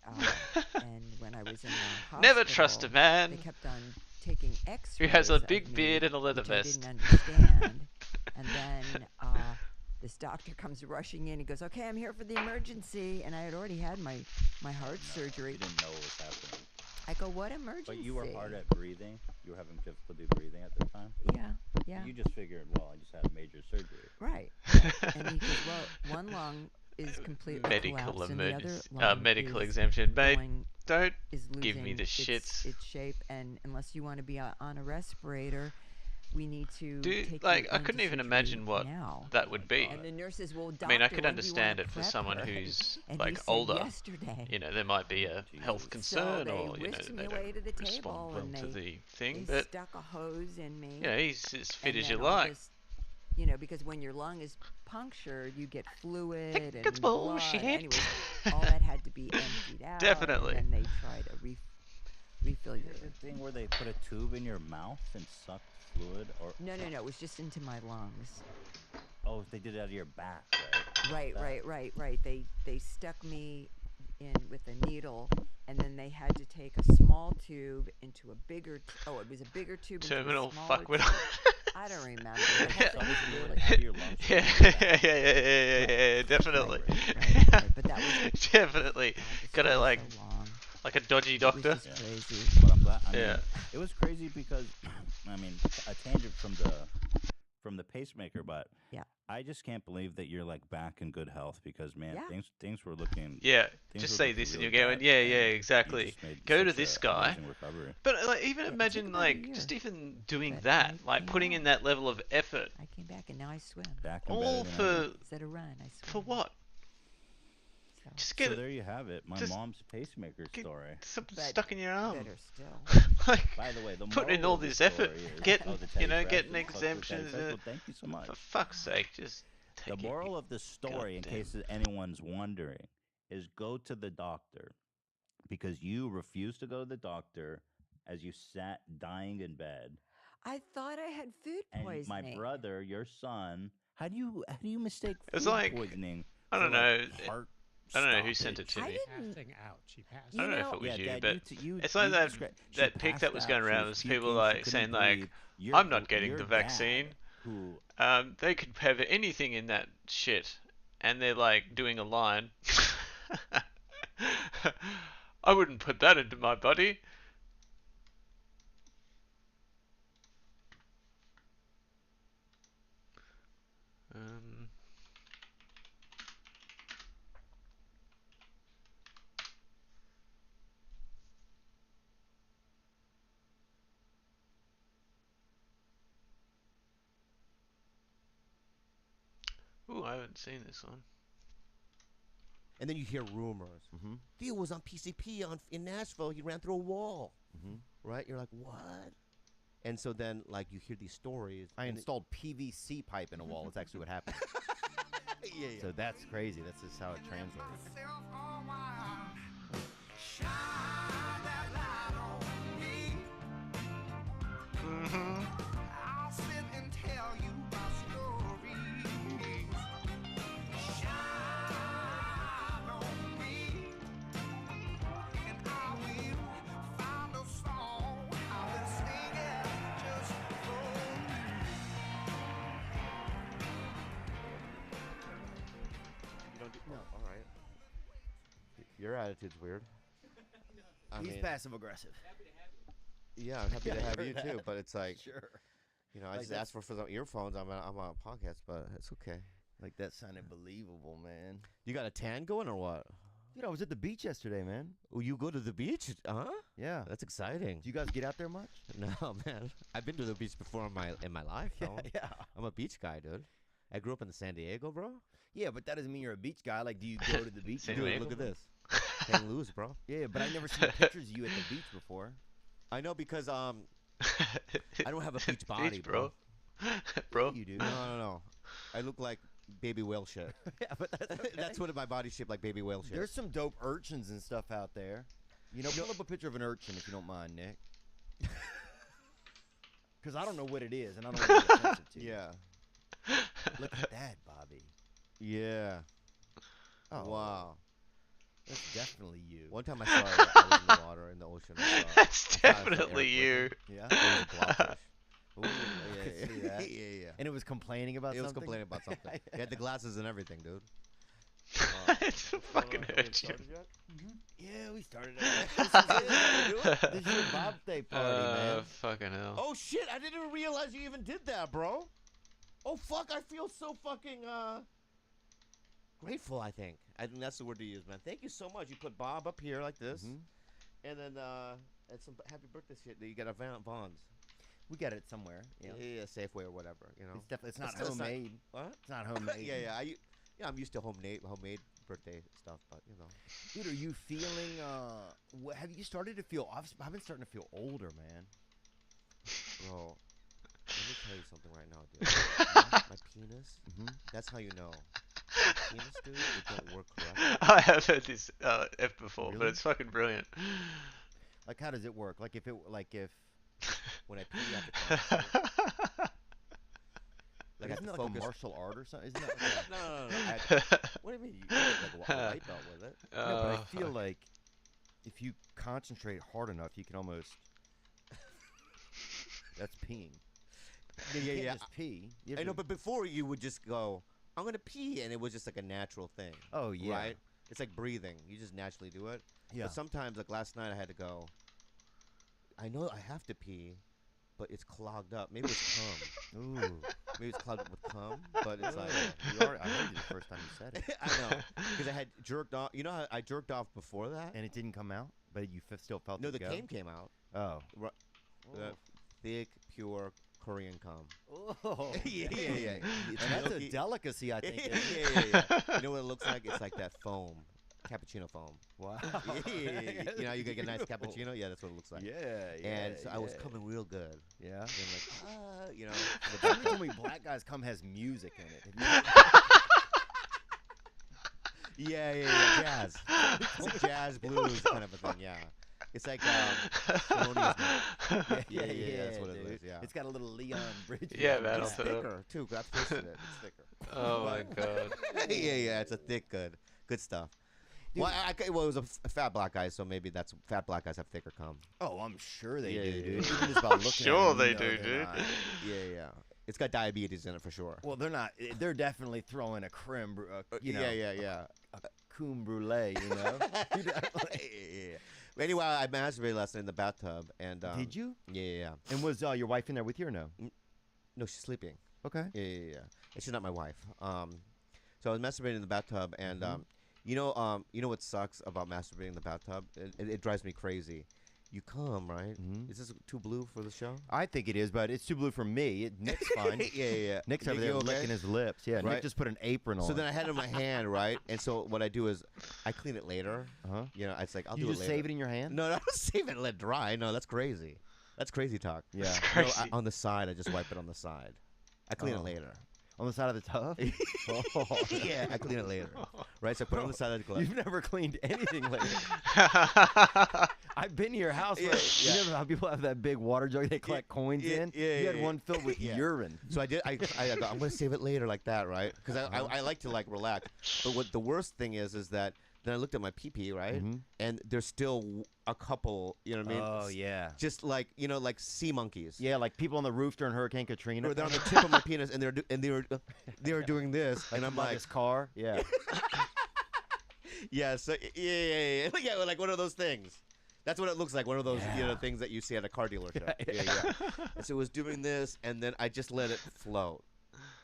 And when I was in the hospital, Never trust a man they kept on taking X-rays who has a of big me, beard and a leather which vest. I didn't understand. And then this doctor comes rushing in. He goes, "Okay, I'm here for the emergency." And I had already had my heart surgery. You didn't know what was happening. I go, "What emergency?" But you were hard at breathing. You were having difficulty breathing at the time. Yeah. You just figured, well, I just had major surgery. Right. And he goes, "Well, one lung is completely Medical collapsed, and the other emergency. lung Medical is exemption, mate. going- Don't is give me losing the shits. its shape, and unless you want to be on a respirator, we need to Dude, take like, you I into couldn't even surgery imagine what now." that would be. And the nurses will. I mean, I "Doctor, could when do you understand wanna it for prep someone her?" who's And he like said, older. "Yesterday." You know, there might be a health concern, So they or you know, whisked me they away to the don't respond table, well and to they the thing. they But stuck a hose in me. you know, he's as fit and as you then all like. this, you know, because when your lung is punctured, you get fluid and it's blood. bullshit. Anyways, all that had to be emptied out. Definitely. And then they try to refill your. The thing where they put a tube in your mouth and sucked fluid, or No, it was just into my lungs. oh, they did it out of your back, right? Right. They stuck me in with a needle, and then they had to take a small tube into a bigger. It was a bigger tube. Terminal into a smaller fuckwit. tube. I don't remember. It had to be really- Out of your lungs. Yeah, definitely. Right, but that was Definitely. Gotta like a dodgy doctor. It was just crazy. But I'm glad. I mean, Yeah. it was crazy because, I mean, a tangent from the pacemaker, but yeah, I just can't believe that you're like back in good health because, man, Yeah. things were looking. Yeah, things just were say looking this and really you're going, bad, yeah, and you exactly. just made Go to such this a guy. amazing recovery. But like, even Yeah, it imagine took about a like year. just even doing But that, I like came putting in that level of effort, I came back and now I swim. Back and all better than for ever. Instead of run, I swim. for what? So. Just get So it there you have it, my just mom's pacemaker story. something But stuck in your arm. Better still. Like, By the way, the putting in moral all of the this effort, story is- getting oh, the you Teddy know, Fresh, getting the fuck with Teddy exemptions. Fresh. Well, thank you so much. For fuck's sake, just take The it. moral of the story, in goddamn- case anyone's wondering, is go to the doctor because you refused to go to the doctor as you sat dying in bed. I thought I had food And poisoning. my brother, your son, how do you mistake It's food like, poisoning? I don't for, know. like, heart I don't know who sent it stoppage? to me. Passing out. She passed I don't know if out. it was you, Dad, but you it's like that she that pic passed that was out, going she around. was Was people puking, she like couldn't saying like, breathe. Your- "I'm not getting your the dad, vaccine." Who They could have anything in that shit, and they're like doing a line. I wouldn't put that into my body. Ooh, I haven't seen this one. And then you hear rumors. Theo was on PCP in Nashville. He ran through a wall. Right? You're like, what? And so then, like, you hear these stories. I and installed PVC pipe in a wall. That's actually what happened. Yeah. So that's crazy. That's just how it translates. I'll sit and tell you my stories. Shine on me, and I will find a song. I will sing it just for You don't do. No. All right. Your attitude's weird. I He's mean, passive aggressive. Yeah, I'm happy Yeah, to I have heard you too, that. but it's like, Sure. You know, I Like just that's- asked for some earphones. I'm on a podcast, but it's okay. Like that sounded believable, man. You got a tan going or what? Dude, I was at the beach yesterday, man. Oh, you go to the beach? Huh? Yeah. That's exciting. Do you guys get out there much? No, man. I've been to the beach before in my life. Though. Yeah. I'm a beach guy, dude. I grew up in San Diego, bro. Yeah, but that doesn't mean you're a beach guy. Like, do you go to the beach? Dude, look at this. Hang loose, bro. Yeah, but I never seen pictures of you at the beach before. I know because I don't have a beach body, Beach, bro. bro. You do. No. I look like baby whale shit. Yeah, but that's okay. That's what my body's shaped like, baby whale shit. There's some dope urchins and stuff out there. You know, pull up a picture of an urchin if you don't mind, Nick. Because I don't know what it is, and I don't want to get offensive to you. Yeah. Look at that, Bobby. Yeah. Oh, wow. That's definitely you. One time I saw it. I was in the water, in the ocean. That's definitely you. Yeah. It was a blobfish. Ooh, I could see that. Yeah. And it was complaining about It something? was complaining about something. It had the glasses and everything, dude. It's a fucking urchin. Yeah, we started it. This is your Bob's Day party, man. Fucking hell. Oh shit! I didn't even realize you even did that, bro. Oh fuck! I feel so fucking grateful. I think that's the word to use, man. Thank you so much. You put Bob up here like this, and then and some happy birthday shit that you got at Vaughn's. We got it somewhere. Yeah, Safeway or whatever. You know, It's definitely it's not It's homemade. What? It's not homemade. Yeah, I'm used to homemade birthday stuff, but you know. Dude, are you feeling? Have you started to feel? I've been starting to feel older, man. Bro, let me tell you something right now, dude. My penis. That's how you know. My penis, dude, it don't work correctly. I have heard this F before, but Really? it's fucking brilliant. Like, how does it work? Like, if when I pee, I have to concentrate. Like, isn't I that have like to a focus. martial art or something? Isn't that like No. What do you mean? You get like a white belt with it. No, but I Oh, feel fuck. like if you concentrate hard enough, you can almost. That's peeing. You can't just pee. You have I know, to- but before you would just go, I'm gonna pee, and it was just like a natural thing. Oh, yeah. Right? It's like breathing. You just naturally do it. Yeah. But sometimes, like last night, I had to go. I know I have to pee, but it's clogged up. Maybe it's cum. Ooh. Maybe it's clogged up with cum, but it's like. I heard you the first time you said it. I know, because I had jerked off. You know how I jerked off before that? And it didn't come out, but you still felt No, it the go? cum came out. Oh. Thick, pure Korean cum. Oh. yeah. It's And that's a milky. delicacy, I think. yeah. You know what it looks like? It's like that foam. Cappuccino foam. Wow. Yeah. You know, you get a nice cappuccino? Yeah, that's what it looks like. Yeah. And so I was yeah. coming real good. Yeah. And like, you know. Somebody told me black guys cum has music in it. Yeah. Jazz. It's like jazz blues kind of a thing, yeah. It's like Thelonious Monk. Yeah, that's what it is, yeah. It's got a little Leon Bridges. Yeah, man, It's I'll put it up. thicker, too. I've tasted it. It's thicker. Oh my god. yeah, it's a thick, good stuff. Well, it was a fat black guy, so maybe that's fat black guys have thicker cum. Oh, I'm sure they do, Yeah. dude. Even just by looking Sure at them, they you know do, they're dude. not. Yeah. It's got diabetes in it for sure. Well, they're not. They're definitely throwing a creme, you know. Yeah. A creme brulee, you know. Yeah. Anyway, I masturbated last night in the bathtub, and Did you? Yeah. And was your wife in there with you or no? No, she's sleeping. Okay. Yeah. And she's not my wife. So I was masturbating in the bathtub, and you know what sucks about masturbating in the bathtub? It drives me crazy. You come, right? Is this too blue for the show? I think it is, but it's too blue for me. Nick's fine. Yeah. Nick's over Nick, there you okay? licking his lips. Yeah, Right. Nick just put an apron on. So then I had it in my hand, right? And so what I do is I clean it later. You know, it's like I'll You do just it later. save it in your hand? No, I don't save it and let it dry. No, that's crazy. That's crazy talk. Yeah. That's No, crazy. on the side, I just wipe it on the side. I clean it later. On the side of the tub? Yeah, I clean it later. Right, so I put it on the side of the glove. You've never cleaned anything later. I've been to your house where you never know how people have that big water jug they collect coins in. You had one filled with urine. So I did. I go, I'm gonna save it later like that, right? Because I like to like relax. But what the worst thing is that then I looked at my pee right, and there's still a couple. You know what I mean? Oh yeah. Just like like sea monkeys. Yeah, like people on the roof during Hurricane Katrina. Or they're on the tip of my penis, and they were doing this, and I'm like like, his car. Yeah. yeah. So yeah, like one of those things. That's what it looks like. One of those things that you see at a car dealership. Yeah. And so it was doing this, and then I just let it float.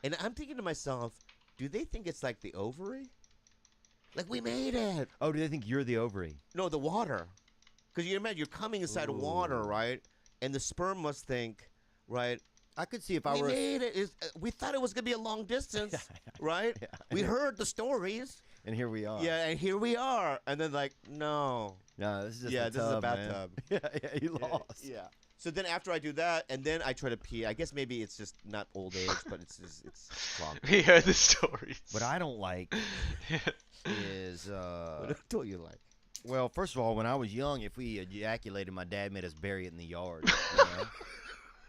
And I'm thinking to myself, do they think it's like the ovary? Like, we made it. Oh, do they think you're the ovary? No, the water. Because you imagine you're coming inside of water, right? And the sperm must think, right? I could see if I We were. made it. We thought it was going to be a long distance, right? We heard the stories. And here we are. Yeah, and here we are. And then like, no. No, this is just this is a tub, man. bathtub. Yeah, you lost. Yeah. So then after I do that, and then I try to pee. I guess maybe it's just not old age, but it's wrong. We heard the stories. What I don't like is What don't you like? well, first of all, when I was young, if we ejaculated, my dad made us bury it in the yard. You know?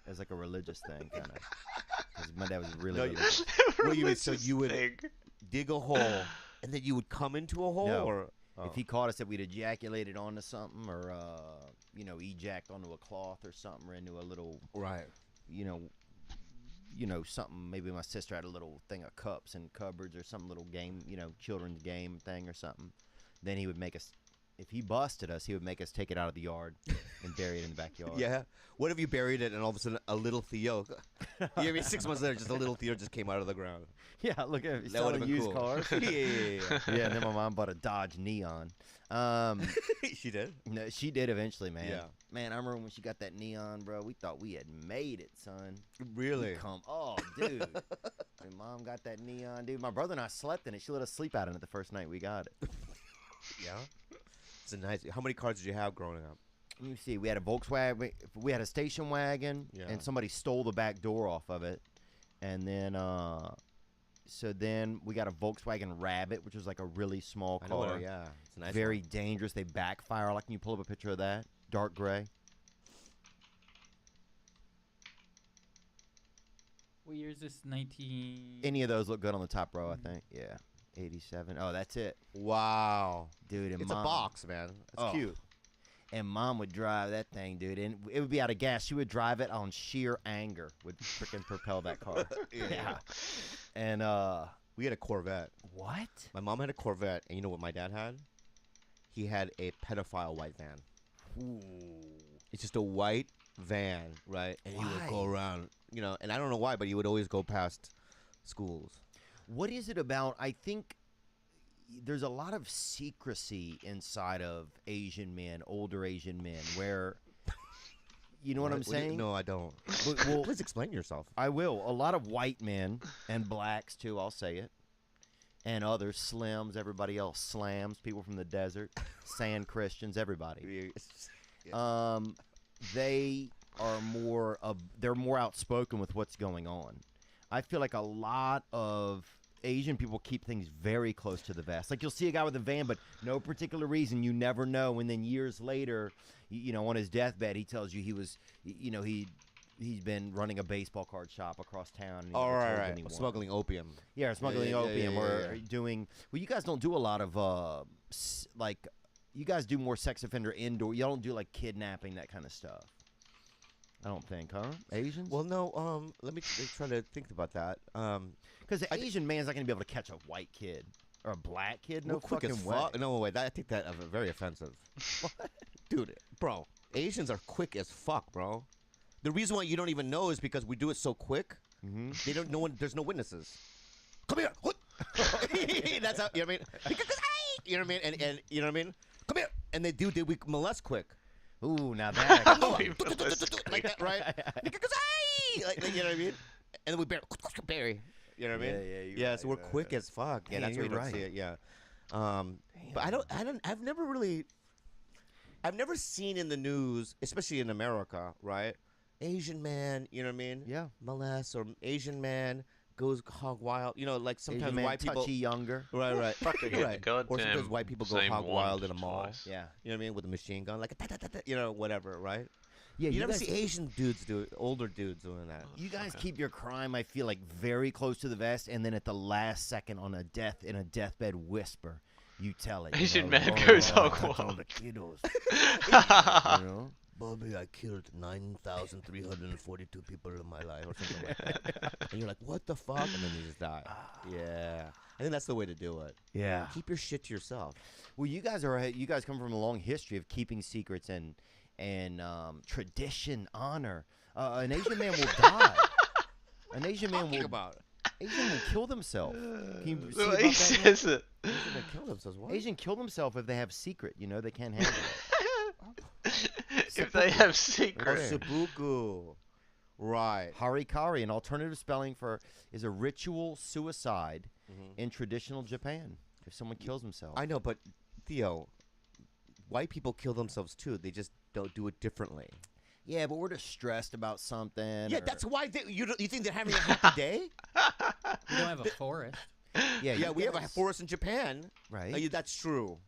It was like a religious thing, kind of. Because my dad was really religious. What you mean? So you would dig a hole, and then you would come into a hole, No. or If he caught us that we'd ejaculated onto something, or ejacked onto a cloth or something, or into a little something. Maybe my sister had a little thing of cups and cupboards or some little game, children's game thing or something. Then he would make us. If he busted us, he would make us take it out of the yard and bury it in the backyard. Yeah. What if you buried it and all of a sudden a little Theo? You know what I mean? 6 months later, just a little Theo just came out of the ground. Yeah, look at That would've selling been used cool. cars. Yeah, and then my mom bought a Dodge Neon. She did? No, she did eventually, man. Yeah. Man, I remember when she got that Neon, bro. We thought we had made it, son. Really? Oh, dude. When mom got that Neon, dude. My brother and I slept in it. She let us sleep out in it the first night we got it. Yeah. It's a nice. How many cars did you have growing up? Let me see. We had a Volkswagen. We had a station wagon, and somebody stole the back door off of it. And then, so then we got a Volkswagen Rabbit, which was like a really small I car. know, yeah. It's a nice Very one. dangerous. They backfire. Like, can you pull up a picture of that? Dark gray. What year is this? 19. Any of those look good on the top row, I think. Yeah. 87. Oh, that's it. Wow. Dude, and It's mom, a box, man. That's cute. And mom would drive that thing, dude, and it would be out of gas. She would drive it on sheer anger, would freaking propel that car. Yeah. And we had a Corvette. What? My mom had a Corvette, and you know what my dad had? He had a pedophile white van. Ooh. It's just a white van, right? And he would go around, and I don't know why, but he would always go past schools. What is it about? I think there's a lot of secrecy inside of Asian men, older Asian men, where, you know what I'm saying? No, I don't. Well, please explain yourself. I will. A lot of white men and blacks too. I'll say it. And others, Slims, everybody else, Slams, people from the desert, Sand Christians, everybody. They are they're more outspoken with what's going on. I feel like a lot of Asian people keep things very close to the vest. Like, you'll see a guy with a van, but no particular reason. You never know. And then years later, on his deathbed, he tells you he was, he's been running a baseball card shop across town. And he never told right. anyone. Smuggling opium. Yeah, or smuggling opium, or doing. Well, you guys don't do a lot of you guys do more sex offender indoor. You don't do like kidnapping, that kind of stuff. I don't think, huh? Asians? Well, no. Let me try to think about that. Because the Asian man's not going to be able to catch a white kid or a black kid. No quick fucking as way. fuck. No way. I think that very offensive. Dude, bro, Asians are quick as fuck, bro. The reason why you don't even know is because we do it so quick. Mm-hmm. They don't know. There's no witnesses. Come here. That's how. You know what I mean? You know what I mean? And you know what I mean? Come here. And we molest quick. Ooh, now that like that, right? Like, you know what I mean? And then we bury. You know what I mean? Yeah, so we're quick as fuck. Yeah, that's why you don't see it. Yeah. But I've never seen in the news, especially in America, right? Asian man, you know what I mean? Yeah. Molest, or Asian man goes hog wild. Like sometimes Asian man, white people touchy younger. Right. Right. Or sometimes Goddamn white people go same hog one wild in a mall. twice. Yeah. You know what I mean? With a machine gun, like whatever, right? Yeah, you never guys- see Asian dudes older dudes doing that. You guys keep your crime, I feel like, very close to the vest, and then at the last second in a deathbed whisper, you tell it. Asian man goes hog that's all wild. the kiddos. You know? Bobby, I killed 9,342 people in my life, or something like that. And you're like, what the fuck? And then you just die. Yeah. I think that's the way to do it. Yeah. Keep your shit to yourself. Well, you guys come from a long history of keeping secrets and tradition, honor. An Asian man will die. An Asian man will kill themselves. Can you see about that, says it. Asian kill themselves. What? Asian kill themselves if they have secret. They can't handle it. If they have secret. Seppuku. Right. Harikari, an alternative spelling is a ritual suicide in traditional Japan. If someone kills himself. I know, but Theo, white people kill themselves too. They just don't do it differently. yeah, but we're just stressed about something. Yeah, or- that's why you think they're having a happy day. We don't have a forest. Yeah, we have a forest in Japan. Right. Yeah, that's true.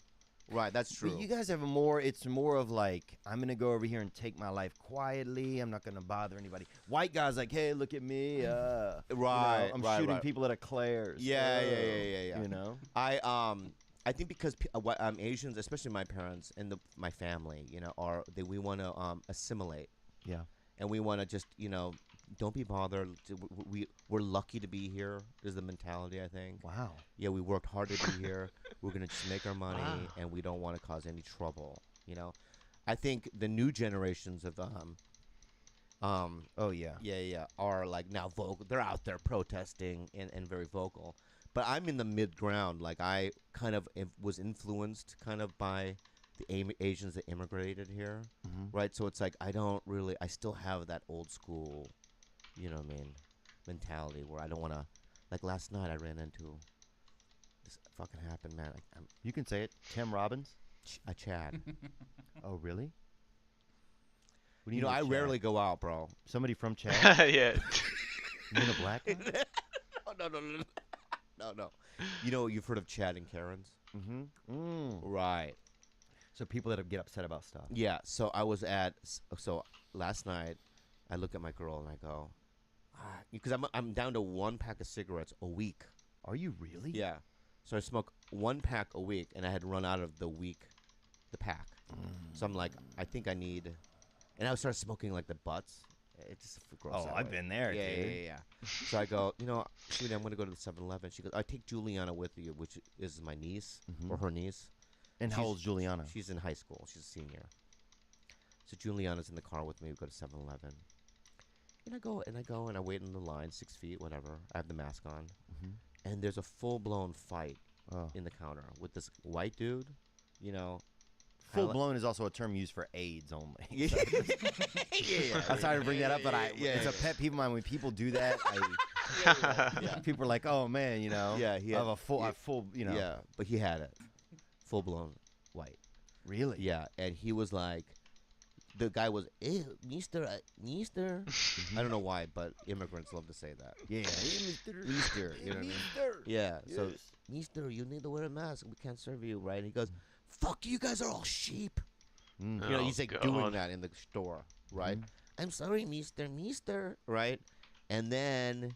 Right, that's true. But you guys have it's more of like, I'm going to go over here and take my life quietly. I'm not going to bother anybody. White guys like, hey, look at me. You know, Right, I'm right, shooting right. people at Eclairs. Yeah. You know? I think because Asians, especially my parents and my family, you know, we want to assimilate. Yeah. And we want to just, you know, don't be bothered. We're lucky to be here is the mentality, I think. Wow. Yeah, we worked hard to be here. We're going to just make our money, and we don't want to cause any trouble, you know. I think the new generations of oh yeah, are like now vocal. They're out there protesting and very vocal. But I'm in the mid ground. Like I kind of was influenced kind of by the Asians that immigrated here, right? So it's like I still have that old school, you know what I mean, mentality where I don't want to. Like last night, I ran into this fucking happened, man. You can say it. Tim Robbins, a Chad. Oh really? You know, I rarely go out, bro. Somebody from Chad? Yeah. You mean a black guy? No. You know, you've heard of Chad and Karens? Right. So people that get upset about stuff. Yeah. So last night, I look at my girl and I go, because I'm down to 1 pack of cigarettes a week. Are you really? Yeah. So I smoke 1 pack a week, and I had run out of the pack. So I'm like, I think I need, and I started smoking like the butts. It's just gross. Oh, I've been there, dude. Yeah. So I go, you know, sweetie, I'm going to go to the 7-Eleven. She goes, I take Juliana with you, which is my niece or her niece. And how old's Juliana? She's in high school. She's a senior. So Juliana's in the car with me. We go to 7-Eleven. And I go and I wait in the line, 6 feet, whatever. I have the mask on. And there's a full-blown fight in the counter with this white dude, you know. Full blown is also a term used for AIDS only. Yeah. I'm sorry to bring that up, but it's a pet peeve of mine when people do that. People are like, "Oh man, you know, yeah, I have a full, you know." Yeah, but he had it, full blown white. Really? Yeah, and he was like, the guy was, Mister. I don't know why, but immigrants love to say that. Yeah, Mister. You know what I mean? Yeah. Yes. So, Mister, you need to wear a mask. We can't serve you, right? And he goes, fuck, you guys are all sheep. You know, he's like doing that in the store, right? I'm sorry, Mister, right? And then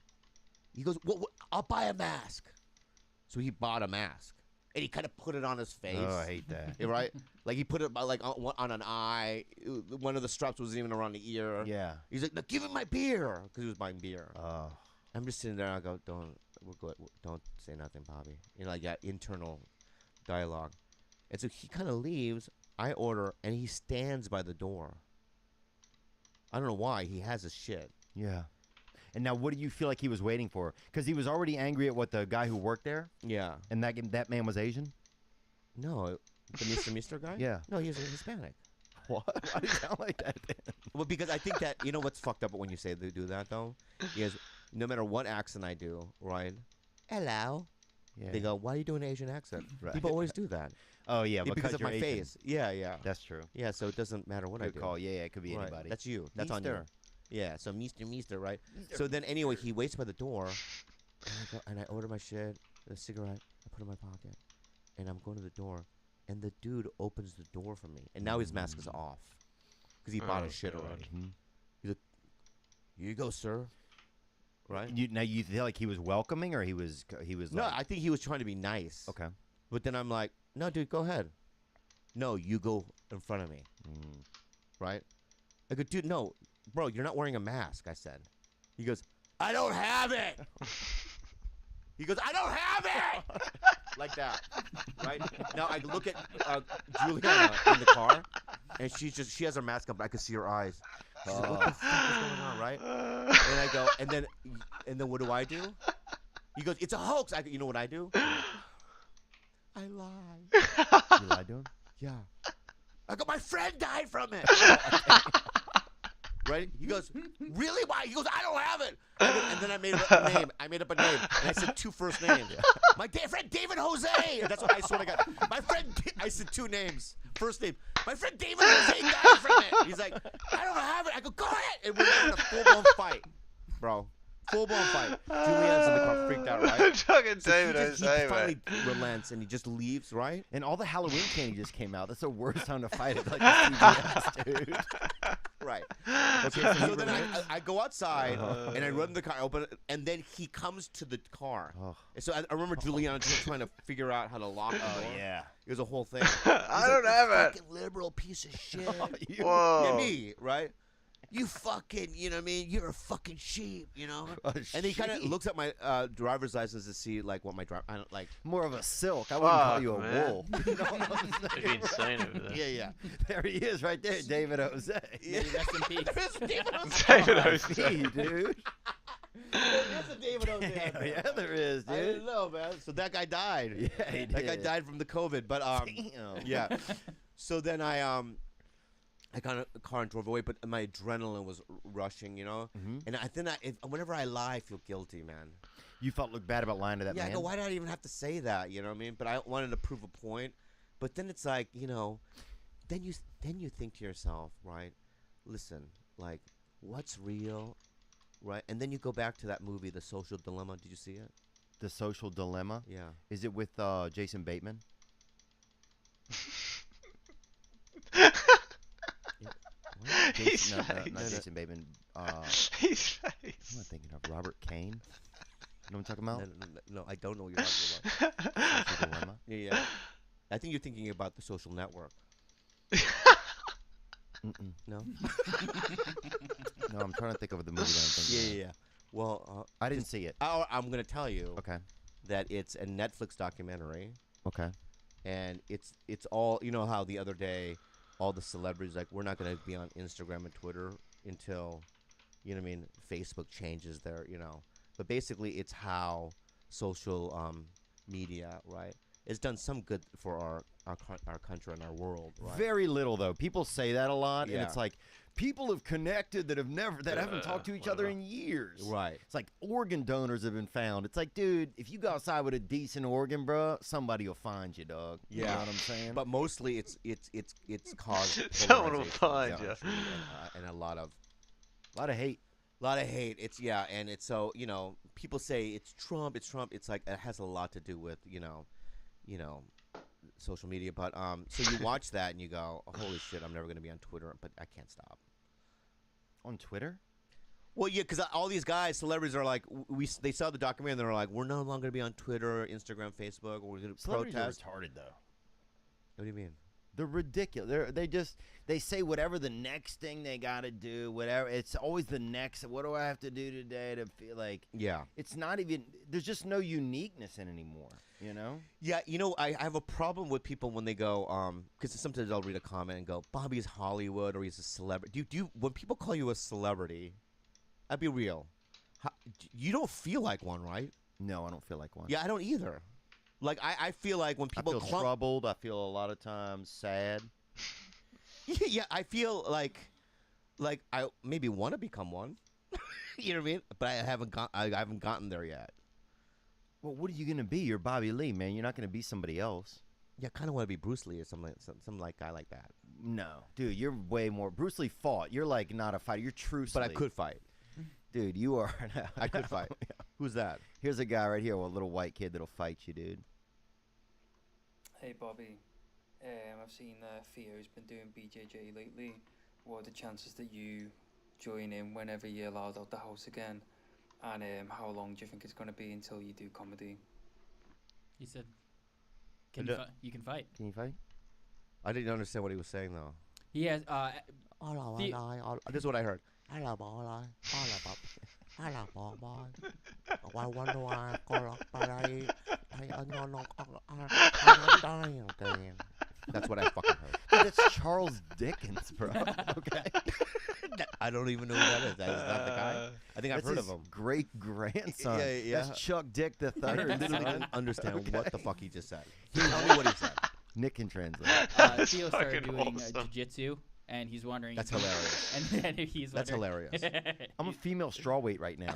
he goes, well, I'll buy a mask. So he bought a mask. And he kind of put it on his face. Oh, I hate that. Yeah, right? Like he put it like on an eye. One of the straps wasn't even around the ear. Yeah. He's like, no, give him my beer. Because he was buying beer. Oh. I'm just sitting there and I go, we're good. Don't say nothing, Bobby. You know, like that internal dialogue. And so he kind of leaves. I order, and he stands by the door. I don't know why. He has his shit. Yeah. And now, what do you feel like he was waiting for? Because he was already angry at what the guy who worked there. Yeah. And that man was Asian. No, the Mr. guy. Yeah. No, he was Hispanic. What? Why do you sound like that? Then? Well, because I think that you know what's fucked up when you say they do that though, is no matter what accent I do, right? Hello. Yeah. They go, why are you doing an Asian accent? Right. People always do that. Oh yeah, because of you're my Asian. face. Yeah. That's true. Yeah, so it doesn't matter what I Good do. call. Yeah, it could be Right. anybody. That's you. That's on you. Mister. Yeah, so Mister, right? So then anyway, he waits by the door, and I order my shit, a cigarette, I put it in my pocket, and I'm going to the door, and the dude opens the door for me, and now his mask is off, because he bought his shit already. He's like, here you go, sir. Right? Now you feel like he was welcoming, or he was No, like, I think he was trying to be nice. Okay. But then I'm like, no, dude, go ahead. No, you go in front of me. Right? I go, dude, no. Bro, you're not wearing a mask, I said. He goes, I don't have it. He goes, I don't have it. Like that. Right? Now I look at Juliana in the car, and she has her mask on, but I can see her eyes. She's like, what the fuck is going on, right? And I go, and then what do? He goes, it's a hoax. I go, you know what I do? I lie. You lied to him? Yeah. I go, my friend died from it. Right? He goes, really? Why? He goes, I don't have it. And then I made up a name. And I said 2 first names. My friend David Jose. That's what I swear to God. My friend, I said 2 names. First name. My friend David Jose died from it. He's like, I don't have it. I go, go ahead. And we're having a full-blown fight, bro. Full-blown fight. Julianne's in the car, freaked out, right? Fucking So David he Jose, finally relents and he just leaves, right? And all the Halloween candy just came out. That's the worst time to fight it, like the CVS, dude. Right. Okay, so then I go outside and I run the car, open it, and then he comes to the car. And so I remember Juliana just trying to figure out how to lock the door. Yeah. It was a whole thing. I don't have it. Fucking liberal piece of shit. Whoa. Yeah, me, right? You fucking, you know what I mean? You're a fucking sheep, you know? And he kind of looks at my driver's license to see, like, what my driver... I don't, like... More of a silk. I wouldn't call you a wool. You know what I'm saying? It'd be insane over there. Yeah. There he is right there, David Jose. Yeah. Rest in peace. David Jose. Dude. That's a David Jose. Yeah, there is, dude. I didn't know, man. So that guy died. Yeah, he That guy did. died from the COVID. But, Damn. yeah. So then I got in a car and drove away, but my adrenaline was rushing, you know? And whenever I lie, I feel guilty, man. You felt bad about lying to that Yeah, man? I go, why did I even have to say that? You know what I mean? But I wanted to prove a point. But then it's like, you know, then you think to yourself, right? Listen, like, what's real, right? And then you go back to that movie, The Social Dilemma. Did you see it? The Social Dilemma? Yeah. Is it with Jason Bateman? His No, face. not Jason Bateman. His face. What am I thinking of? Robert Kane? You know what I'm talking about? No, I don't know what you're talking about. Social Dilemma? Yeah. I think you're thinking about The Social Network. No? No, I'm trying to think of the movie that I'm thinking of. Yeah. Well, I didn't see it. I'm going to tell you that it's a Netflix documentary. Okay. And it's all, you know how the other day all the celebrities, like, we're not going to be on Instagram and Twitter until, you know what I mean, Facebook changes their, you know. But basically it's how social media, right, it's done some good for our country and our world, right? Very little, though. People say that a lot, Yeah. and it's like people have connected that haven't talked to each other in years. Right. It's like organ donors have been found. It's like, dude, if you go outside with a decent organ, bro, somebody will find you, dog. Yeah. You know what I'm saying? But mostly it's caused Someone will polarization, find you. and a lot of hate. A lot of hate. It's and it's so, you know, people say it's Trump. It's like it has a lot to do with, you know, social media. But so you watch that and you go, oh, holy shit, I'm never going to be on Twitter, but I can't stop. On Twitter? Well, yeah, because all these guys, celebrities, are like, they saw the documentary and they're like, we're no longer going to be on Twitter, Instagram, Facebook, or we're going to protest. Are retarded, though. What do you mean? They're ridiculous. They say whatever the next thing they got to do, whatever. It's always the next. What do I have to do today to feel like? Yeah. It's not even. There's just no uniqueness in it anymore. You know? Yeah, you know, I have a problem with people when they go, because sometimes I'll read a comment and go, Bobby's Hollywood, or he's a celebrity. Do you when people call you a celebrity, I'd be real. You don't feel like one, right? No, I don't feel like one. Yeah, I don't either. Like, I feel like when people I feel troubled. I feel a lot of times sad. Yeah, I feel like I maybe want to become one. You know what I mean? But I haven't gotten there yet. Well, what are you gonna be? You're Bobby Lee, man. You're not gonna be somebody else. Yeah, I kind of want to be Bruce Lee or some guy like that. No, dude, you're way more. Bruce Lee fought. You're like not a fighter. You're true. But I could fight. Dude, you are. I could fight. Who's that? Here's a guy right here, a little white kid that'll fight you, dude. Hey, Bobby. I've seen Theo's been doing BJJ lately. What are the chances that you join in whenever you're allowed out the house again? And how long do you think it's going to be until you do comedy? He said, you can fight. Can you fight? I didn't understand what he was saying, though. He has... This is what I heard. That's what I fucking heard. Dude, that's Charles Dickens, bro. Okay. I don't even know who that is. That is not the guy. I think I've heard of him. Great grandson. Yeah. That's Chuck Dick the I Third. literally didn't understand what the fuck he just said. Tell me what he said. Nick can translate. Theo started doing jiu-jitsu, and he's wondering. That's hilarious. And then he's That's wondering, hilarious. I'm a female strawweight right now.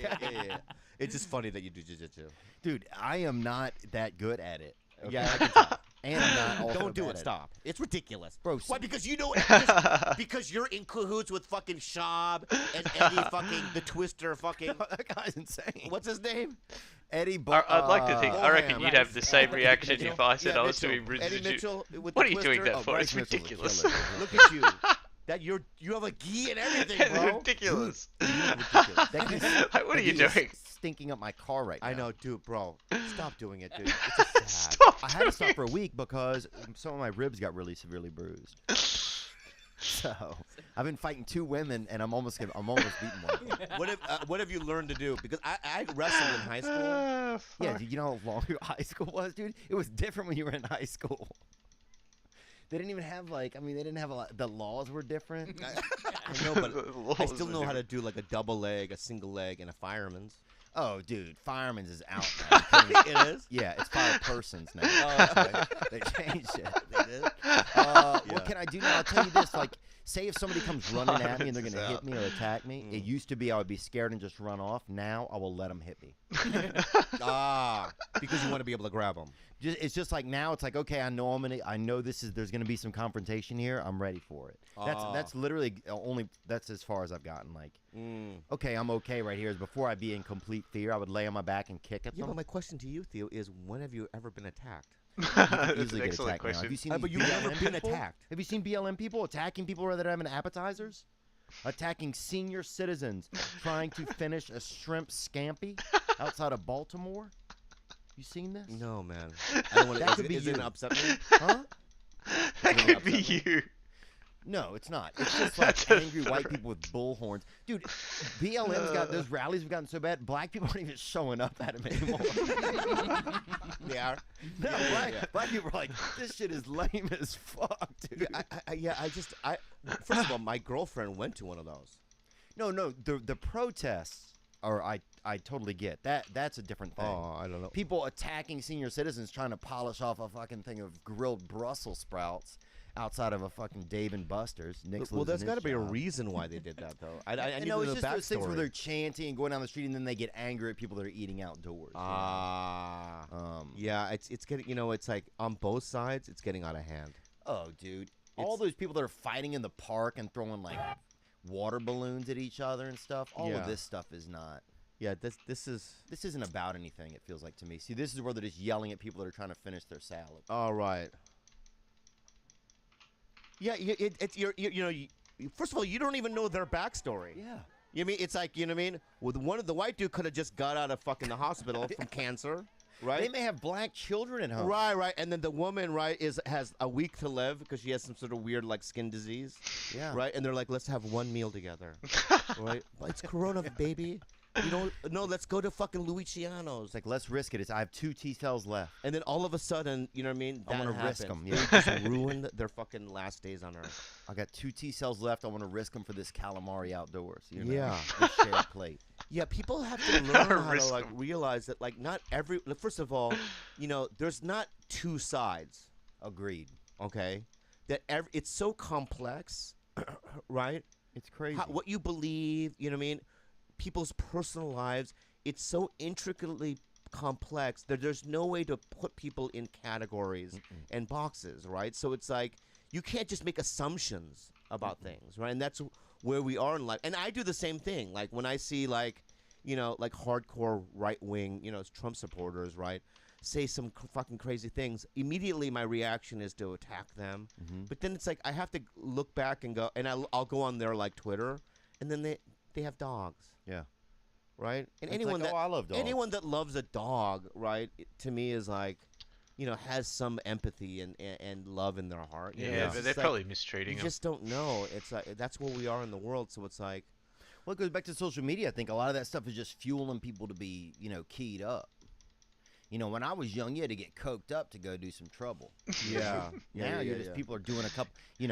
Yeah. It's just funny that you do jiu-jitsu. Dude, I am not that good at it. Okay? Yeah, I can tell. And I'm not also Don't do bad it. at Stop. It's ridiculous. Bro, Why? Because you know because you're in cahoots with fucking Shab and Eddie fucking the Twister fucking. No, that guy's insane. What's his name? Eddie. I'd like to think. I reckon Boham. you'd have the same reaction if I said Yeah, I was Mitchell. doing Brazilian Eddie Mitchell with What the are you doing Twister? that Oh, for? Bryce It's Mitchell's a ridiculous. killer. Look at you. That you have a gi and everything, bro. Ridiculous. What are you doing? Stinking up my car right now. I know, dude, bro. Stop doing it, dude. It's just sad. I had to stop for a week because some of my ribs got really severely bruised. So I've been fighting 2 women, and I'm almost beating one. What have you learned to do? Because I wrestled in high school. Yeah, dude, you know how long high school was, dude? It was different when you were in high school. They didn't even have they didn't have a lot. The laws were different. I know, but I still know how to do like a double leg, a single leg, and a fireman's. Oh, dude, fireman's is out now. It is? Yeah, it's fire persons now. Oh, They changed it. They did? What can I do now? I'll tell you this. Like, say if somebody comes running at me and they're going to hit me or attack me, it used to be I would be scared and just run off. Now I will let them hit me. Because you want to be able to grab them. It's just like now it's like, okay, I know there's going to be some confrontation here. I'm ready for it. That's literally that's as far as I've gotten. Like, okay, I'm okay right here. Before I'd be in complete fear, I would lay on my back and kick at them. But my question to you, Theo, is when have you ever been attacked? That's an excellent question. Have you seen but you've never been people? attacked. Have you seen BLM people attacking people that are having appetizers? Attacking senior citizens trying to finish a shrimp scampi outside of Baltimore? You seen this? No, man. I don't want That could be is you. it upset me? Huh? That could be you. No, it's not. It's just like angry white people with bullhorns. Dude, BLM's got those rallies have gotten so bad, black people aren't even showing up at them anymore. They are? No, black people are like, this shit is lame as fuck, dude. First of all, my girlfriend went to one of those. No, the protests are I totally get. That's a different thing. Oh, I don't know. People attacking senior citizens trying to polish off a fucking thing of grilled Brussels sprouts outside of a fucking Dave and Buster's. Well, there's got to be a reason why they did that, though. I need know to know it's the just those things where backstory. they're chanting and going down the street, and then they get angry at people that are eating outdoors. Yeah, it's getting, it's like on both sides, it's getting out of hand. Oh, dude. All those people that are fighting in the park and throwing, like, water balloons at each other and stuff, all of this stuff is not. Yeah, this isn't about anything, it feels like to me. See, this is where they're just yelling at people that are trying to finish their salad. All right. Yeah, first of all, you don't even know their backstory. Yeah. You mean it's like, you know what I mean? Well, the white dude could have just got out of fucking the hospital from cancer, right? They may have black children at home. Right. And then the woman, right, has a week to live because she has some sort of weird, like, skin disease. Yeah. Right? And they're like, let's have one meal together. Right? But it's Corona, baby. No, let's go to fucking Luciano's. It's like, let's risk it. I have 2 T-cells left. And then all of a sudden, you know what I mean? I want to risk them. Yeah. They just ruined their fucking last days on Earth. I got 2 T-cells left. I want to risk them for this calamari outdoors. You know? Yeah. And share a plate. Yeah, people have to learn how to, like, realize that, like, not every... First of all, there's not 2 sides. Agreed. Okay? That it's so complex, right? It's crazy. What you believe, you know what I mean? People's personal lives, it's so intricately complex that there's no way to put people in categories and boxes, right? So it's like you can't just make assumptions about things, right? And that's where we are in life. And I do the same thing. Like when I see like hardcore right-wing, Trump supporters, right, say some fucking crazy things, immediately my reaction is to attack them. But then it's like I have to look back and go, and I'll go on their like Twitter, and then they have dogs. Yeah. Right? And it's like, I love dogs. Anyone that loves a dog, right, to me is like, has some empathy and love in their heart. Yeah, but they're probably mistreating them. You just don't know. It's like, that's where we are in the world, so it's like... Well, it goes back to social media. I think a lot of that stuff is just fueling people to be, keyed up. When I was young, you had to get coked up to go do some trouble. Yeah. Now people are doing a couple of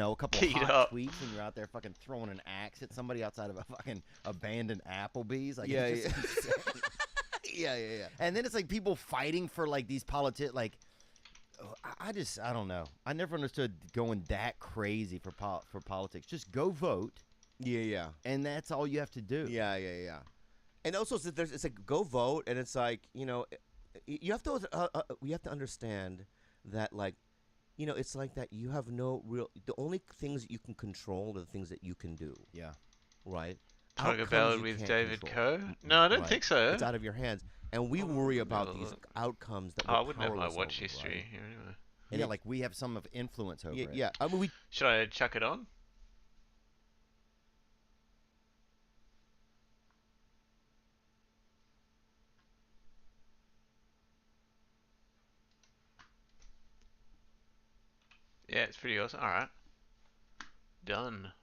hot tweets, and you're out there fucking throwing an axe at somebody outside of a fucking abandoned Applebee's. Like, yeah. Yeah. And then it's like people fighting for like these politics. Like, I don't know. I never understood going that crazy for politics. Just go vote. Yeah. And that's all you have to do. Yeah. And also, it's like go vote, and it's like you have to understand that it's like that you have no real. The only things that you can control are the things that you can do. Yeah. Right. Talk about it with David Coe? No, I don't think so. It's out of your hands, and we worry about these outcomes that. I wouldn't have my watch history here anyway. And yeah, like we have some of influence over it. Yeah, I mean, should I chuck it on? Yeah, it's pretty awesome. All right, done.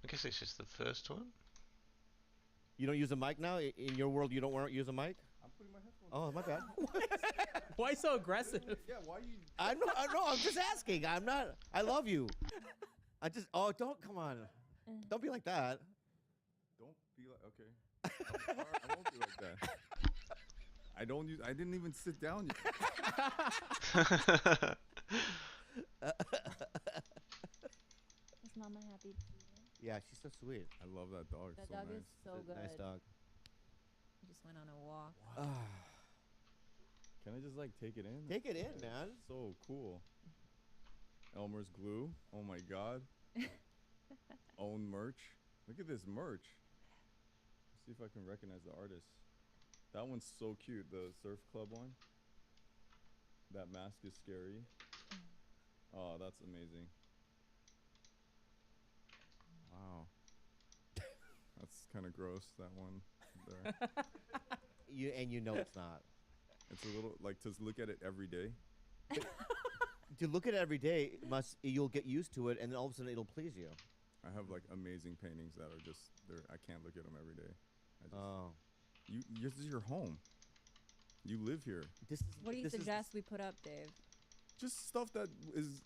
I guess it's just the first one. You don't use a mic now? In your world, you don't use a mic? I'm putting my headphones on. Oh, my bad. Why so aggressive? Yeah, why you... I'm just asking. I'm not... I love you. Don't... Come on. Don't be like that. Don't be like... Okay. I won't be like that. I didn't even sit down yet. Is Mama happy to see you? Yeah, she's so sweet. I love that dog. That so dog nice. is so good. Nice dog. We just went on a walk. Can I just take it in? Take it in, man. So cool. Elmer's glue. Oh my God. Own merch. Look at this merch. Let's see if I can recognize the artist. That one's so cute. The Surf Club one. That mask is scary. Oh, that's amazing. Wow. That's kind of gross, that one there. You know it's not. It's a little, to look at it every day. To look at it every day, you'll get used to it, and then all of a sudden it'll please you. I have, amazing paintings that are just, I can't look at them every day. This is your home. You live here. What do you suggest we put up, Dave? Just stuff that is,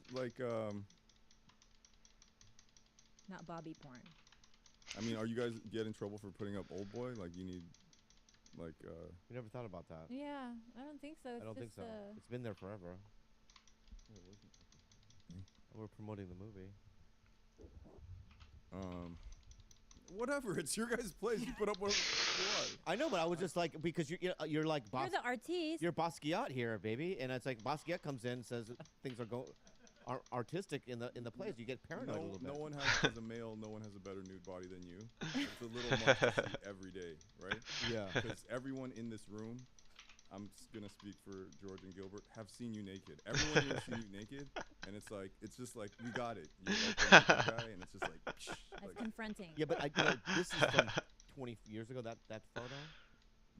Not Bobby porn. I mean, are you guys get in trouble for putting up Old Boy? You need, You never thought about that. Yeah, I don't think so. I don't think so. It's been there forever. We're promoting the movie. Whatever. It's your guys' place. You put up what you want. I know, but I was just because you're like You're the artiste. You're Basquiat here, baby, and it's like Basquiat comes in and says things are artistic in the place. You get paranoid a little bit. No one has, as a male, no one has a better nude body than you. It's a little much to see every day, right? Yeah. Because everyone in this room, I'm gonna speak for George and Gilbert, have seen you naked. Everyone here has seen you naked, and it's just like we got it. You're like the guy, and it's just like. That's confronting. Yeah, but this is from 20 years ago. That photo.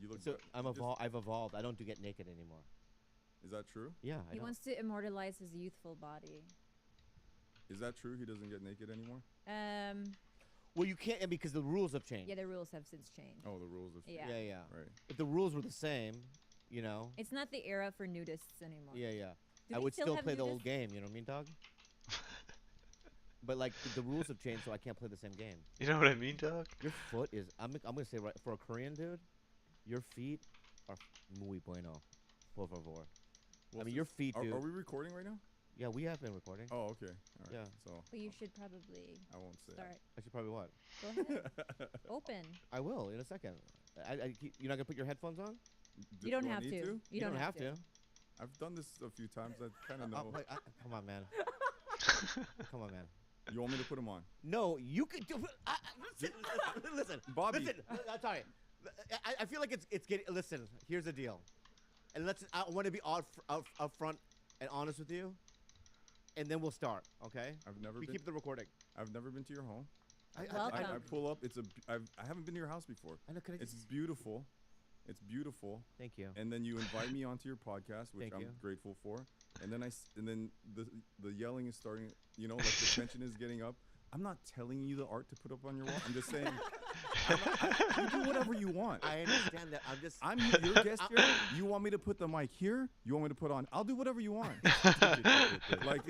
You look. So I've evolved. I don't do get naked anymore. Is that true? Yeah. He wants to immortalize his youthful body. Is that true? He doesn't get naked anymore? Well, you can't because the rules have changed. Yeah, the rules have since changed. Oh, the rules have changed. Yeah. Yeah. Right. If the rules were the same, It's not the era for nudists anymore. Yeah. Do I we would still play the nudists? old game. You know what I mean, dog? But the rules have changed, so I can't play the same game. You know what I mean, dog? Your foot is. I'm gonna say right for a Korean dude, your feet are muy bueno, por favor. I mean, your feet, dude. Are we recording right now? Yeah, we have been recording. Oh, okay. All right. Yeah. So. But you should probably. I won't say. Start. I should probably what? Go ahead. Open. I will in a second. You're not gonna put your headphones on? You don't Do I have need to. You don't have to. I've done this a few times. I kind of know. Come on, man. Come on, man. You want me to put them on? No, you could do. Listen, Bobby. Listen, I'm sorry. I feel like it's getting. Listen, here's the deal, and I want to be up front and honest with you, and then we'll start. Okay? We keep the recording. I've never been to your home. Welcome. I pull up. I haven't been to your house before. I know. It's beautiful. It's beautiful. Thank you. And then you invite me onto your podcast, which I'm grateful for. And then the yelling is starting. The tension is getting up. I'm not telling you the art to put up on your wall. I'm just saying, You do whatever you want. I understand that. I'm your guest here. You want me to put the mic here? You want me to put on? I'll do whatever you want. Like,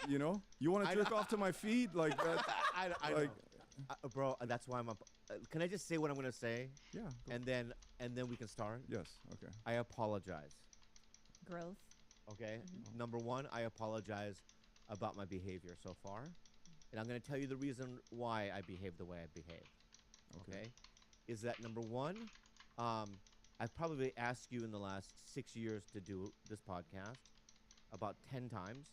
you know, you want to jerk off to my feed? Like that? I like, bro, that's why I'm up. Can I just say what I'm gonna say? Yeah. And then we can start. Yes. Okay. I apologize. Growth. Okay. Number one, I apologize about my behavior so far, and I'm gonna tell you the reason why I behaved the way I behaved. Okay. Is that number one? I've probably asked you in the last 6 years to do this podcast about 10 times.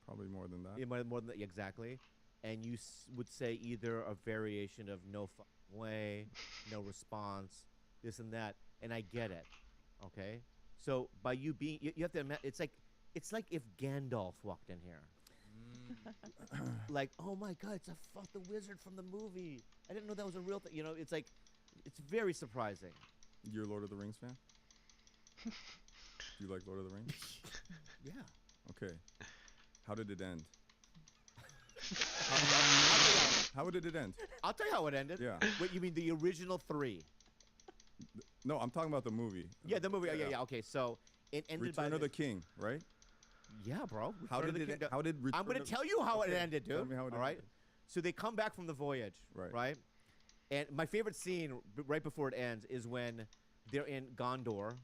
Probably more than that. Yeah, more than that, exactly. And you would say either a variation of no fucking way, no response, this and that, and I get it. Okay. So by you being, you have to imagine, it's like if Gandalf walked in here. Like, oh my God, it's the wizard from the movie. I didn't know that was a real thing. You know, it's like, it's very surprising. You're a Lord of the Rings fan? Do you like Lord of the Rings? Yeah. Okay. How did it end? How did it end? I'll tell you how it ended. Yeah. Wait, you mean the original 3? No, I'm talking about the movie. Yeah, the movie. Yeah. Okay, so it ended Return of the King, right? Yeah, bro. How did it? How did Return I'm going to tell you how it ended, dude. Tell me how it All right. ended. So they come back from the voyage, right? And my favorite scene right before it ends is when they're in Gondor,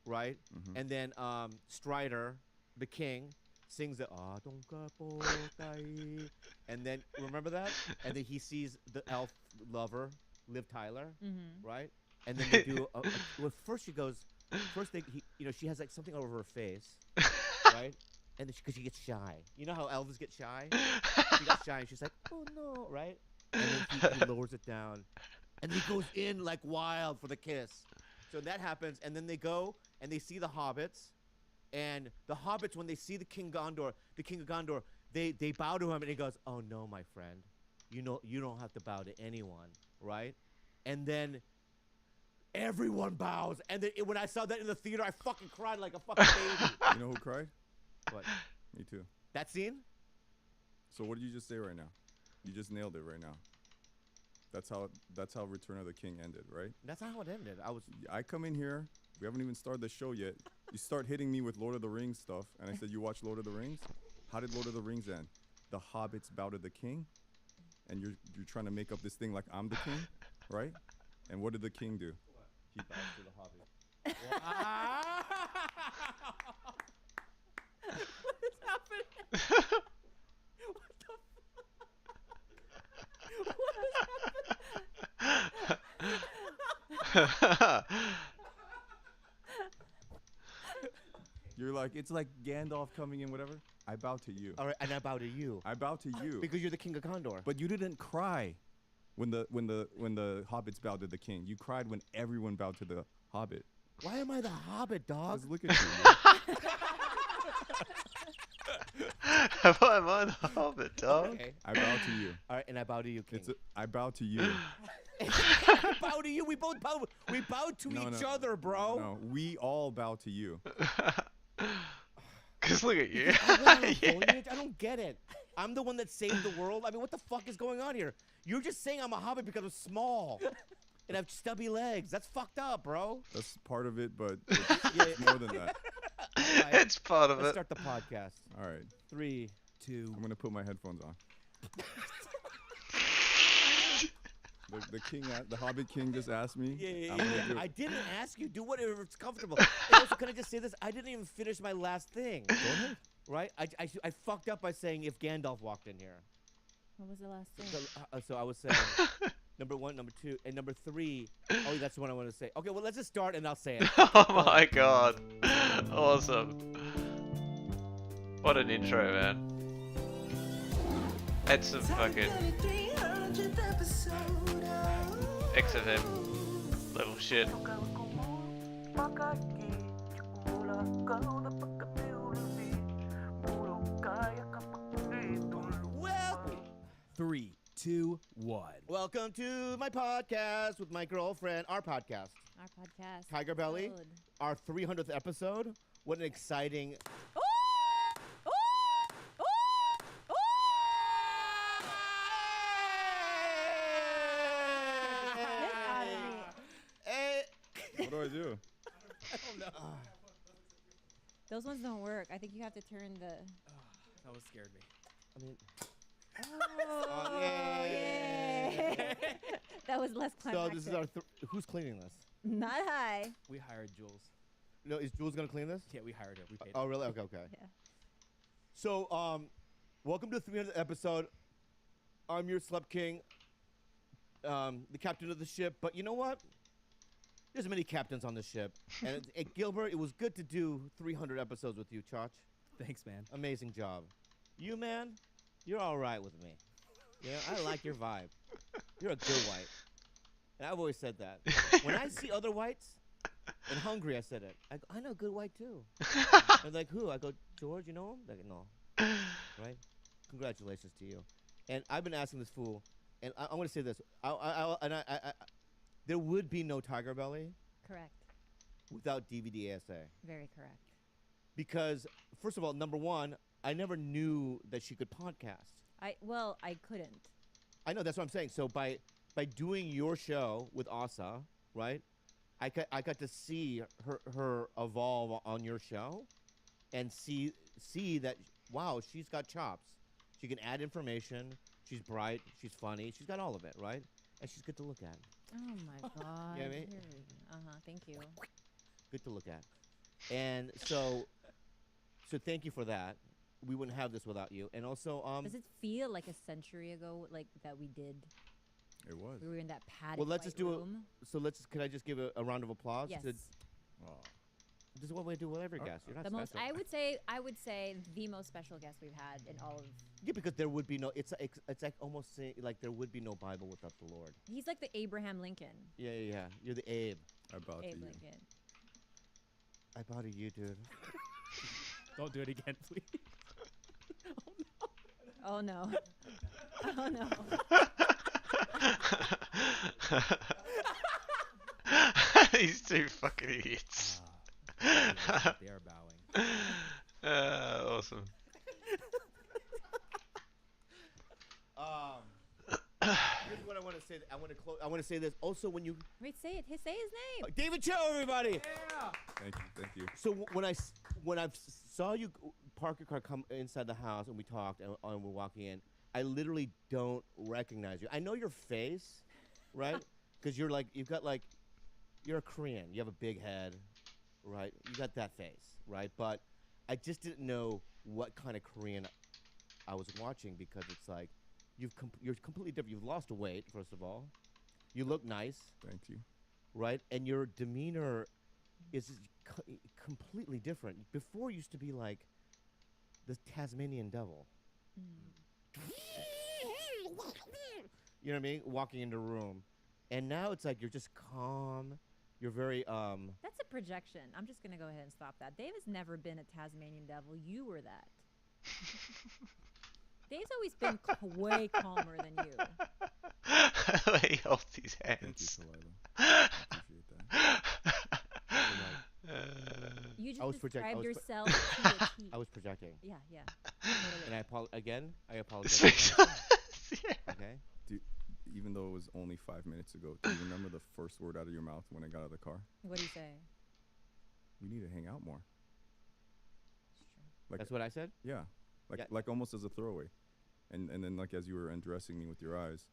right? And then Strider, the king, sings the and then remember that? And then he sees the elf lover, Liv Tyler, right? And then they do well, first she goes, she has like something over her face, right? And then because she gets shy. You know how elves get shy? She got shy and she's like, oh no, right? And then he lowers it down. And he goes in like wild for the kiss. So that happens, and then they go and they see the hobbits. And the hobbits, when they see the king of Gondor, they bow to him, and he goes, oh no, my friend. You know, you don't have to bow to anyone, right? And then everyone bows. And then when I saw that in the theater, I fucking cried like a fucking baby. You know who cried? What? Me too. That scene? So what did you just say right now? You just nailed it right now. That's how Return of the King ended, right? That's not how it ended. I come in here. We haven't even started the show yet. You start hitting me with Lord of the Rings stuff, and I said, you watch Lord of the Rings? How did Lord of the Rings end? The hobbits bow to the king, and you're trying to make up this thing like I'm the king, right? And what did the king do? He bows to the hobbit. What is happening? What the fuck? What is happening? You're like, it's like Gandalf coming in, whatever. I bow to you. All right, and I bow to you. I bow to you. Because you're the king of Gondor. But you didn't cry when the hobbits bowed to the king. You cried when everyone bowed to the hobbit. Why am I the hobbit, dog? 'Cause look at you. Why am I the hobbit, dog? Okay. I bow to you. All right, and I bow to you, king. I bow to you. I bow to you. We both bow. We bow to each other, bro. No, we all bow to you. Cause look at you. I don't get it. I'm the one that saved the world. I mean, what the fuck is going on here? You're just saying I'm a hobbit because I'm small and I have stubby legs. That's fucked up, bro. That's part of it, but it's more than that. Right, it's part of let's it. Start the podcast. All right. 3, 2. I'm gonna put my headphones on. The Hobbit King just asked me. Yeah. I didn't ask you. Do whatever's comfortable. And also, can I just say this? I didn't even finish my last thing. Go ahead. Right? I fucked up by saying if Gandalf walked in here. What was the last thing? So I was saying number 1, number 2, and number 3. Oh, that's the one I want to say. Okay, well, let's just start and I'll say it. Oh my god. Awesome. What an intro, man. That's some fucking XFM level shit. Well, 3, 2, 1. Welcome to my podcast with my girlfriend. Our podcast. Our podcast. Tiger Belly. Our 300th episode. What an exciting. do I do? I don't know. Those ones don't work. I think you have to turn the. That one scared me. I mean. Oh, yay. That was less So climactic. this is our. Who's cleaning this? Not high. We hired Jules. No, is Jules gonna clean this? Yeah, we hired her. We paid. Oh, her. really? Okay, okay. Yeah. So, welcome to the 300th episode. I'm your Slep King, the captain of the ship. But you know what? There's many captains on this ship. And Gilbert, it was good to do 300 episodes with you, Chach. Thanks, man. Amazing job. You, man, you're all right with me. Yeah, I like your vibe. You're a good white. And I've always said that. When I see other whites, in Hungary, I said it. I know a good white, too. They're like, who? I go, George, you know him? They're like, no. Right? Congratulations to you. And I've been asking this fool, and I want to say this. There would be no Tiger Belly Correct. without DVD ASA. Very correct. Because, first of all, number one, I never knew that she could podcast. I couldn't. I know, that's what I'm saying. So by doing your show with Asa, right, I got to see her evolve on your show and see that, wow, she's got chops. She can add information. She's bright. She's funny. She's got all of it, right? And she's good to look at. Oh my God. You know what I mean? Thank you. Good to look at. And so thank you for that. We wouldn't have this without you. And also, does it feel like a century ago, like that we did? It was. We were in that padded well, let's just do room. can I just give a round of applause? Yes. This is what we do with every guest. You're not The most, special. I would say the most special guest we've had in all of. Yeah, because there would be no. It's like almost saying like there would be no Bible without the Lord. He's like the Abraham Lincoln. Yeah. You're the Abe. I bow to Abe you. Lincoln. I bow to you, dude. Don't do it again, please. Oh no. Oh no. These two fucking idiots. They are bowing. Awesome. Here's what I want to say. I want to say this. Also, when you Wait, say it. Say his name. David Cho, everybody. Yeah. Thank you. So when I saw you park your car, come inside the house, and we talked, and we're walking in, I literally don't recognize you. I know your face, right? Because you're a Korean. You have a big head, right? You got that face, right? But I just didn't know what kind of Korean I was watching because it's like you're completely different. You've lost weight, first of all. You look nice. Thank you. Right? And your demeanor is completely different. Before used to be like the Tasmanian devil. You know what I mean? Walking into a room. And now it's like you're just calm. You're very That's a projection. I'm just gonna go ahead and stop that. Dave has never been a Tasmanian devil. You were that. Dave's always been way calmer than you. He holds his hands. Thank you, Kalila. Appreciate that. You I was just described yourself to a T. I was projecting. Yeah. And I apologize. Okay. Even though it was only 5 minutes ago, do you remember the first word out of your mouth when I got out of the car? What do you say? We need to hang out more. That's what I said? Yeah. Like almost as a throwaway. And then like as you were undressing me with your eyes.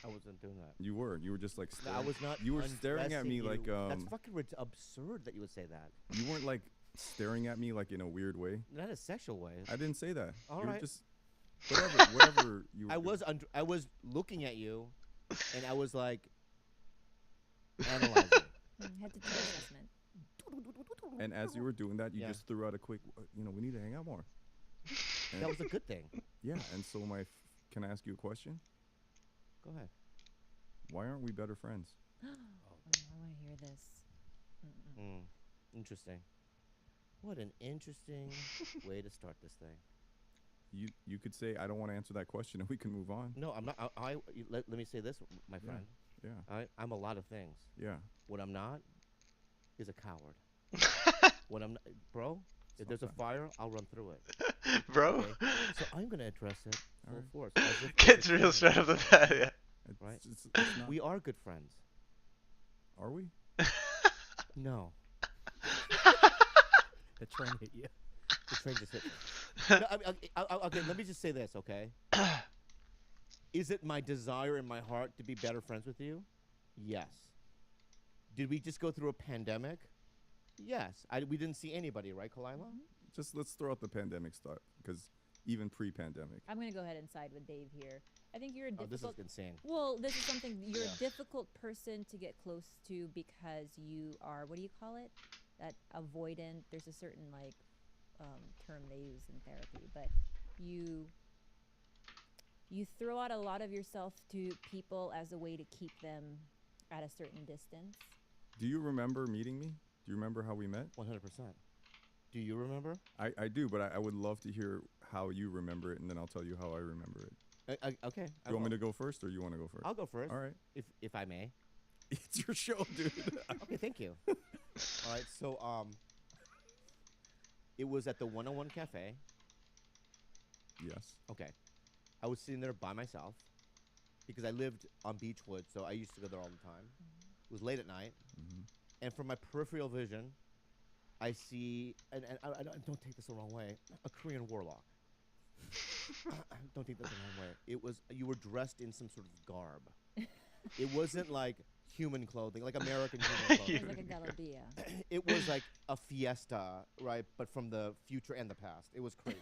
I wasn't doing that. You were just like staring. I was not. You were staring at me you. like That's fucking absurd that you would say that. You weren't like staring at me like in a weird way. Not a sexual way. I didn't say that. All you right. were just whatever you were. I was looking at you, and I was like analyzing. Head to toe assessment. And as you were doing that, you just threw out a quick, we need to hang out more. And that was a good thing. Yeah, and so can I ask you a question? Go ahead. Why aren't we better friends? I want to hear this. Interesting. What an interesting way to start this thing. You could say, I don't want to answer that question, and we can move on. No, I'm not. Let me say this, my friend. Yeah. I'm a lot of things. Yeah. What I'm not is a coward. What I'm not, bro, if there's a fire, I'll run through it. Bro. Okay? So I'm going to address it full force. Gets real straight up the bat, yeah. Right? We are good friends. Are we? No. The train hit you. The train just hit me. No, okay, let me just say this, okay? Is it my desire in my heart to be better friends with you? Yes. Did we just go through a pandemic? Yes. We didn't see anybody, right, Kalila? Just let's throw out the pandemic stuff, because even pre-pandemic. I'm going to go ahead and side with Dave here. I think you're a difficult... this is insane. Well, this is something... You're a difficult person to get close to because you are... What do you call it? That avoidant... There's a certain, like, term they use in therapy. But you throw out a lot of yourself to people as a way to keep them at a certain distance. Do you remember meeting me? Do you remember how we met? 100%. Do you remember? I do, but I would love to hear how you remember it, and then I'll tell you how I remember it. Okay. Do you want me to go first, or you want to go first? I'll go first. All right. If I may. It's your show, dude. Okay, thank you. All right, so it was at the 101 Cafe. Yes. Okay. I was sitting there by myself because I lived on Beechwood, so I used to go there all the time. It was late at night, and from my peripheral vision, I see, and I don't take this the wrong way, a Korean warlock. Don't take this the wrong way. You were dressed in some sort of garb. It wasn't like human clothing, like American human clothing. It was like a galabia. It was like a fiesta, right? But from the future and the past. It was crazy.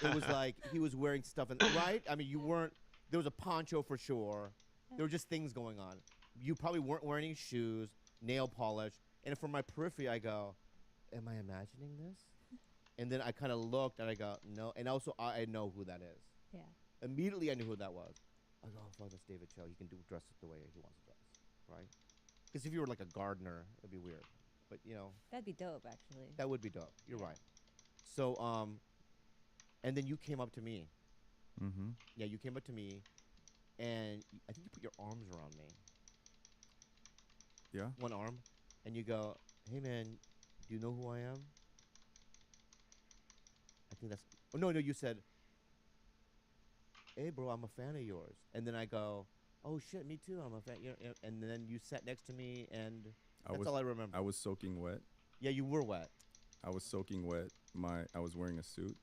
It was like he was wearing stuff, right? I mean, you weren't. There was a poncho for sure. There were just things going on. You probably weren't wearing any shoes, nail polish. And from my periphery, I go, am I imagining this? And then I kind of looked, and I go, no. And also, I know who that is. Yeah. Immediately, I knew who that was. I go, oh, fuck, that's David Cho. He can dress it the way he wants to dress, right? Because if you were like a gardener, it'd be weird. But, you know. That'd be dope, actually. That would be dope. You're right. So, and then you came up to me. Mm-hmm. Yeah, you came up to me, and I think you put your arms around me. Yeah? One arm. And you go, hey, man, do you know who I am? I think that's... Oh, no, you said, hey, bro, I'm a fan of yours. And then I go, oh, shit, me too, I'm a fan. You know, and then you sat next to me, and that's all I remember. I was soaking wet. Yeah, you were wet. I was soaking wet. I was wearing a suit.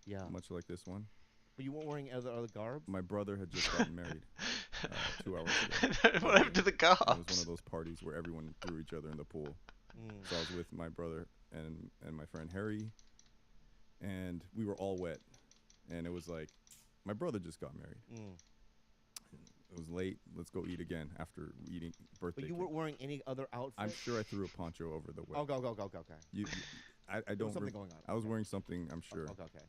Yeah. Much like this one. But you weren't wearing other garb? My brother had just gotten married 2 hours ago. What happened to the garbs? It was one of those parties where everyone threw each other in the pool. So I was with my brother and my friend Harry, and we were all wet. And it was like, my brother just got married. It was late. Let's go eat again after eating birthday. But you weren't wearing any other outfit? I'm sure I threw a poncho over the wet. Oh, okay. I There don't. was something going on. I was wearing something, I'm sure. Okay.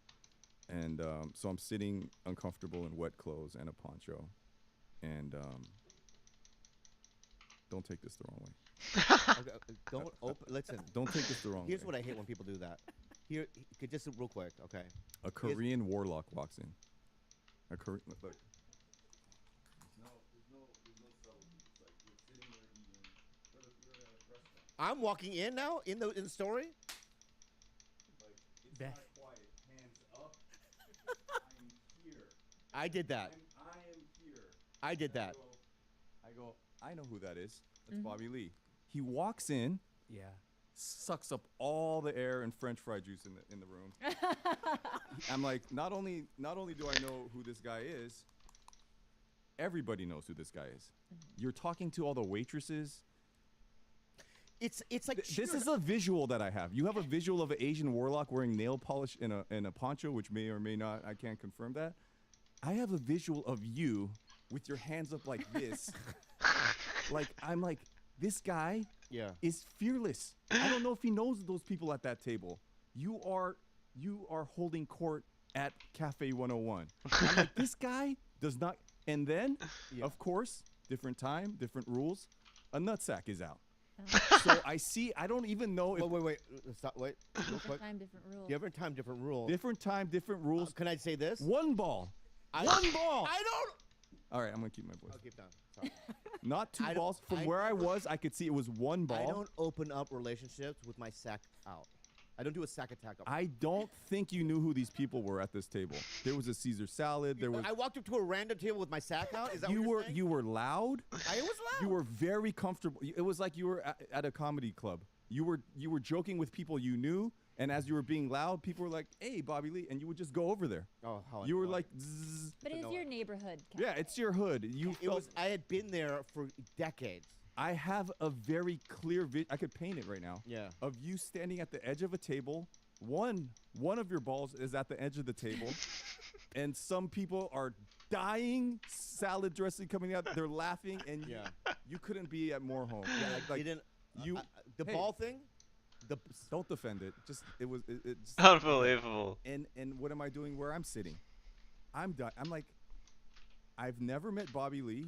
And so I'm sitting uncomfortable in wet clothes and a poncho. And don't take this the wrong way. Okay, don't open. Listen. Don't take this the wrong way. Here's what I hate when people do that. Here, just real quick, okay. A Korean warlock walks in. A Korean. Look. I'm walking in now in the story. Like, it's not quiet. Hands up. I'm here. I did that. I am here. I did that. I know who that is. That's Bobby Lee. He walks in. Yeah. Sucks up all the air and French fry juice in the room. I'm like, not only do I know who this guy is, everybody knows who this guy is. You're talking to all the waitresses. It's like this is a visual that I have. You have a visual of an Asian warlock wearing nail polish and a poncho, which may or may not. I can't confirm that. I have a visual of you with your hands up like this. I'm like, this guy is fearless. I don't know if he knows those people at that table. You are holding court at Cafe 101. I'm like, this guy does not. And then, of course, different time, different rules. A nutsack is out. So I don't even know if... Wait. Stop, wait. Different time, different rules. Different time, different rules. Different time, different rules. Can I say this? One ball. One ball. I don't... All right, I'm going to keep my voice. I'll keep down. Sorry. Not two balls. From where I was, I could see it was one ball. I don't open up relationships with my sack out. I don't do a sack attack. I don't think you knew who these people were at this table. There was a Caesar salad. There was. I walked up to a random table with my sack out. Is that you what were? saying? You were loud. I was loud. You were very comfortable. It was like you were at a comedy club. You were joking with people you knew, and as you were being loud, people were like, "Hey, Bobby Lee," and you would just go over there. Oh, how you were annoying. like, Zzz. But it's your neighborhood. Yeah, it's your hood. I had been there for decades. I have a very clear vision. I could paint it right now. Yeah. Of you standing at the edge of a table. One of your balls is at the edge of the table, and some people are dying. Salad dressing coming out. They're laughing, and you couldn't be at more home. Yeah, You didn't. The ball thing. Don't defend it. Just it's Unbelievable. And what am I doing where I'm sitting? I'm done. I'm like, I've never met Bobby Lee,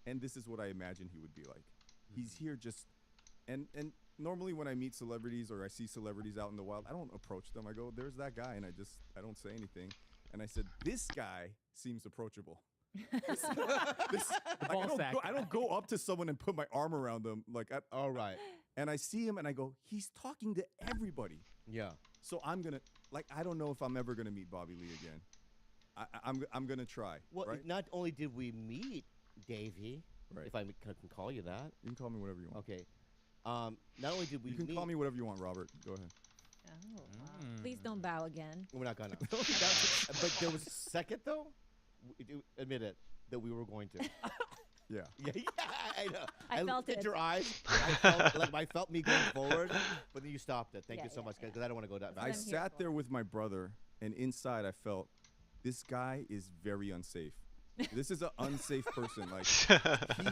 and this is what I imagine he would be like. He's here just, and normally when I meet celebrities or I see celebrities out in the wild, I don't approach them. I go, there's that guy, and I don't say anything. And I said, this guy seems approachable. I don't go up to someone and put my arm around them all right. And I see him and I go, he's talking to everybody. Yeah. So I'm gonna I don't know if I'm ever gonna meet Bobby Lee again. I'm gonna try. Well, right? not only did we meet Davey, right. if I can call you that. You can call me whatever you want. Okay. Not only did we You can call me whatever you want, Robert. Go ahead. Oh, wow. Please don't bow again. We're not gonna. But there was a second though. Admit it that we were going to. Yeah. Yeah, I know. I felt looked it. at your eyes. I felt me going forward, but then you stopped it. Thank you so much, because I don't want to go that back. I sat there with my brother, and inside I felt, this guy is very unsafe. This is an unsafe person. Like,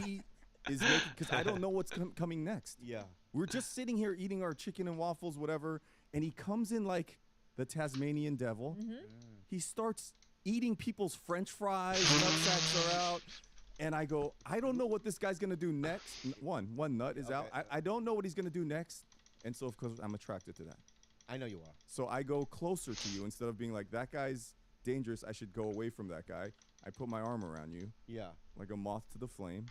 he is making, because I don't know what's coming next. Yeah. We're just sitting here eating our chicken and waffles, whatever, and he comes in like the Tasmanian devil. He starts eating people's French fries, nutsacks are out. And I go, I don't know what this guy's going to do next. One nut is out. I don't know what he's going to do next. And so, of course, I'm attracted to that. I know you are. So I go closer to you. Instead of being like, that guy's dangerous, I should go away from that guy. I put my arm around you. Yeah. Like a moth to the flame.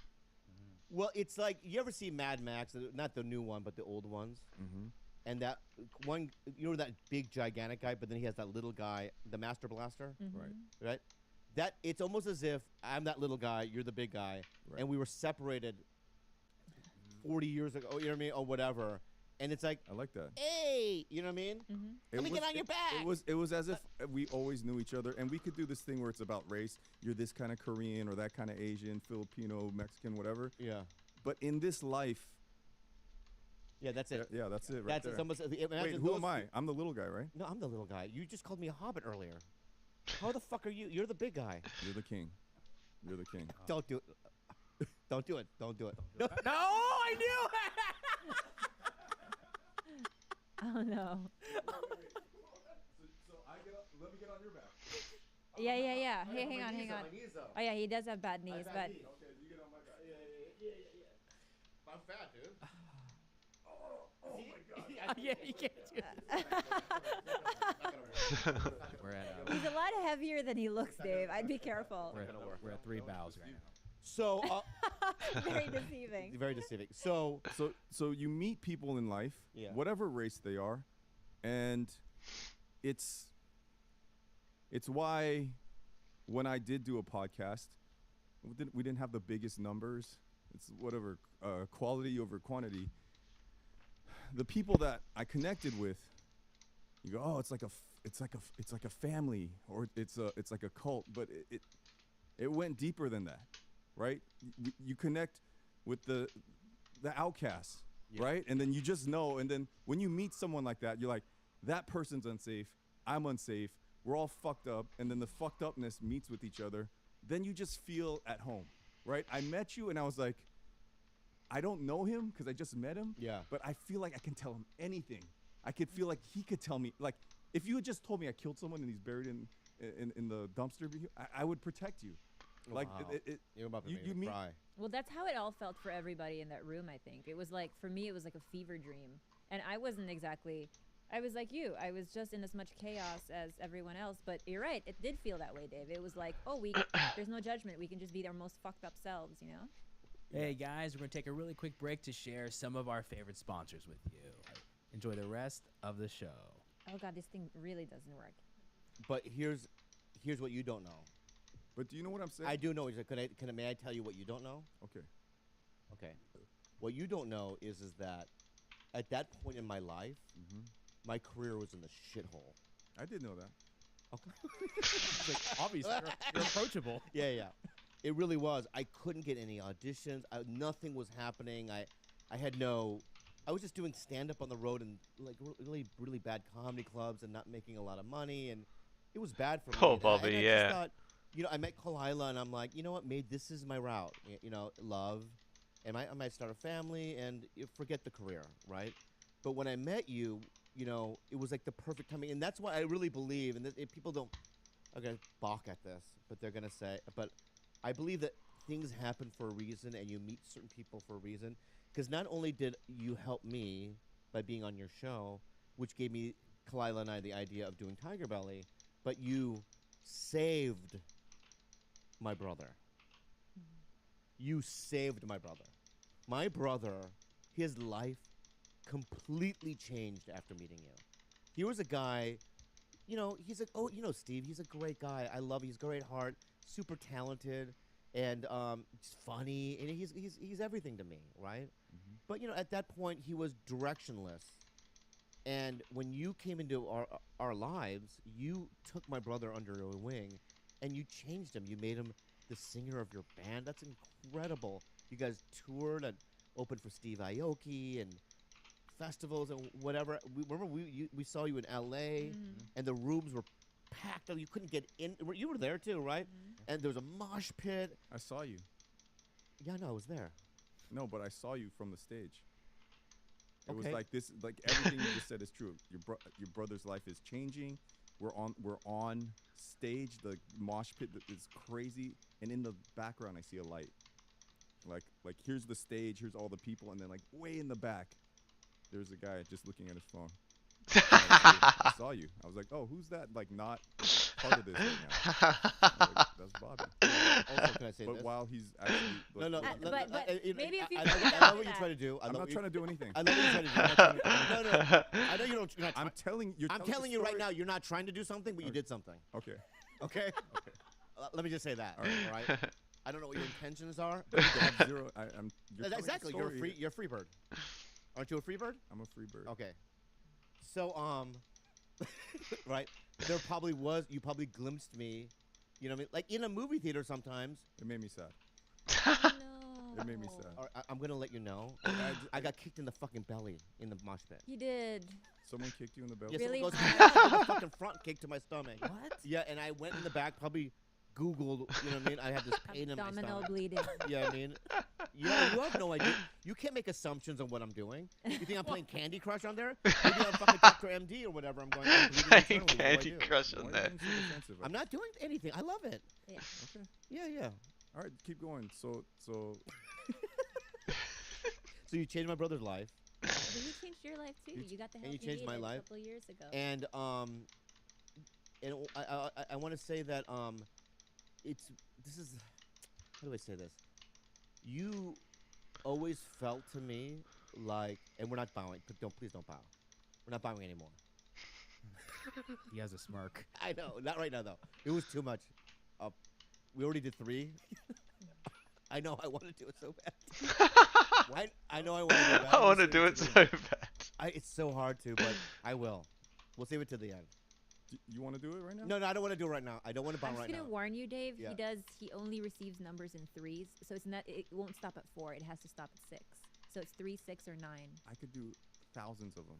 Well, it's like, you ever see Mad Max? Not the new one, but the old ones. Mm-hmm. And that one, you know that big, gigantic guy, but then he has that little guy, the Master Blaster? Right? That it's almost as if I'm that little guy, you're the big guy, and we were separated 40 years ago, you know what I mean, or whatever. And it's like, I like that. Hey, you know what I mean? Let me get on your back. It was as if we always knew each other, and we could do this thing where it's about race. You're this kind of Korean or that kind of Asian, Filipino, Mexican, whatever. Yeah. But in this life. Yeah, that's it. Yeah, that's it. Right That's there. it's almost. Wait, who am I? I'm the little guy, right? No, I'm the little guy. You just called me a hobbit earlier. How the fuck are you? You're the big guy. You're the king. You're the king. Don't do it. Don't do it. Don't do it. No, I knew it. Oh no. So let me get on your back. Yeah. Hey, hang on. Oh yeah, he does have bad knees, but. Okay, you get on my back. Yeah. I'm fat, dude. Oh my God. Yeah, you can't do it. We're at, He's a lot heavier than he looks, Dave. I'd be careful. We're at 3 bows right now. So very deceiving. Very deceiving. So you meet people in life, whatever race they are, and it's why when I did do a podcast, we didn't have the biggest numbers. It's whatever, quality over quantity. The people that I connected with, you go, oh, it's like a family, or it's like a cult, but it went deeper than that, right? You connect with the outcasts, right? And then you just know, and then when you meet someone like that, you're like, that person's unsafe, I'm unsafe, we're all fucked up, and then the fucked upness meets with each other, then you just feel at home, right? I met you and I was like, I don't know him because I just met him. Yeah. But I feel like I can tell him anything. I could feel like he could tell me. Like, if you had just told me I killed someone and he's buried in the dumpster, I would protect you. Like, wow. You're about to make me cry. Well, that's how it all felt for everybody in that room, I think. It was like, for me, it was like a fever dream. And I wasn't exactly, I was like you. I was just in as much chaos as everyone else. But you're right. It did feel that way, Dave. It was like, oh, there's no judgment. We can just be our most fucked up selves, you know? Hey guys, we're going to take a really quick break to share some of our favorite sponsors with you. Enjoy the rest of the show. Oh God, this thing really doesn't work. But here's what you don't know. But do you know what I'm saying? I do know. May I tell you what you don't know? Okay. Okay. What you don't know is that at that point in my life, my career was in the shithole. I did know that. Okay. Like, obviously, you're approachable. Yeah. It really was. I couldn't get any auditions. Nothing was happening. I was just doing stand-up on the road and like really, really bad comedy clubs and not making a lot of money, and it was bad for me. Oh, And Bobby, I yeah. just thought, I met Kalila, and I'm like, you know what, this is my route. Love, and I might start a family and forget the career, right? But when I met you, it was like the perfect timing, and that's why I really believe. And if people are gonna balk at this, but they're gonna say, but I believe that things happen for a reason, and you meet certain people for a reason. Because not only did you help me by being on your show, which gave me, Kalila and I, the idea of doing Tiger Belly, but you saved my brother. You saved my brother. My brother, his life completely changed after meeting you. He was a guy, he's like, Steve, he's a great guy. I love him. He's a great heart, super talented, and just funny, and he's everything to me, right? But at that point, he was directionless. And when you came into our lives, you took my brother under your wing, and you changed him. You made him the singer of your band. That's incredible. You guys toured and opened for Steve Aoki and festivals and whatever. We saw you in L.A. and the rooms were packed. You couldn't get in. You were there too, right? And there was a mosh pit. I saw you. Yeah, no, I was there. No, but I saw you from the stage. It was Okay. like this, like everything you just said is true. Your brother's life is changing. We're on stage. The mosh pit is crazy, and in the background I see a light. Like here's the stage, here's all the people, and then like way in the back, there's a guy just looking at his phone. I saw you. I was like, oh, who's that? Like not part of this right now. I was like, that's Bobby. Also, can I say But this? while he's actually No, no. but maybe if you I could know do what you're that. trying to do. I'm not trying to do anything. I know what you're trying to do. I'm not trying to- No. I know you don't. You're not I'm telling you. I'm telling you right now, you're not trying to do something, but you did something. Okay. Okay. Let me just say that. All right. I don't know what your intentions are. But you I did. have zero. I'm. You're telling a Exactly. You're a story. free. You're a free bird. Aren't you a free bird? I'm a free bird. Okay. So right. There probably was. You probably glimpsed me. You know what I mean? Like in a movie theater sometimes. It made me sad. No. It made me sad. All right, I'm gonna let you know. I got kicked in the fucking belly in the mosh pit. You did. Someone kicked you in the belly. Yes, Really someone hard? goes the fucking front kick to my stomach. What? Yeah, and I went in the back, probably Googled, you know what I mean? I had this pain in my Abdominal stomach. bleeding. Yeah, I mean, you have no idea. You can't make assumptions on what I'm doing. You think I'm playing Candy Crush on there? Maybe I'm fucking Dr. MD or whatever. I'm going. I'm bleeding Playing internally. What do I Candy do? Crush on Why are you there. being so defensive? I'm not doing anything. I love it. Yeah. Okay. Yeah. All right, keep going. So. So you changed my brother's life, But you changed your life too. You got the help and you you changed my needed life. a couple years ago. and I want to say that this is how do I say this? You always felt to me like, and we're not bowing. Please don't bow. We're not bowing anymore. He has a smirk. I know, not right now though. It was too much. We already did 3. I know I want to do it so bad. I know I want to do it bad. I want to do it so bad. It's so hard to, but I will. We'll save it to the end. You want to do it right now? No, I don't want to do it right now. I don't want to bow I'm right just now. gonna warn you, Dave. Yeah. He only receives numbers in 3s, so it's not. It won't stop at 4. It has to stop at 6. So it's 3, 6, or 9. I could do thousands of them.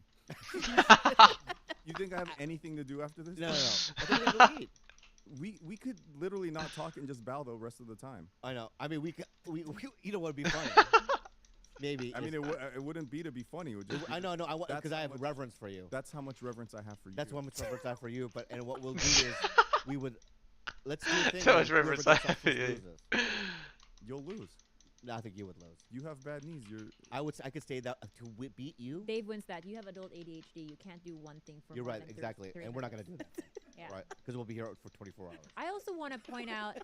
You think I have anything to do after this? No. I think we have to eat. We could literally not talk and just bow the rest of the time. I know. I mean, we you know what would be funny? Maybe. I mean, it wouldn't be to be funny. It would just I know. I want that's because I how have much- reverence for you. That's how much reverence I have for you. That's how much reverence I have for you. But what we'll do is we would let's do a thing. So where much whoever reverence gets I off have for first you. loses. You'll lose. No, I think you would lose. You have bad knees. I could say that to beat you. Dave wins that. You have adult ADHD. You can't do one thing for You're more right, than exactly. 3 And we're not minutes. gonna do that. Yeah. Right? Because we'll be here for 24 hours. I also want to point out,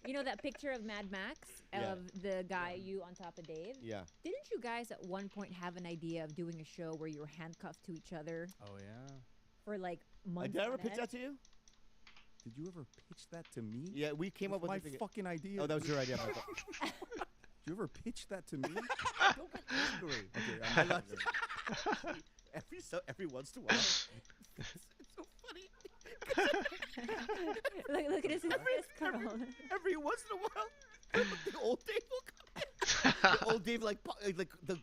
you know that picture of Mad Max Yeah. of the guy you on top of Dave? Yeah. Didn't you guys at one point have an idea of doing a show where you were handcuffed to each other? Oh yeah. for like months. Did I ever on pitch end. that to you? Did you ever pitch that to me? Yeah, we came up with my the- fucking idea. Oh, that was your idea. Did you ever pitch that to me? Don't get angry. Okay, I I'm not love every once in a while. It's so funny. Look at his fist curl. Every once in a while, the old Dave will come in. The old Dave like the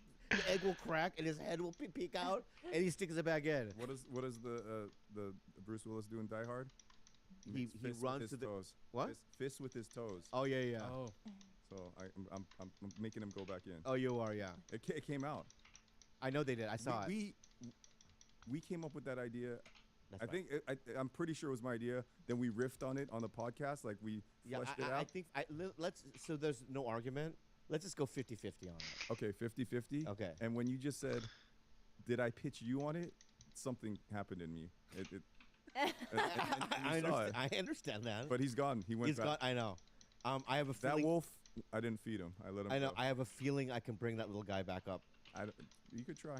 egg will crack and his head will peek out and he sticks it back in. What does the Bruce Willis do in Die Hard? He Makes fists runs with to his the toes. what? Fists with his toes. Oh yeah. Oh. So I'm making him go back in. Oh, you are, yeah. It came out. I know they did. I saw it. We came up with that idea. That's I right. think I'm pretty sure it was my idea. Then we riffed on it on the podcast, like we fleshed it out. I think let's. So there's no argument. Let's just go 50-50 on it. Okay, 50-50. Okay. And when you just said, "Did I pitch you on it?" Something happened in me. And you saw it. I understand that. But he's gone. He went He's back. gone. I know. I have a That feeling. wolf, I didn't feed him. I let him. I know. go. I have a feeling I can bring that little guy back up. You could try.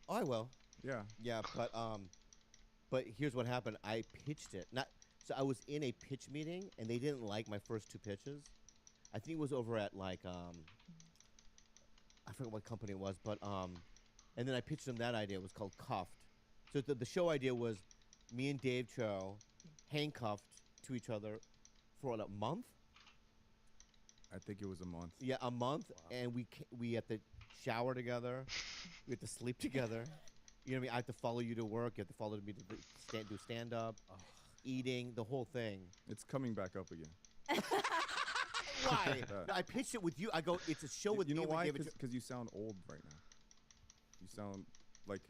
Oh, I will. Yeah. Yeah, but here's what happened. I pitched it. So I was in a pitch meeting and they didn't like my first two pitches. I think it was over at like I forget what company it was, but and then I pitched them that idea. It was called Cuffed. So the show idea was me and Dave Cho handcuffed to each other for what, a month? I think it was a month. Yeah, a month, and we had to shower together, we had to sleep together. You know what I mean? I have to follow you to work. You have to follow me to do stand up, eating, the whole thing. It's coming back up again. Why? No, I pitched it with you. I go, it's a show with you know me. why? Because you sound old right now. You sound like.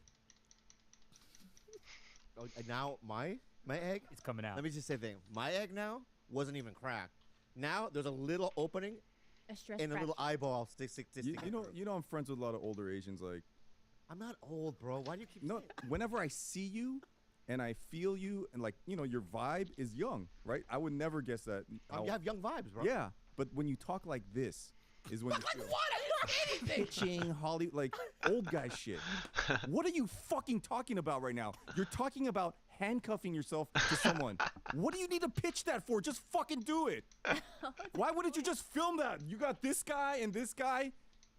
Oh, and now my egg. It's coming out. Let me just say a thing. My egg now wasn't even cracked. Now there's a little opening, A stress and a little fracture. eyeball sticking You know, I'm friends with a lot of older Asians. Like, I'm not old, bro. Why do you keep? No, whenever I see you, and I feel you, and like your vibe is young, right? I would never guess that. You have young vibes, bro. Yeah, but when you talk like this, is when you feel What? I didn't know anything. pitching Hollywood, like old guy shit. What are you fucking talking about right now? You're talking about handcuffing yourself to someone. What do you need to pitch that for? Just fucking do it. Why wouldn't you just film that? You got this guy and this guy.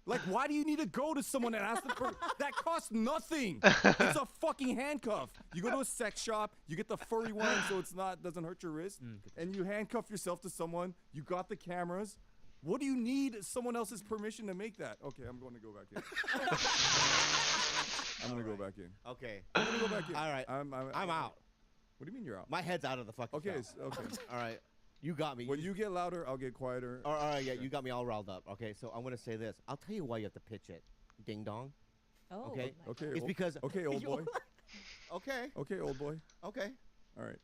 Like, why do you need to go to someone and ask them for that? Costs nothing. It's a fucking handcuff. You go to a sex shop, you get the furry one so it's doesn't hurt your wrist, and you handcuff yourself to someone. You got the cameras. What do you need someone else's permission to make that? Okay, I'm going to go back in. I'm going to go back in. Okay. I'm going to go back in. All right. I'm out. What do you mean you're out? My head's out of the fucking. Okay, show. okay. All right. You got me. When you get louder, I'll get quieter. All right, yeah, you got me all riled up. Okay, so I'm gonna say this. I'll tell you why you have to pitch it. Ding dong. Oh. Okay. Okay. It's because. Okay, old boy. Okay. Okay, old boy. Okay. All right.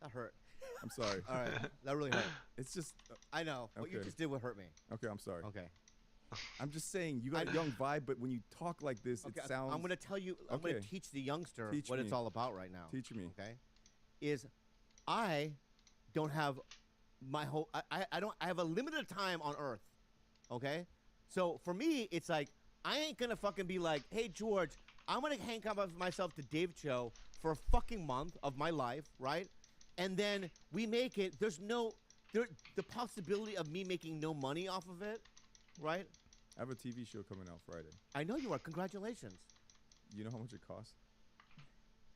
That hurt. I'm sorry. All right. That really hurt. It's just. I know. What you okay. just did would hurt me. Okay, I'm sorry. Okay. I'm just saying you got a young vibe, but when you talk like this, Okay, it sounds. I'm gonna tell you. I'm gonna teach the youngster Teach what me. it's all about right now. Teach me. Okay. Is I don't have my whole. I don't. I have a limited time on Earth. Okay. So for me, it's like I ain't gonna fucking be like, hey George, I'm gonna handcuff myself to Dave Cho for a fucking month of my life, right? And then we make it. There's no. The possibility of me making no money off of it, right? I have a TV show coming out Friday. I know you are. Congratulations. You know how much it costs?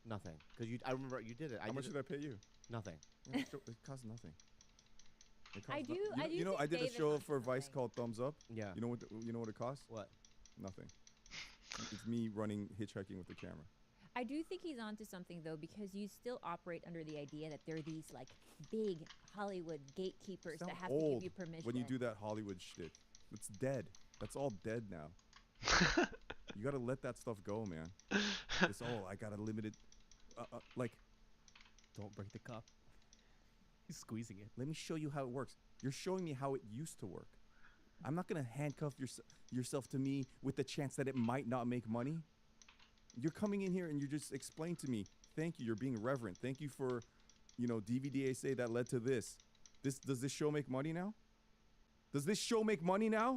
Nothing, because I remember you did it. How much did I pay you? Nothing. It costs nothing. It costs I do- no- I do You know, think I did a David show wants for Vice called Thumbs Up. Yeah. You know what? You know what it costs? What? Nothing. It's me running hitchhiking with the camera. I do think he's onto something though, because you still operate under the idea that they're these like big Hollywood gatekeepers that have to give you permission. When you do that Hollywood shit, it's dead. That's all dead now. You gotta let that stuff go, man. It's I gotta limit it. Like, don't break the cup. He's squeezing it. Let me show you how it works. You're showing me how it used to work. I'm not gonna handcuff yourself to me with the chance that it might not make money. You're coming in here and you just explain to me. Thank you. You're being reverent. Thank you for, DVDA say that led to this. Does this show make money now? Does this show make money now?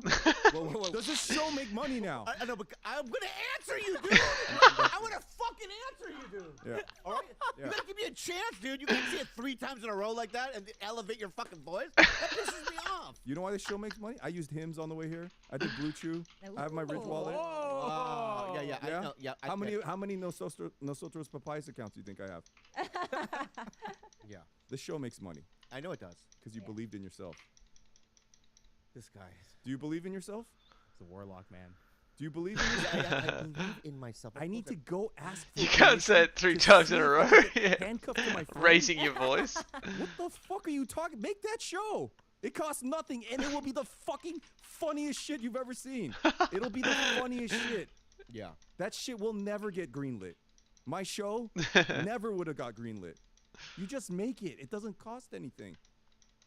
Does this show make money now? I know, but I'm gonna answer you, dude. I'm gonna fucking answer you, dude. Yeah. All right. Yeah. You gotta give me a chance, dude. You can't say it 3 times in a row like that and elevate your fucking voice. That pisses me off. You know why this show makes money? I used hymns on the way here. I did Blue Chew. I have my Ridge wallet. Yeah. I know. Yeah. How many Nosotros Papayas accounts do you think I have? Yeah. This show makes money. I know it does. Because you believed in yourself. This guy. Do you believe in yourself? He's a warlock, man. Do you believe in yourself? I believe in myself. I need to go ask for You can't say it 3 times in a row. Handcuffed to my phone. Raising your voice. What the fuck are you talking? Make that show. It costs nothing, and it will be the fucking funniest shit you've ever seen. It'll be the funniest shit. Yeah. That shit will never get greenlit. My show never would have got greenlit. You just make it. It doesn't cost anything.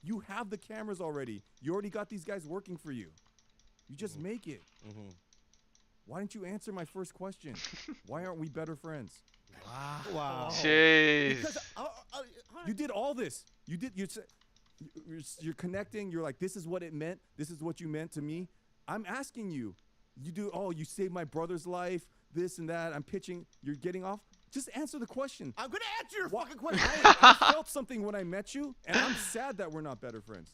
You have the cameras already. You already got these guys working for you. You just make it. Why didn't you answer my first question? Why aren't we better friends? Wow. Jeez. Because, you did all this. You're connecting. You're like, this is what it meant. This is what you meant to me. I'm asking you. You saved my brother's life. This and that. I'm pitching. You're getting off. Just answer the question. I'm gonna answer your fucking question. I felt something when I met you, and I'm sad that we're not better friends.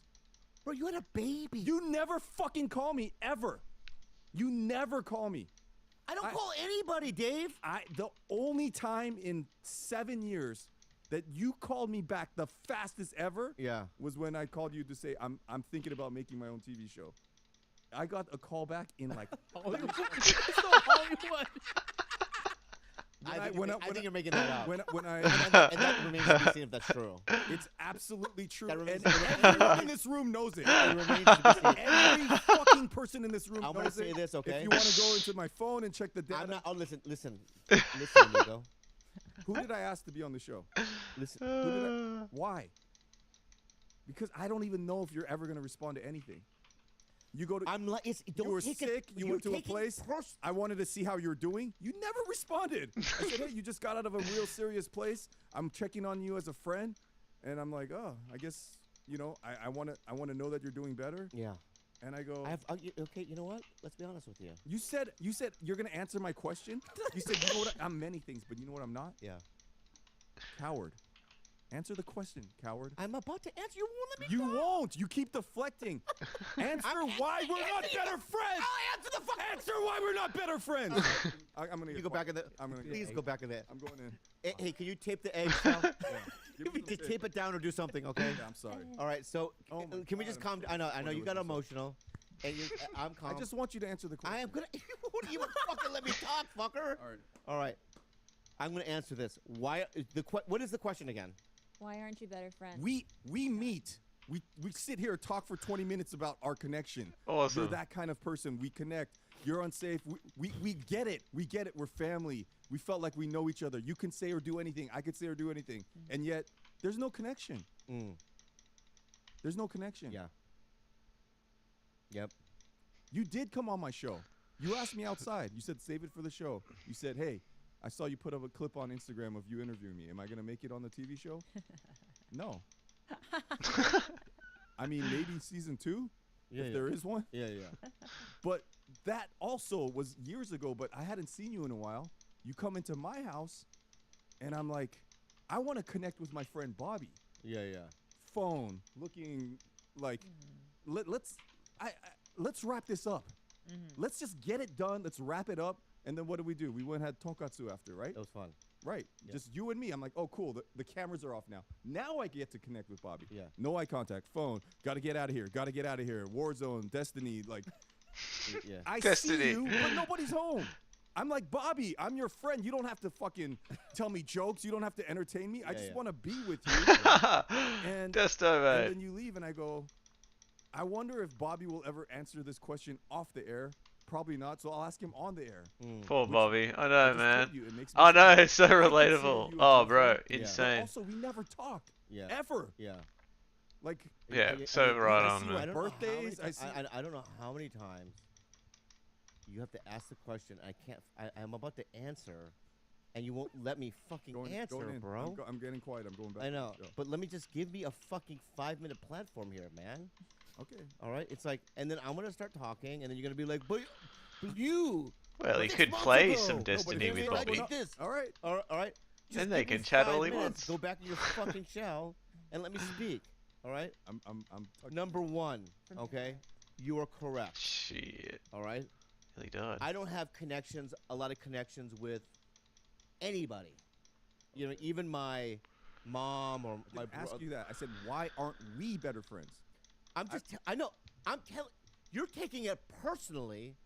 Bro, you had a baby. You never fucking call me, ever. You never call me. I don't call anybody, Dave. The only time in 7 years that you called me back the fastest ever was when I called you to say, I'm thinking about making my own TV show. I got a call back in like Hollywood. I think you're making that up. And that remains to be seen if that's true. It's absolutely true. That remains And to be seen. everyone in this room knows it. It remains to be seen. Every fucking person in this room I'm knows gonna say it. this, okay? If you want to go into my phone and check the data. I'm not. Oh, listen, amigo. Who did I ask to be on the show? Listen. Why? Because I don't even know if you're ever going to respond to anything. You go to. You were sick. You went to a place. I wanted to see how you're doing. You never responded. I said, hey, you just got out of a real serious place. I'm checking on you as a friend, and I'm like, oh, I guess I want to know that you're doing better. Yeah. And I go. Okay. You know what? Let's be honest with you. You said you're gonna answer my question. You said you know what? I'm many things, but you know what I'm not? Yeah. Coward. Answer the question, coward. I'm about to answer. You won't let me. You won't. You keep deflecting. Answer why we're not better friends. I'll answer the fuck. Answer why we're not better friends. I'm gonna. You go back in there. Please go back in there. I'm going in. Hey, can you tape the eggs now? Just tape it down or do something, okay? Yeah, I'm sorry. All right. So can we just calm down? I know you got emotional. And I'm calm. I just want you to answer the question. I am gonna. Won't you fucking let me talk, fucker? All right. I'm gonna answer this. Why? What is the question again? Why aren't you better friends? We meet. We sit here and talk for 20 minutes about our connection. Awesome. You're that kind of person. We connect. You're unsafe. We get it. We get it. We're family. We felt like we know each other. You can say or do anything. I could say or do anything. And yet, there's no connection. There's no connection. Yeah. Yep. You did come on my show. You asked me outside. You said, save it for the show. You said, hey, I saw you put up a clip on Instagram of you interviewing me. Am I going to make it on the TV show? No. I mean, maybe season 2, if there is one. Yeah. But that also was years ago, but I hadn't seen you in a while. You come into my house, and I'm like, I want to connect with my friend Bobby. Yeah. Phone, looking like, let's wrap this up. Let's just get it done. Let's wrap it up. And then what do? We went and had tonkatsu after, right? That was fun. Right. Yeah. Just you and me. I'm like, oh, cool. The cameras are off now. Now I get to connect with Bobby. Yeah. No eye contact. Phone. Got to get out of here. Warzone. Destiny. Like, yeah. I Destiny. see you, but nobody's home. I'm like, Bobby, I'm your friend. You don't have to fucking tell me jokes. You don't have to entertain me. I just want to be with you. and then you leave, and I go, I wonder if Bobby will ever answer this question off the air. Probably not, so I'll ask him on the air. Poor Bobby. I know, man. I know, it's so relatable. Oh, bro, insane. Also, we never talk. Yeah. Ever. Yeah. Like. Yeah, so right on, man. Birthdays. I don't know how many times you have to ask the question. I'm about to answer, and you won't let me fucking answer, bro. I'm getting quiet. I'm going back. I know, to the show. but let me just give me a fucking 5-minute platform here, man. Okay. All right. It's like, and then I'm gonna start talking, and then you're gonna be like, but you. Well, he 6 could months play ago." some No, but Destiny if with you're like, Bobby. "Like this." All right. All right. Then Just they give me can chat 5 all he minutes. wants. Go back in your fucking shell and let me speak. All right. I'm Number one. Okay. You are correct. Shit. All right. Really done. I don't have connections. A lot of connections with anybody. You know, even my mom or my I asked brother. you that. I said, why aren't we better friends? I'm just. I know. I'm telling. You're taking it personally,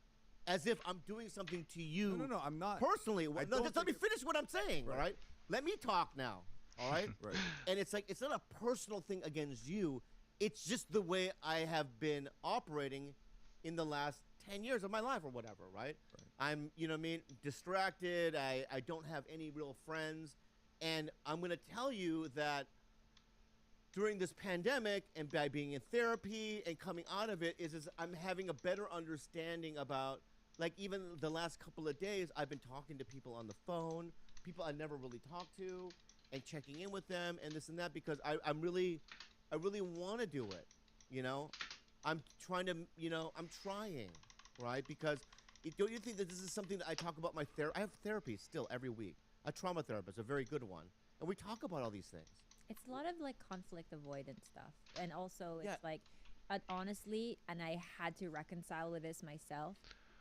as if I'm doing something to you. No, I'm not. Personally, I no, don't just let me think finish what I'm saying. All right. Let me talk now. All right. Right. And it's like, it's not a personal thing against you. It's just the way I have been operating in the last 10 years of my life or whatever, right? I'm, you know what I mean, distracted. I don't have any real friends. And I'm going to tell you that during this pandemic and by being in therapy and coming out of it is I'm having a better understanding about, like, even the last couple of days, I've been talking to people on the phone, people I never really talked to, and checking in with them and this and that, because I really want to do it, you know? I'm trying to, you know, I'm trying, right? Because don't you think that this is something that I talk about my therapy? I have therapy still every week. A trauma therapist, a very good one. And we talk about all these things. It's a lot of like conflict avoidance stuff. And also it's Yeah. like, honestly, and I had to reconcile with this myself,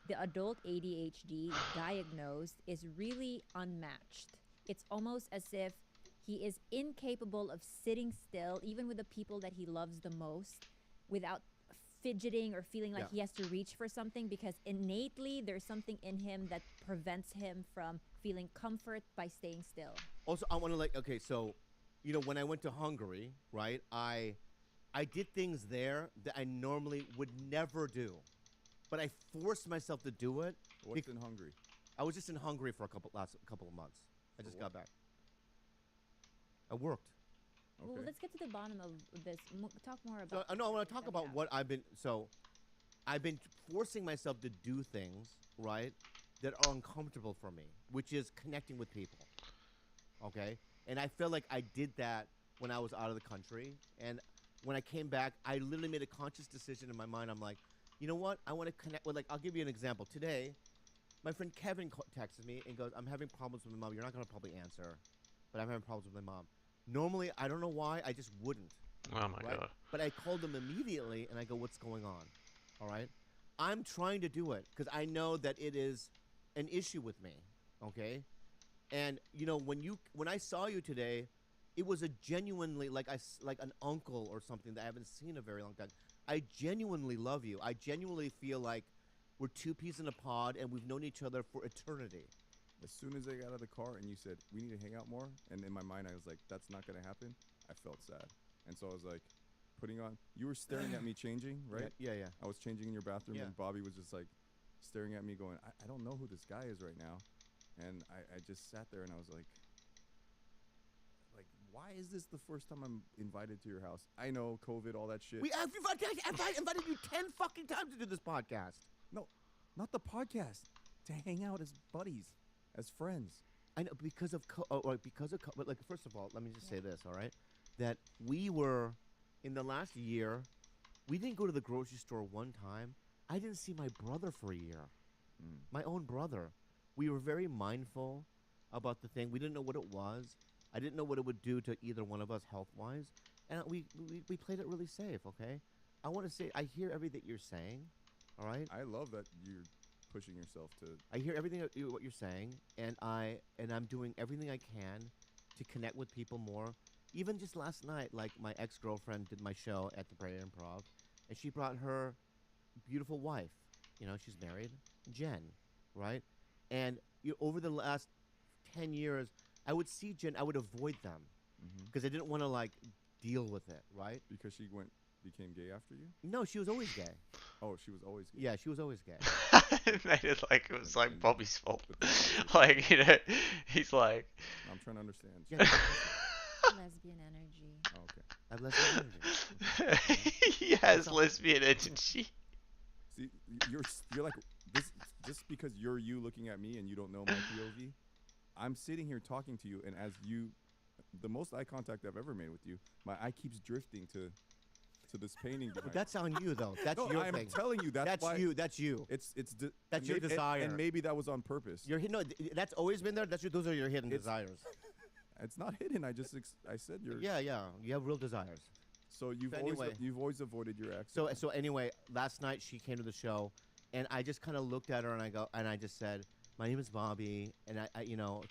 the adult ADHD diagnosed is really unmatched. It's almost as if he is incapable of sitting still, even with the people that he loves the most, without fidgeting or feeling like Yeah. he has to reach for something, because innately there's something in him that prevents him from feeling comfort by staying still. Also, I want to okay, so, you know, when I went to Hungary, right, I did things there that I normally would never do. But I forced myself to do it. What's in Hungary? I was just in Hungary for a couple of months. I just got back. I worked. Well, let's get to the bottom of this. Talk more So, about. no, I want to talk about what I've been. So, I've been forcing myself to do things, right, that are uncomfortable for me, which is connecting with people. Okay, and I feel like I did that when I was out of the country, and when I came back, I literally made a conscious decision in my mind. I'm like, you know what? I want to connect with. Like, I'll give you an example. Today, my friend Kevin texted me and goes, "I'm having problems with my mom. You're not gonna probably answer, but I'm having problems with my mom." Normally, I don't know why, I just wouldn't. Oh my God. But I called them immediately, and I go, what's going on? All right? I'm trying to do it, because I know that it is an issue with me, okay? And, you know, when I saw you today, it was a genuinely, like an uncle or something that I haven't seen in a very long time. I genuinely love you. I genuinely feel like we're two peas in a pod, and we've known each other for eternity. As soon as I got out of the car and you said, we need to hang out more, and in my mind I was like, that's not going to happen, I felt sad. And so I was like, you were staring at me changing, right? Yeah. I was changing in your bathroom, Yeah. and Bobby was just like staring at me going, I don't know who this guy is right now. And I just sat there and I was like, why is this the first time I'm invited to your house? I know, COVID, all that shit. I've invited you 10 fucking times to do this podcast. No, not the podcast. To hang out as buddies, as friends. I know, because of but like, first of all, let me just say this, all right? That we were, in the last year, we didn't go to the grocery store one time. I didn't see my brother for a year. My own brother. We were very mindful about the thing. We didn't know what it was. I didn't know what it would do to either one of us health-wise. And we played it really safe, okay? I want to say, I hear everything that you're saying, all right? I love that you're pushing yourself to... I hear everything what you're saying, and I'm doing everything I can to connect with people more. Even just last night, like, my ex-girlfriend did my show at the Prairie Improv, and she brought her beautiful wife. You know, she's married, Jen, right? And over the last 10 years, I would see Jen, I would avoid them because I didn't want to, like, deal with it, right? Because she became gay after you? No, she was always gay. Oh, she was always gay. Yeah, she was always gay. It made it like it was like Bobby's fault. Like, you know, he's like... I'm trying to understand. Lesbian energy. Oh, okay. I have lesbian energy. He has lesbian energy. See, you're like this just because you're you looking at me and you don't know my POV. I'm sitting here talking to you, and as you, the most eye contact I've ever made with you, my eye keeps drifting to to this painting. But that's on you, though. That's no, your I'm thing. telling you, that's why you. That's you. It's that's your desire. And maybe that was on purpose. That's always been there. Those are your hidden desires. It's not hidden. I said you're. Yeah. You have real desires. So you've always avoided your ex. So anyway, last night she came to the show, and I just kind of looked at her and I just said, "My name is Bobby, and I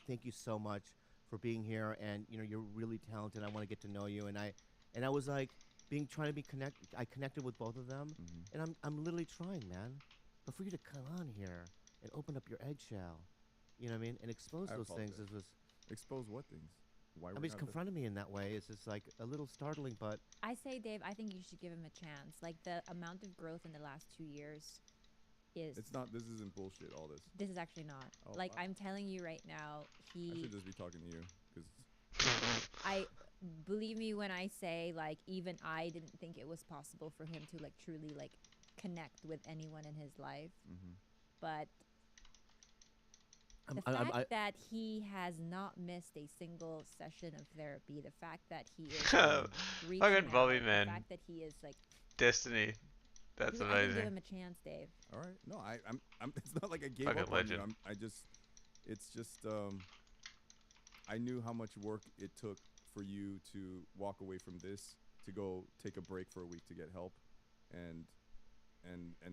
thank you so much for being here, and you're really talented. I want to get to know you." And I was like, trying to be connected. I connected with both of them, and I'm literally trying, man. But for you to come on here and open up your eggshell, you know what I mean, and expose those things, expose what things? Why? I mean, it's confronted me in that way. It's just like a little startling, but I say, Dave, I think you should give him a chance. Like the amount of growth in the last 2 years is. It's not. This isn't bullshit. All this. This is actually not. Oh, like I'm telling you right now, I should just be talking to you because. I believe me when I say like even I didn't think it was possible for him to like truly like connect with anyone in his life, but. The fact that he has not missed a single session of therapy, the fact that he is fucking Bobby, man. The fact that he is like Destiny, that's amazing. I can give him a chance, Dave. All right, no, I'm. It's not like I gave fucking up legend. on you. It's just I knew how much work it took for you to walk away from this to go take a break for a week to get help, and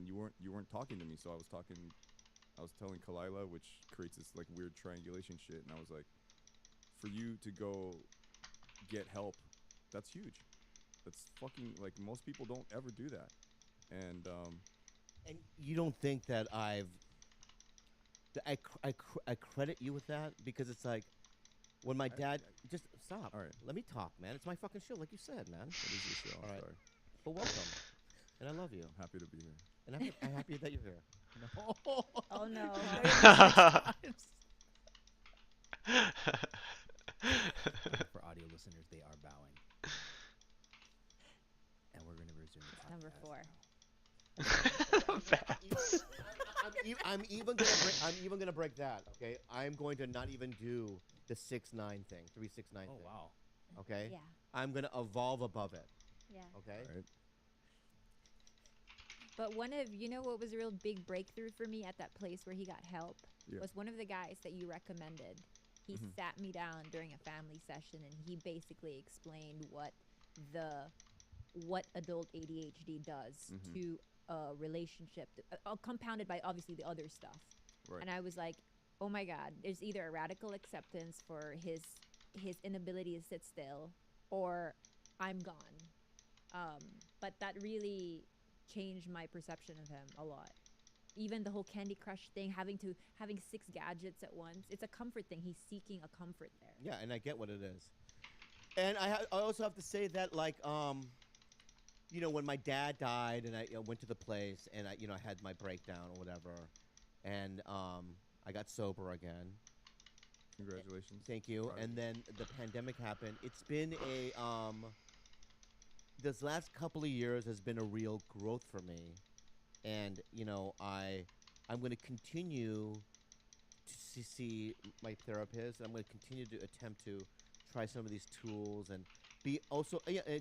you weren't talking to me, so I was telling Kalila, which creates this like weird triangulation shit, and I was like, for you to go get help, that's huge. That's fucking like most people don't ever do that, and you don't think that I credit you with that because it's like when my dad just stop. All right, let me talk, man. It's my fucking show, like you said, man. It is your show. All right. Sorry. Well, welcome, and I love you. I'm happy to be here. And I'm happy that you're here. No. Oh no. For audio listeners, they are bowing. And we're going to resume the podcast. Number 4. I'm even gonna break that. Okay, I'm going to not even do the 6-9 thing, 3-6-9 thing. Oh wow. Okay. Yeah. I'm gonna evolve above it. Yeah. Okay. All right. But what was a real big breakthrough for me at that place where he got help was one of the guys that you recommended. He sat me down during a family session and he basically explained what adult ADHD does to a relationship, compounded by obviously the other stuff. Right. And I was like, oh my God, there's either a radical acceptance for his inability to sit still, or I'm gone. But that really changed my perception of him a lot. Even the whole Candy Crush thing, having 6 gadgets at once, it's a comfort thing. He's seeking a comfort there. Yeah, and I get what it is. And I also have to say that, like, when my dad died and I went to the place and I had my breakdown or whatever, and I got sober again. Congratulations. Thank you. And then the pandemic happened. It's been this last couple of years has been a real growth for me. And, I'm going to continue to see my therapist. I'm going to continue to attempt to try some of these tools and be also,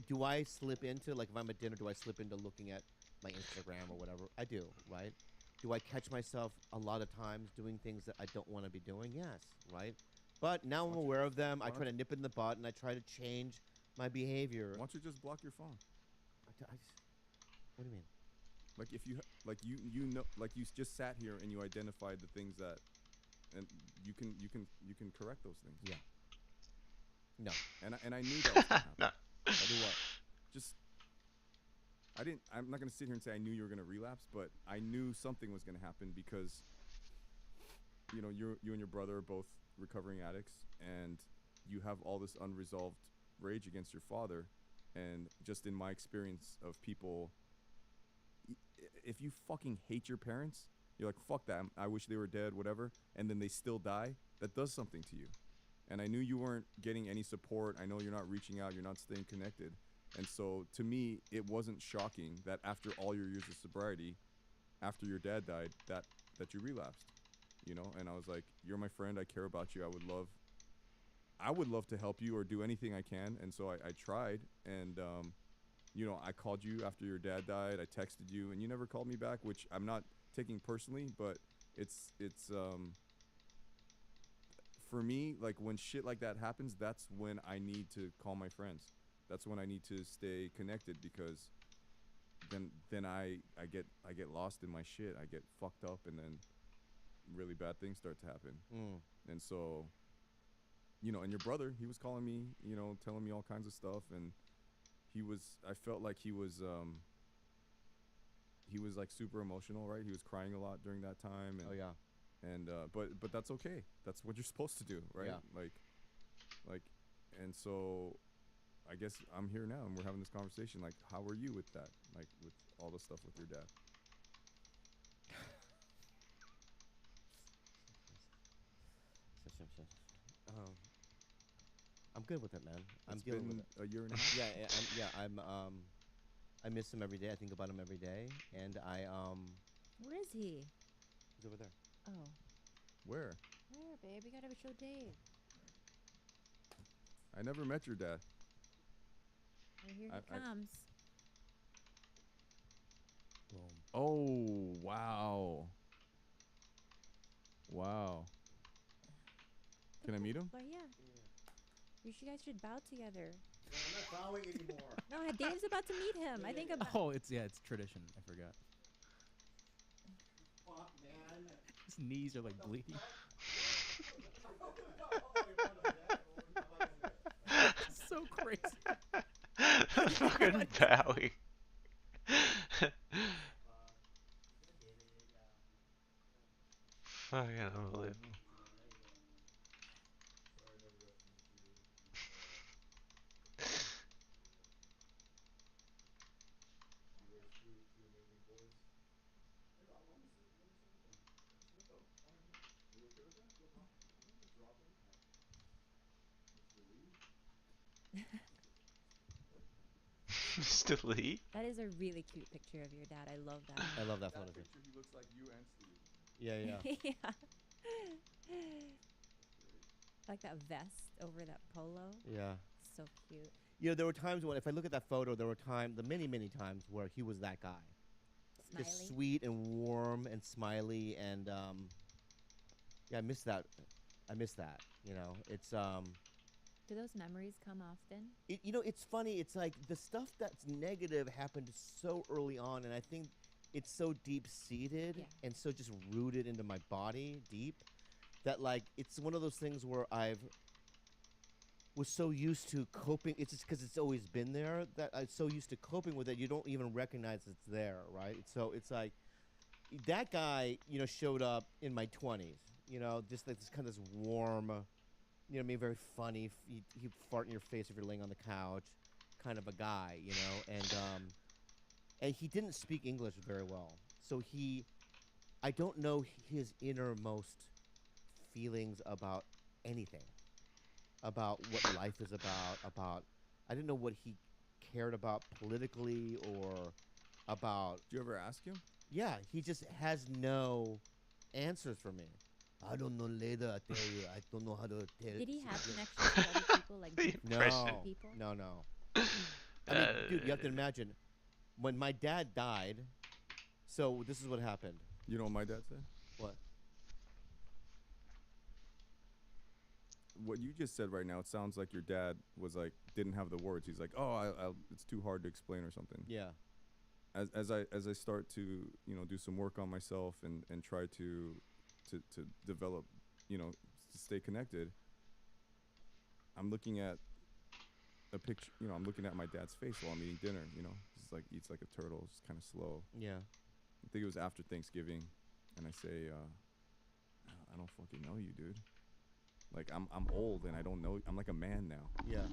do I slip into, like if I'm at dinner, do I slip into looking at my Instagram or whatever? I do, right? Do I catch myself a lot of times doing things that I don't want to be doing? Yes, right? But now I'm aware of them. I try to nip it in the bud and I try to change my behavior. Why don't you just block your phone? What do you mean? Like if you you just sat here and you identified the things that, and you can correct those things. Yeah. No. And I knew that was gonna happen. No. I knew what? Just I'm not gonna sit here and say I knew you were gonna relapse, but I knew something was gonna happen because you and your brother are both recovering addicts, and you have all this unresolved rage against your father. And just in my experience of people, if you fucking hate your parents, you're like, fuck that, I wish they were dead, whatever, and then they still die, that does something to you. And I knew you weren't getting any support. I know you're not reaching out, you're not staying connected. And so to me, it wasn't shocking that after all your years of sobriety, after your dad died, that you relapsed, And I was like, you're my friend, I care about you, I would love to help you or do anything I can. And so I tried, and you know, I called you after your dad died. I texted you, and you never called me back, which I'm not taking personally, but it's for me, like when shit like that happens, that's when I need to call my friends. That's when I need to stay connected, because then I get lost in my shit. I get fucked up, and then really bad things start to happen. And so, you know, and your brother, he was calling me, you know, telling me all kinds of stuff, and I felt like he was like super emotional, right? He was crying a lot during that time. And, oh yeah. And but that's okay. That's what you're supposed to do, right? Yeah. Like, and so I guess I'm here now, and we're having this conversation. Like, how were you with that? Like, with all the stuff with your dad? I'm good with it, man. I'm It's dealing with been it. a year and a half? I miss him every day. I think about him every day, and Where is he? he's over there. Oh. Where? Where, babe? We gotta show Dave. I never met your dad. Oh, here he comes. Oh, wow. Wow. Can I meet him? Well, yeah. You guys should bow together. I'm not bowing anymore. No, Dave's about to meet him. I think about. Oh, it's tradition. I forgot. Fuck, man. His knees are like bleeding. So crazy. Fucking bowing. Fucking unbelievable. Mr. Lee? That is a really cute picture of your dad. I love that. I love that photo. Picture, he looks like you and Steve. Yeah. Yeah. Like that vest over that polo. Yeah. So cute. You know, there were times when, if I look at that photo, there were many times where he was that guy. Smiley. Just sweet and warm and smiley, and yeah, I miss that. You know, it's Do those memories come often? you know, it's funny. It's like the stuff that's negative happened so early on, and I think it's so deep-seated and so just rooted into my body deep that, like, it's one of those things where was so used to coping. It's just because it's always been there that I'm so used to coping with it, you don't even recognize it's there, right? So it's like that guy, you know, showed up in my 20s, you know, just like this kind of this warm, you know what I mean, very funny. He'd fart in your face if you're laying on the couch, kind of a guy, you know, and he didn't speak English very well. So I don't know his innermost feelings about anything, about what life is about, I didn't know what he cared about politically or about. Did you ever ask him? Yeah, he just has no answers for me. I don't know later, I tell you. I don't know how to tell. Did he have connections with other people, like different people? No. I mean, dude, you have to imagine, when my dad died, so this is what happened. You know what my dad said? What? What you just said right now, it sounds like your dad was like, didn't have the words. He's like, oh, it's too hard to explain or something. Yeah. As I start to, you know, do some work on myself and try to develop, you know, to stay connected, I'm looking at a picture, you know, I'm looking at my dad's face while I'm eating dinner, you know. He's like, eats like a turtle, just kind of slow. Yeah. I think it was after Thanksgiving, and I say, I don't fucking know you, dude. Like, I'm old and I don't know. I'm like a man now. Yeah.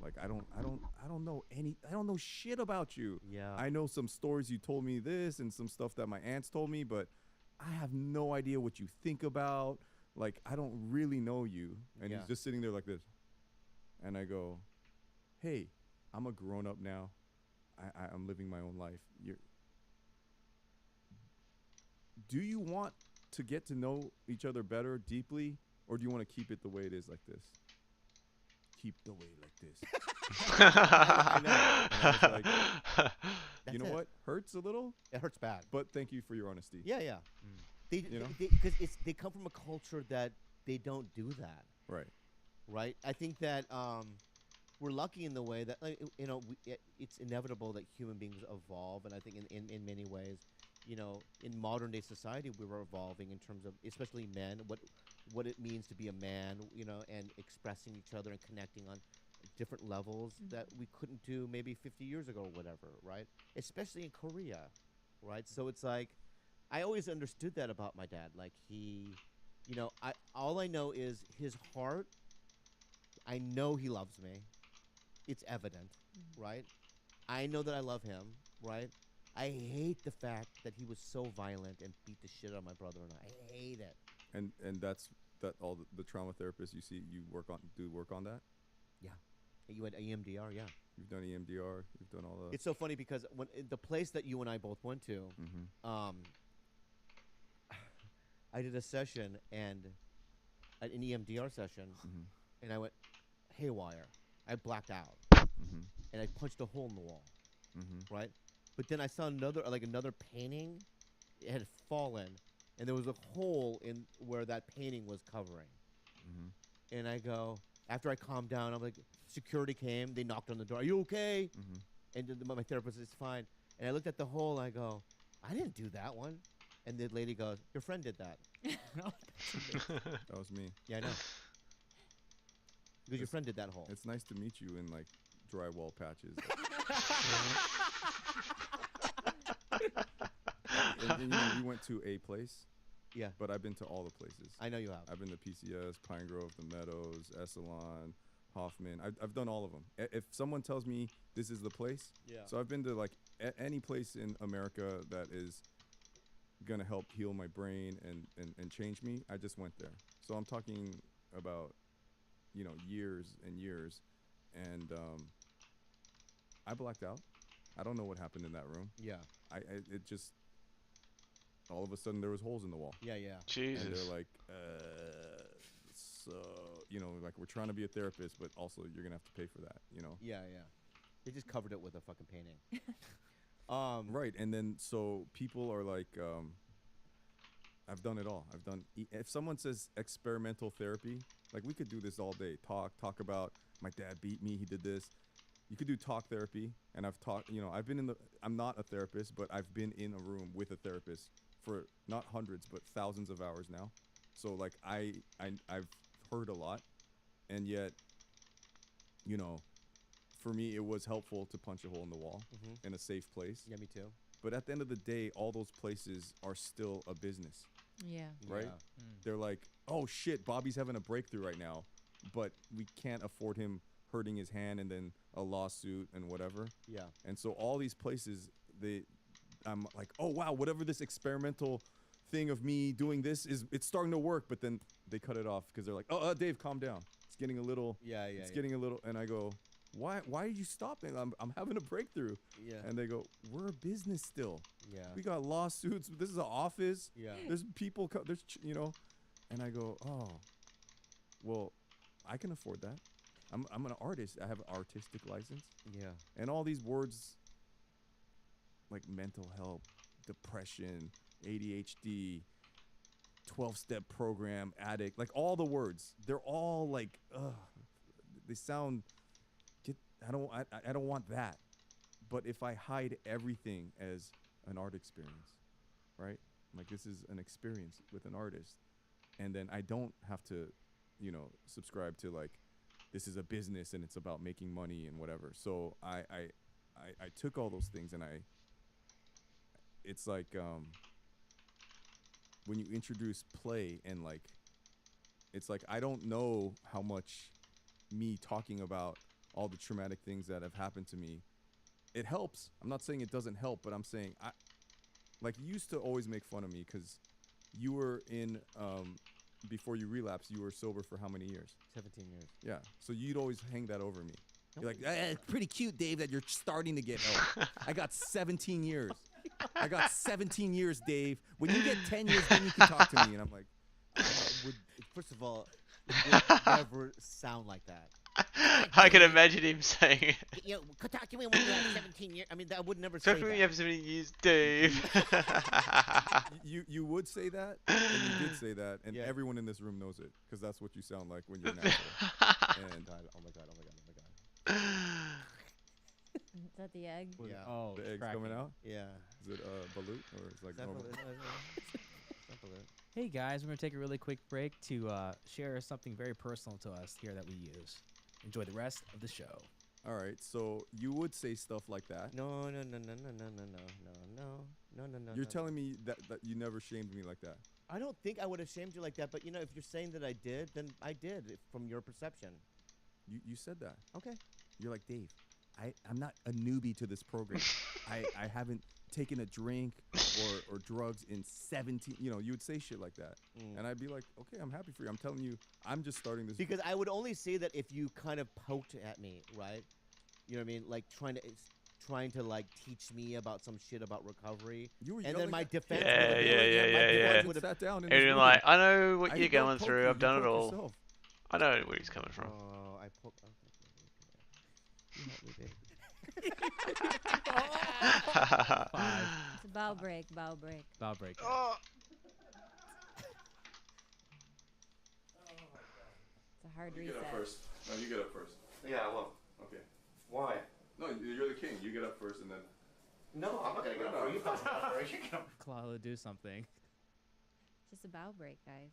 Like, I don't know shit about you. Yeah. I know some stories you told me this and some stuff that my aunts told me, but I have no idea what you think about. Like, I don't really know you. And he's just sitting there like this. And I go, hey, I'm a grown up now. I'm living my own life. Do you want to get to know each other better, deeply, or do you want to keep it the way it is like this? Keep the way like this. I know. And I was like, you know it. what? Hurts a little. It hurts bad. But thank you for your honesty. Yeah, yeah. They You know? because they come from a culture that they don't do that. Right. Right. I think that we're lucky in the way that you know it's inevitable that human beings evolve, and I think in many ways, you know, in modern day society we're evolving in terms of especially men, what it means to be a man, you know, and expressing each other and connecting on different levels that we couldn't do maybe 50 years ago or whatever, right? Especially in Korea, right? So it's like I always understood that about my dad. Like he, you know, all I know is his heart. I know he loves me. It's evident, right? I know that I love him, right? I hate the fact that he was so violent and beat the shit out of my brother and I hate it. And that's all the trauma therapists you see you work on that? Yeah. You had EMDR, yeah. You've done EMDR, you've done all that. It's so funny because when the place that you and I both went to, I did a session and an EMDR session, and I went haywire. I blacked out, and I punched a hole in the wall, right? But then I saw another painting. It had fallen, and there was a hole in where that painting was covering. And I go, after I calmed down, I'm like, security came. They knocked on the door. Are you okay? And my therapist said, it's fine. And I looked at the hole, and I go, I didn't do that one. And the lady goes, your friend did that. That was me. Yeah, I know. Because your friend did that hole. It's nice to meet you in like drywall patches. and, you know, we went to a place. Yeah. But I've been to all the places. I know you have. I've been to PCS, Pine Grove, The Meadows, Esalen, Hoffman. I've done all of them. If someone tells me this is the place, so I've been to like any place in America that is gonna help heal my brain and change me. I just went there. So I'm talking about, you know, years and years, and I blacked out. I don't know what happened in that room. Yeah. It just all of a sudden there was holes in the wall. Yeah, yeah. Jesus. And they're like, so you know, like we're trying to be a therapist, but also you're gonna have to pay for that. You know. Yeah, yeah. They just covered it with a fucking painting. Right, and then so people are like, I've done it all. I've done. If someone says experimental therapy, like we could do this all day. Talk about my dad beat me. He did this. You could do talk therapy, and I've talked. You know, I've been in the. I'm not a therapist, but I've been in a room with a therapist for not hundreds, but thousands of hours now. So like I've heard a lot, and yet, you know, for me it was helpful to punch a hole in the wall in a safe place. Yeah, me too. But at the end of the day, all those places are still a business. Yeah. Right? Yeah. They're like, oh shit, Bobby's having a breakthrough right now, but we can't afford him hurting his hand and then a lawsuit and whatever. Yeah. And so all these places, I'm like, oh wow, whatever this experimental thing of me doing this is, it's starting to work, but then they cut it off because they're like, oh, Dave, calm down. It's getting a little. Yeah, yeah. It's getting a little, and I go, why are you stopping? I'm having a breakthrough. Yeah. And they go, we're a business still. Yeah. We got lawsuits. This is an office. Yeah. There's people. There's you know, and I go, oh, well, I can afford that. I'm an artist. I have an artistic license. Yeah. And all these words, like mental health, depression, ADHD, 12-step program, addict, like all the words, they're all like, they sound. I don't want that. But if I hide everything as an art experience, right? Like this is an experience with an artist, and then I don't have to, you know, subscribe to like, this is a business and it's about making money and whatever. So I took all those things and it's like when you introduce play and like, it's like I don't know how much me talking about all the traumatic things that have happened to me, it helps. I'm not saying it doesn't help, but I'm saying like you used to always make fun of me because you were in before you relapsed, you were sober for how many years? 17 years. Yeah. So you'd always hang that over me. You're like, it's pretty cute, Dave, that you're starting to get help. I got 17 years. I got 17 years, Dave. When you get 10 years, then you can talk to me. And I'm like, first of all, it would never sound like that. I can imagine him saying it. You know, talk to me when you're 17 years. I mean, I would never Talk say to me when that. you have 17 years, Dave. You would say that, and you did say that, and everyone in this room knows it, because that's what you sound like when you're natural. And oh my god. Is that the egg? Yeah. Oh, the egg's cracking. coming out. Yeah. Is it balut or is it like Is that normal? balut? No, it's not balut. Hey guys, we're gonna take a really quick break to share something very personal to us here that we use. Enjoy the rest of the show. All right, so you would say stuff like that. No. You're telling me that you never shamed me like that. I don't think I would have shamed you like that, but you know, if you're saying that I did, then I did from your perception. You said that. Okay. You're like, Dave, I'm not a newbie to this program. I haven't taken a drink or drugs in 17. You know, you would say shit like that, and I'd be like, okay, I'm happy for you. I'm telling you, I'm just starting this. Because I would only say that if you kind of poked at me, right? You know what I mean? Like trying to like teach me about some shit about recovery. And then my defense. Yeah. Sat down And you're like, I know what you're going through. I've done it all. Yourself. I know where he's coming from. Oh, I poked. It's a bow break. Bow break. Oh. It's a hard You reset. get up first. No, you get up first. Yeah, I will. Okay. Why? No, you're the king. You get up first, and then. No, I'm not gonna get up first. You first get up first. You get up. Claudia, do something. Just a bow break, guys.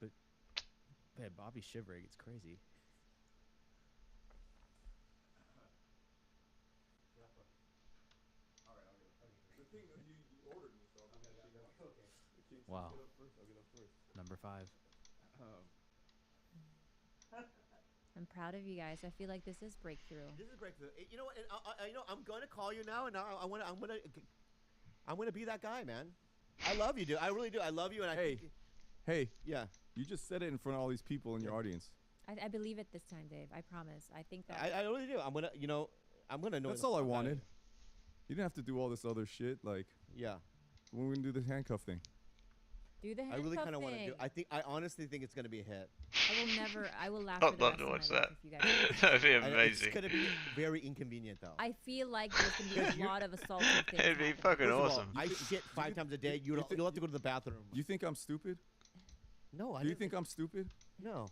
But man, Bobby's shivering. It's crazy. Wow. Number 5. I'm proud of you guys. I feel like this is breakthrough. This is breakthrough. You know what? And I'm gonna call you now, and I'm gonna be that guy, man. I love you, dude. I really do. I love you, and Hey. Yeah. You just said it in front of all these people in your audience. I believe it this time, Dave. I promise. I think that. I really do. I'm gonna know. That's all I wanted. You didn't have to do all this other shit. Like. Yeah. When we gonna do this handcuff thing? Do the handcuff I really kind of want to thing. do. I honestly think it's gonna be a hit. I will laugh. I'd love to watch that. That'd be amazing. It's gonna be very inconvenient, though. I feel like there's gonna be a lot of assaultive things. It'd be happening. fucking First of all, awesome. I shit 5 times a day. You'll have to go to the bathroom. You think I'm stupid? No, I Do you think I'm stupid? No.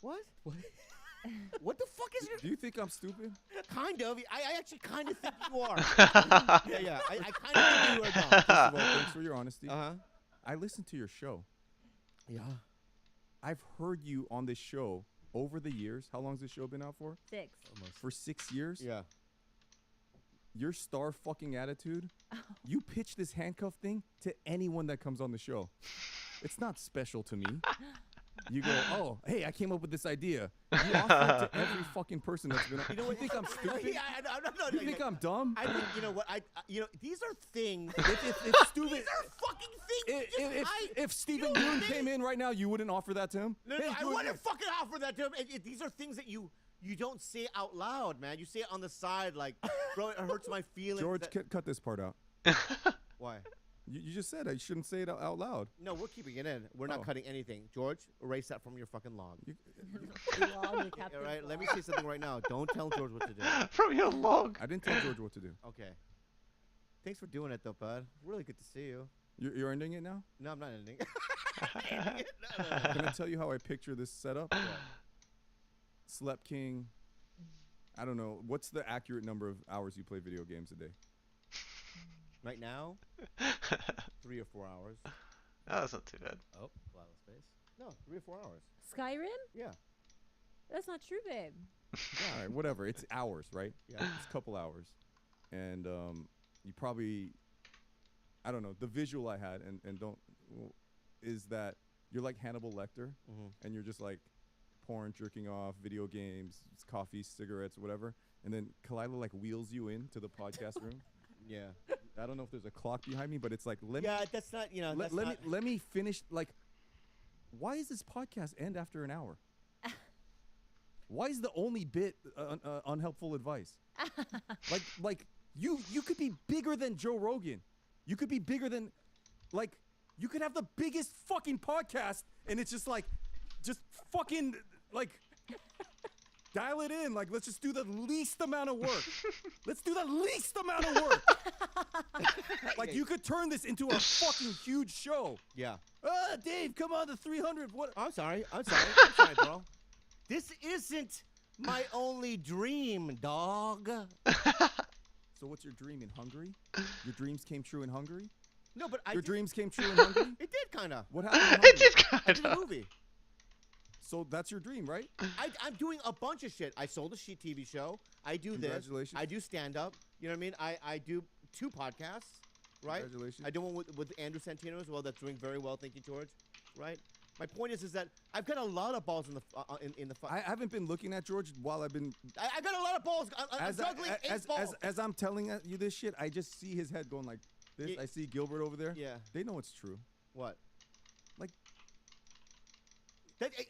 What? What the fuck is your? Do you think I'm stupid? Kind of. I actually kind of think you are. yeah. I kind of think you are dumb. First of all, thanks for your honesty. Uh-huh. I listened to your show. Yeah. I've heard you on this show over the years. How long's this show been out for? 6. For 6 years? Yeah. Your star fucking attitude. You pitch this handcuff thing to anyone that comes on the show. It's not special to me. You go, oh, hey, I came up with this idea. You offer it to every fucking person that's been on. You think I'm stupid? You think I'm dumb? I think, you know what? These are things. It's stupid. These are fucking things. If Stephen Yoon came in right now, you wouldn't offer that to him? No, Hey, I do it wouldn't next. fucking offer that to him. These are things that you don't say out loud, man. You say it on the side, like, bro, it hurts my feelings. George, cut this part out. Why? You just said I shouldn't say it out loud. No, we're keeping it in. We're not cutting anything. George, erase that from your fucking log. All right, let me say something right now. Don't tell George what to do. From your log. I didn't tell George what to do. Okay. Thanks for doing it, though, bud. Really good to see you. You're ending it now? No, I'm not ending. Can I tell you how I picture this setup? Yeah. Slept King. I don't know. What's the accurate number of hours you play video games a day? Right now, 3 or 4 hours. Oh, that's not too bad. Oh, a lot of space. No, 3 or 4 hours. Skyrim? Yeah. That's not true, babe. All right, whatever. It's hours, right? Yeah. It's a couple hours. And you probably, I don't know, the visual I had, is that you're like Hannibal Lecter, and you're just like porn, jerking off, video games, coffee, cigarettes, whatever. And then Kalila like wheels you into the podcast room. Yeah. I don't know if there's a clock behind me, but it's like, that's not, you know, let me finish. Like, why is this podcast end after an hour? Why is the only bit unhelpful advice? like you could be bigger than Joe Rogan. You could be bigger than, like, you could have the biggest fucking podcast, and it's just like, just fucking like, Dial it in. Like, let's just do the least amount of work. Let's do the least amount of work. Like, you could turn this into a fucking huge show. Yeah. Dave, come on, the 300. What? I'm sorry, bro. This isn't my only dream, dog. So what's your dream in Hungary? Your dreams came true in Hungary? No, but your dreams came true in Hungary? It did kind of. What happened in Hungary? It did kind I did a movie. So that's your dream, right? I'm doing a bunch of shit. I sold a TV show. I do this. Congratulations. I do stand-up. You know what I mean? I do 2 podcasts, right? Congratulations. I do one with Andrew Santino as well. That's doing very well. Thank you, George. Right? My point is that I've got a lot of balls in the I haven't been looking at George while I've been. I got a lot of balls. I'm juggling 8 balls. As I'm telling you this shit, I just see his head going like this. I see Gilbert over there. Yeah. They know it's true. What? Like.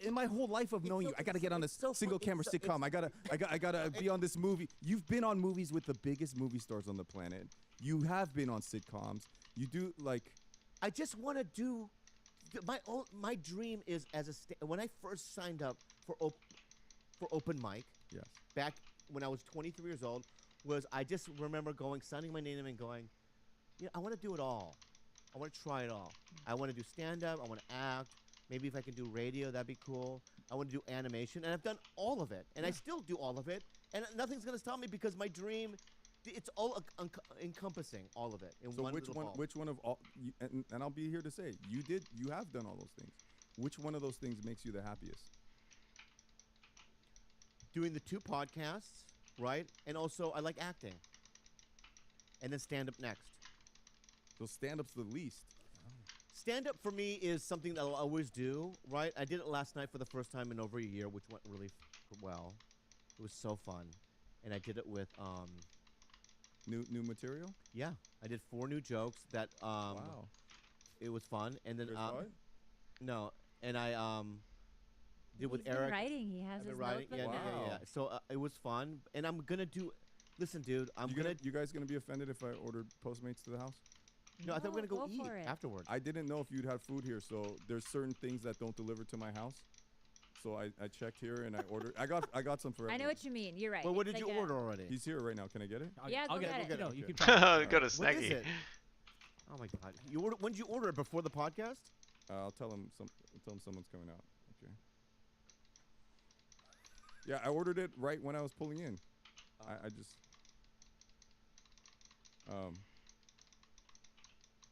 In my whole life of knowing you, I gotta get on this single camera sitcom. I gotta be on this movie. You've been on movies with the biggest movie stars on the planet. You have been on sitcoms. You do like. I just want to do. My dream is when I first signed up for open mic. Yes. Back when I was 23 years old, was I just remember signing my name and going, I want to do it all. I want to try it all. I want to do stand up. I want to act. Maybe if I can do radio, that'd be cool. I want to do animation, and I've done all of it, and I still do all of it, and nothing's gonna stop me because my dream, it's all encompassing all of it in so one which little one? ball. Which one of all? And I'll be here to say you have done all those things. Which one of those things makes you the happiest? Doing the 2 podcasts, right? And also I like acting. And then stand up next. So stand up's the least. Stand up for me is something that I'll always do, right? I did it last night for the first time in over a year, which went really well. It was so fun, and I did it with new material. Yeah, I did 4 new jokes that Wow. It was fun, and then Chris White? no, and I did with He's been Eric. writing. He has I've been his writing. notebook Yeah, now. yeah. So it was fun, and I'm gonna do. Listen, dude, You guys gonna be offended if I ordered Postmates to the house? No, I thought we were gonna go eat for it. afterwards. I didn't know if you'd have food here, so there's certain things that don't deliver to my house. So I checked here and I ordered. I got some for I know everyone. what you mean. You're right. Well, what It's did you like a- order already? He's here right now. Can I get it? Yeah, I'll go get get it. it. No, you can Go to What Snaggy. is it? Oh my God! When did you order it? Before the podcast? I'll tell him someone's coming out. Okay. Yeah, I ordered it right when I was pulling in. I just.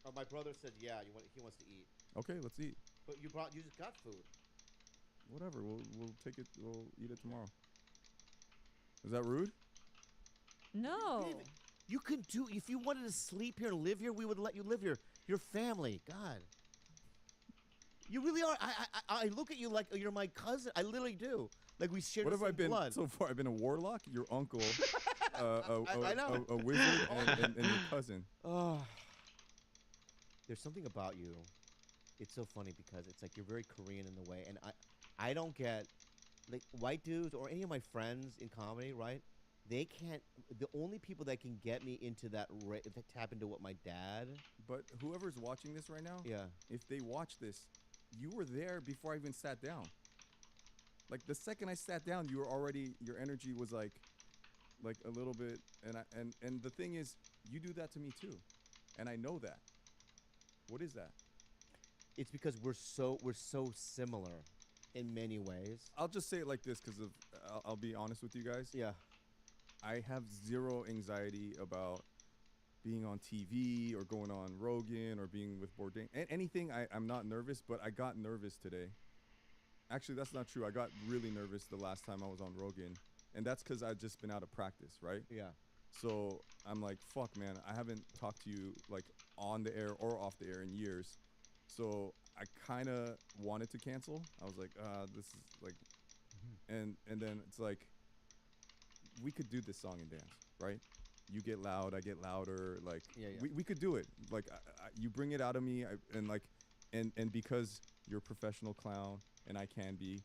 Oh, my brother said, yeah, he wants to eat. Okay, let's eat. But you just got food. Whatever. We'll take it. We'll eat it tomorrow. Is that rude? No. David, you can do. If you wanted to sleep here and live here, we would let you live here. Your family, God. You really are. I look at you like you're my cousin. I literally do. Like we share What the have I same been blood. so far? I've been a warlock, your uncle, I know. a wizard, and your cousin. Oh. There's something about you. It's so funny because it's like you're very Korean in the way, and I don't get like white dudes or any of my friends in comedy, right? They can't. The only people that can get me into that tap into what my dad. But whoever's watching this right now, Yeah. if they watch this, you were there before I even sat down. Like the second I sat down, you were already. Your energy was like a little bit, and the thing is, you do that to me too, and I know that. What is that? It's because we're so similar in many ways. I'll just say it like this because I'll be honest with you guys. Yeah. I have zero anxiety about being on TV or going on Rogan or being with Bourdain. Anything, I'm not nervous, but I got nervous today. Actually, that's not true. I got really nervous the last time I was on Rogan, and that's because I've just been out of practice, right? Yeah. So I'm like, fuck, man, I haven't talked to you like on the air or off the air in years. So I kind of wanted to cancel. I was like, this is like, and then it's like, we could do this song and dance, right? You get loud, I get louder. Like, Yeah, yeah. we could do it. Like, you bring it out of me, and because you're a professional clown and I can be,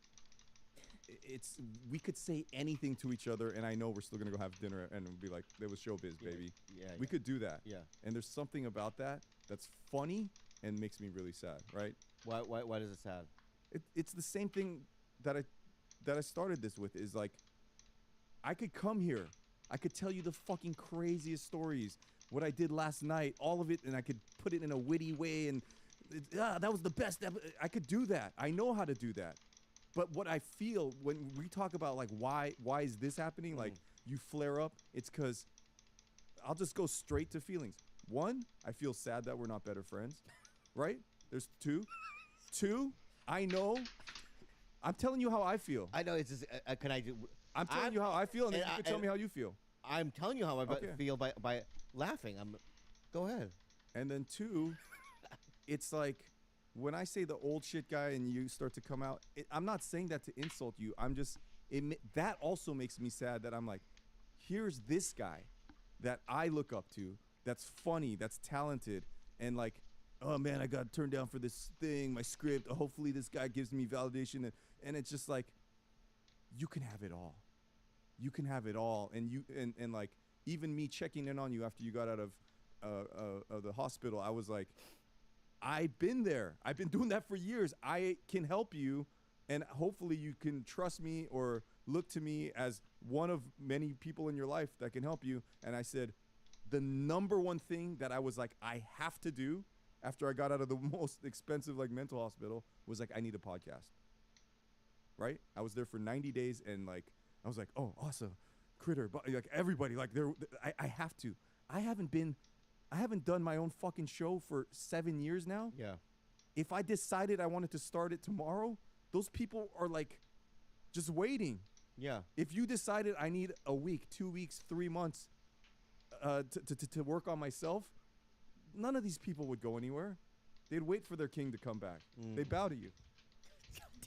we could say anything to each other, and I know we're still gonna go have dinner and be like, it was showbiz, baby. Yeah, We could do that. Yeah. And there's something about that that's funny and makes me really sad, right? Why is it sad? It's the same thing that I started this with, is like, I could come here. I could tell you the fucking craziest stories. What I did last night, all of it, and I could put it in a witty way, and that was the best. I could do that. I know how to do that. But what I feel when we talk about like why is this happening? Like you flare up, it's because I'll just go straight to feelings. One, I feel sad that we're not better friends, right? There's two. Two, I know. I'm telling you how I feel. I know it's just. Can I do? I'm telling you how I feel, and then you can tell me how you feel. I'm telling you how I feel by laughing. Go ahead. And then two, it's like when I say the old shit guy and you start to come out, I'm not saying that to insult you. I'm just that also makes me sad that I'm like, here's this guy that I look up to, that's funny, that's talented, and like, oh man, I got turned down for this thing, my script. Hopefully this guy gives me validation, and it's just like, you can have it all. You can have it all, and like even me checking in on you after you got out of the hospital, I was like, I've been there. I've been doing that for years. I can help you, and hopefully you can trust me or look to me as one of many people in your life that can help you. And I said, the number one thing that I was like, I have to do after I got out of the most expensive like mental hospital was like, I need a podcast. Right? I was there for 90 days, and like I was like, oh, awesome, Critter, but like everybody, like I have to. I haven't done my own fucking show for 7 years now. Yeah. If I decided I wanted to start it tomorrow, those people are like just waiting. Yeah. If you decided I need a week, 2 weeks, 3 months to work on myself, none of these people would go anywhere. They'd wait for their king to come back. They'd bow to you.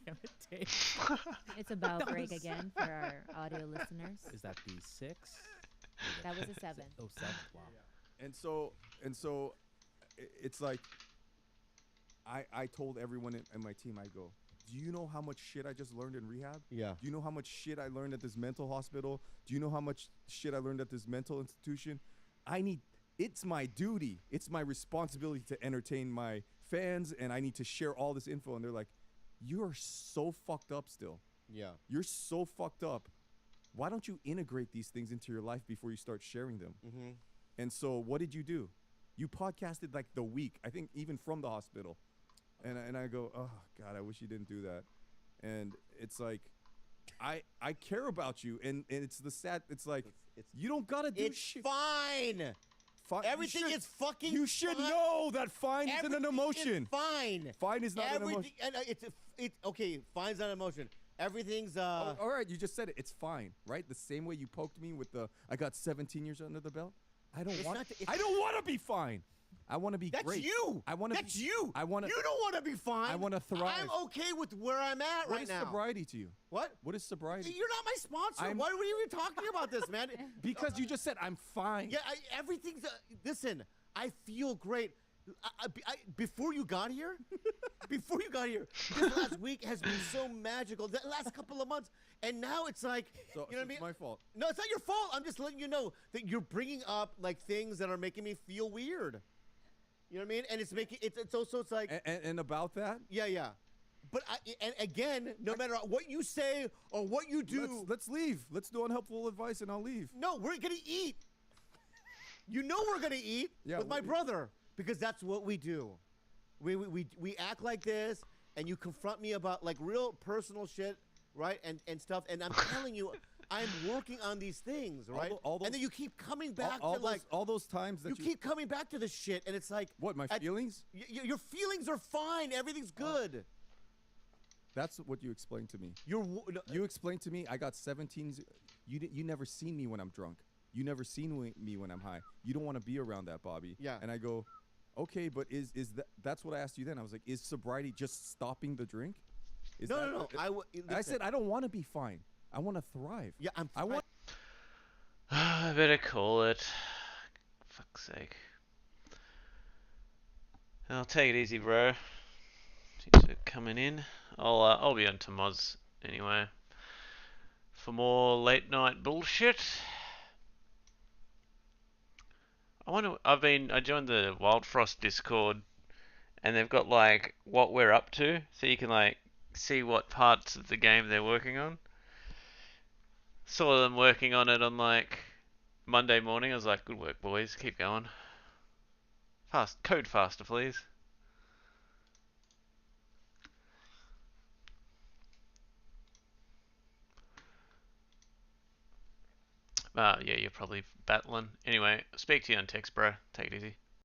Damn it, Dave. It's a bow break again for our audio listeners. Is that the 6? That was a 7. Oh, 7. Wow. And so it's like I told everyone in my team, I go, do you know how much shit I just learned in rehab? Yeah. Do you know how much shit I learned at this mental hospital? Do you know how much shit I learned at this mental institution? It's my duty. It's my responsibility to entertain my fans, and I need to share all this info. And they're like, you are so fucked up still. Yeah. You're so fucked up. Why don't you integrate these things into your life before you start sharing them? Mm-hmm. And so what did you do? You podcasted like the week, I think even from the hospital. And I go, oh, God, I wish you didn't do that. And it's like, I care about you. And it's the sad, it's like, you don't got to do shit. It's fine. Everything is fucking You should fine. know that fine isn't an emotion. Is fine. Fine is not an emotion. Okay, fine's not an emotion. Everything's all right, you just said it. It's fine, right? The same way you poked me with I got 17 years under the belt. I don't want to be fine. I want to be That's great. you. I want to. That's you. I want to. You don't want to be fine. I want to thrive. I'm okay with where I'm at What right is now. sobriety to you? What? What is sobriety? You're not my sponsor. Why were you even talking about this, man? Because you just said I'm fine. Yeah, everything's. Listen, I feel great. Before you got here, this last week has been so magical. The last couple of months, and now it's like, you know what I mean? It's my fault. No, it's not your fault. I'm just letting you know that you're bringing up like things that are making me feel weird. You know what I mean? And it's making it's also it's like and about that. Yeah. But and again, no matter what you say or what you do, let's leave. Let's do unhelpful advice, and I'll leave. No, we're gonna eat. You know we're gonna eat with my brother because that's what we do. We act like this, and you confront me about like real personal shit, right? And stuff. And I'm telling you, I'm working on these things, right? And then you keep coming back to like all those times that you keep coming back to this shit, and it's like what my feelings? Your feelings are fine. Everything's good. That's what you explained to me. You explained to me I got 17. You never seen me when I'm drunk. You never seen me when I'm high. You don't want to be around that, Bobby. Yeah. And I go, okay, but is that's what I asked you then. I was like, is sobriety just stopping the drink? No. I said I don't want to be fine. I want to thrive. Yeah, I want. I better call it. Fuck's sake. I'll take it easy, bro. Thanks for coming in. I'll be on to Moz anyway for more late night bullshit. I joined the Wild Frost Discord, and they've got like what we're up to, so you can like see what parts of the game they're working on. Saw them working on it on like Monday morning. I was like, good work, boys. Keep going. Code faster, please. Yeah, you're probably battling. Anyway, speak to you on text, bro. Take it easy.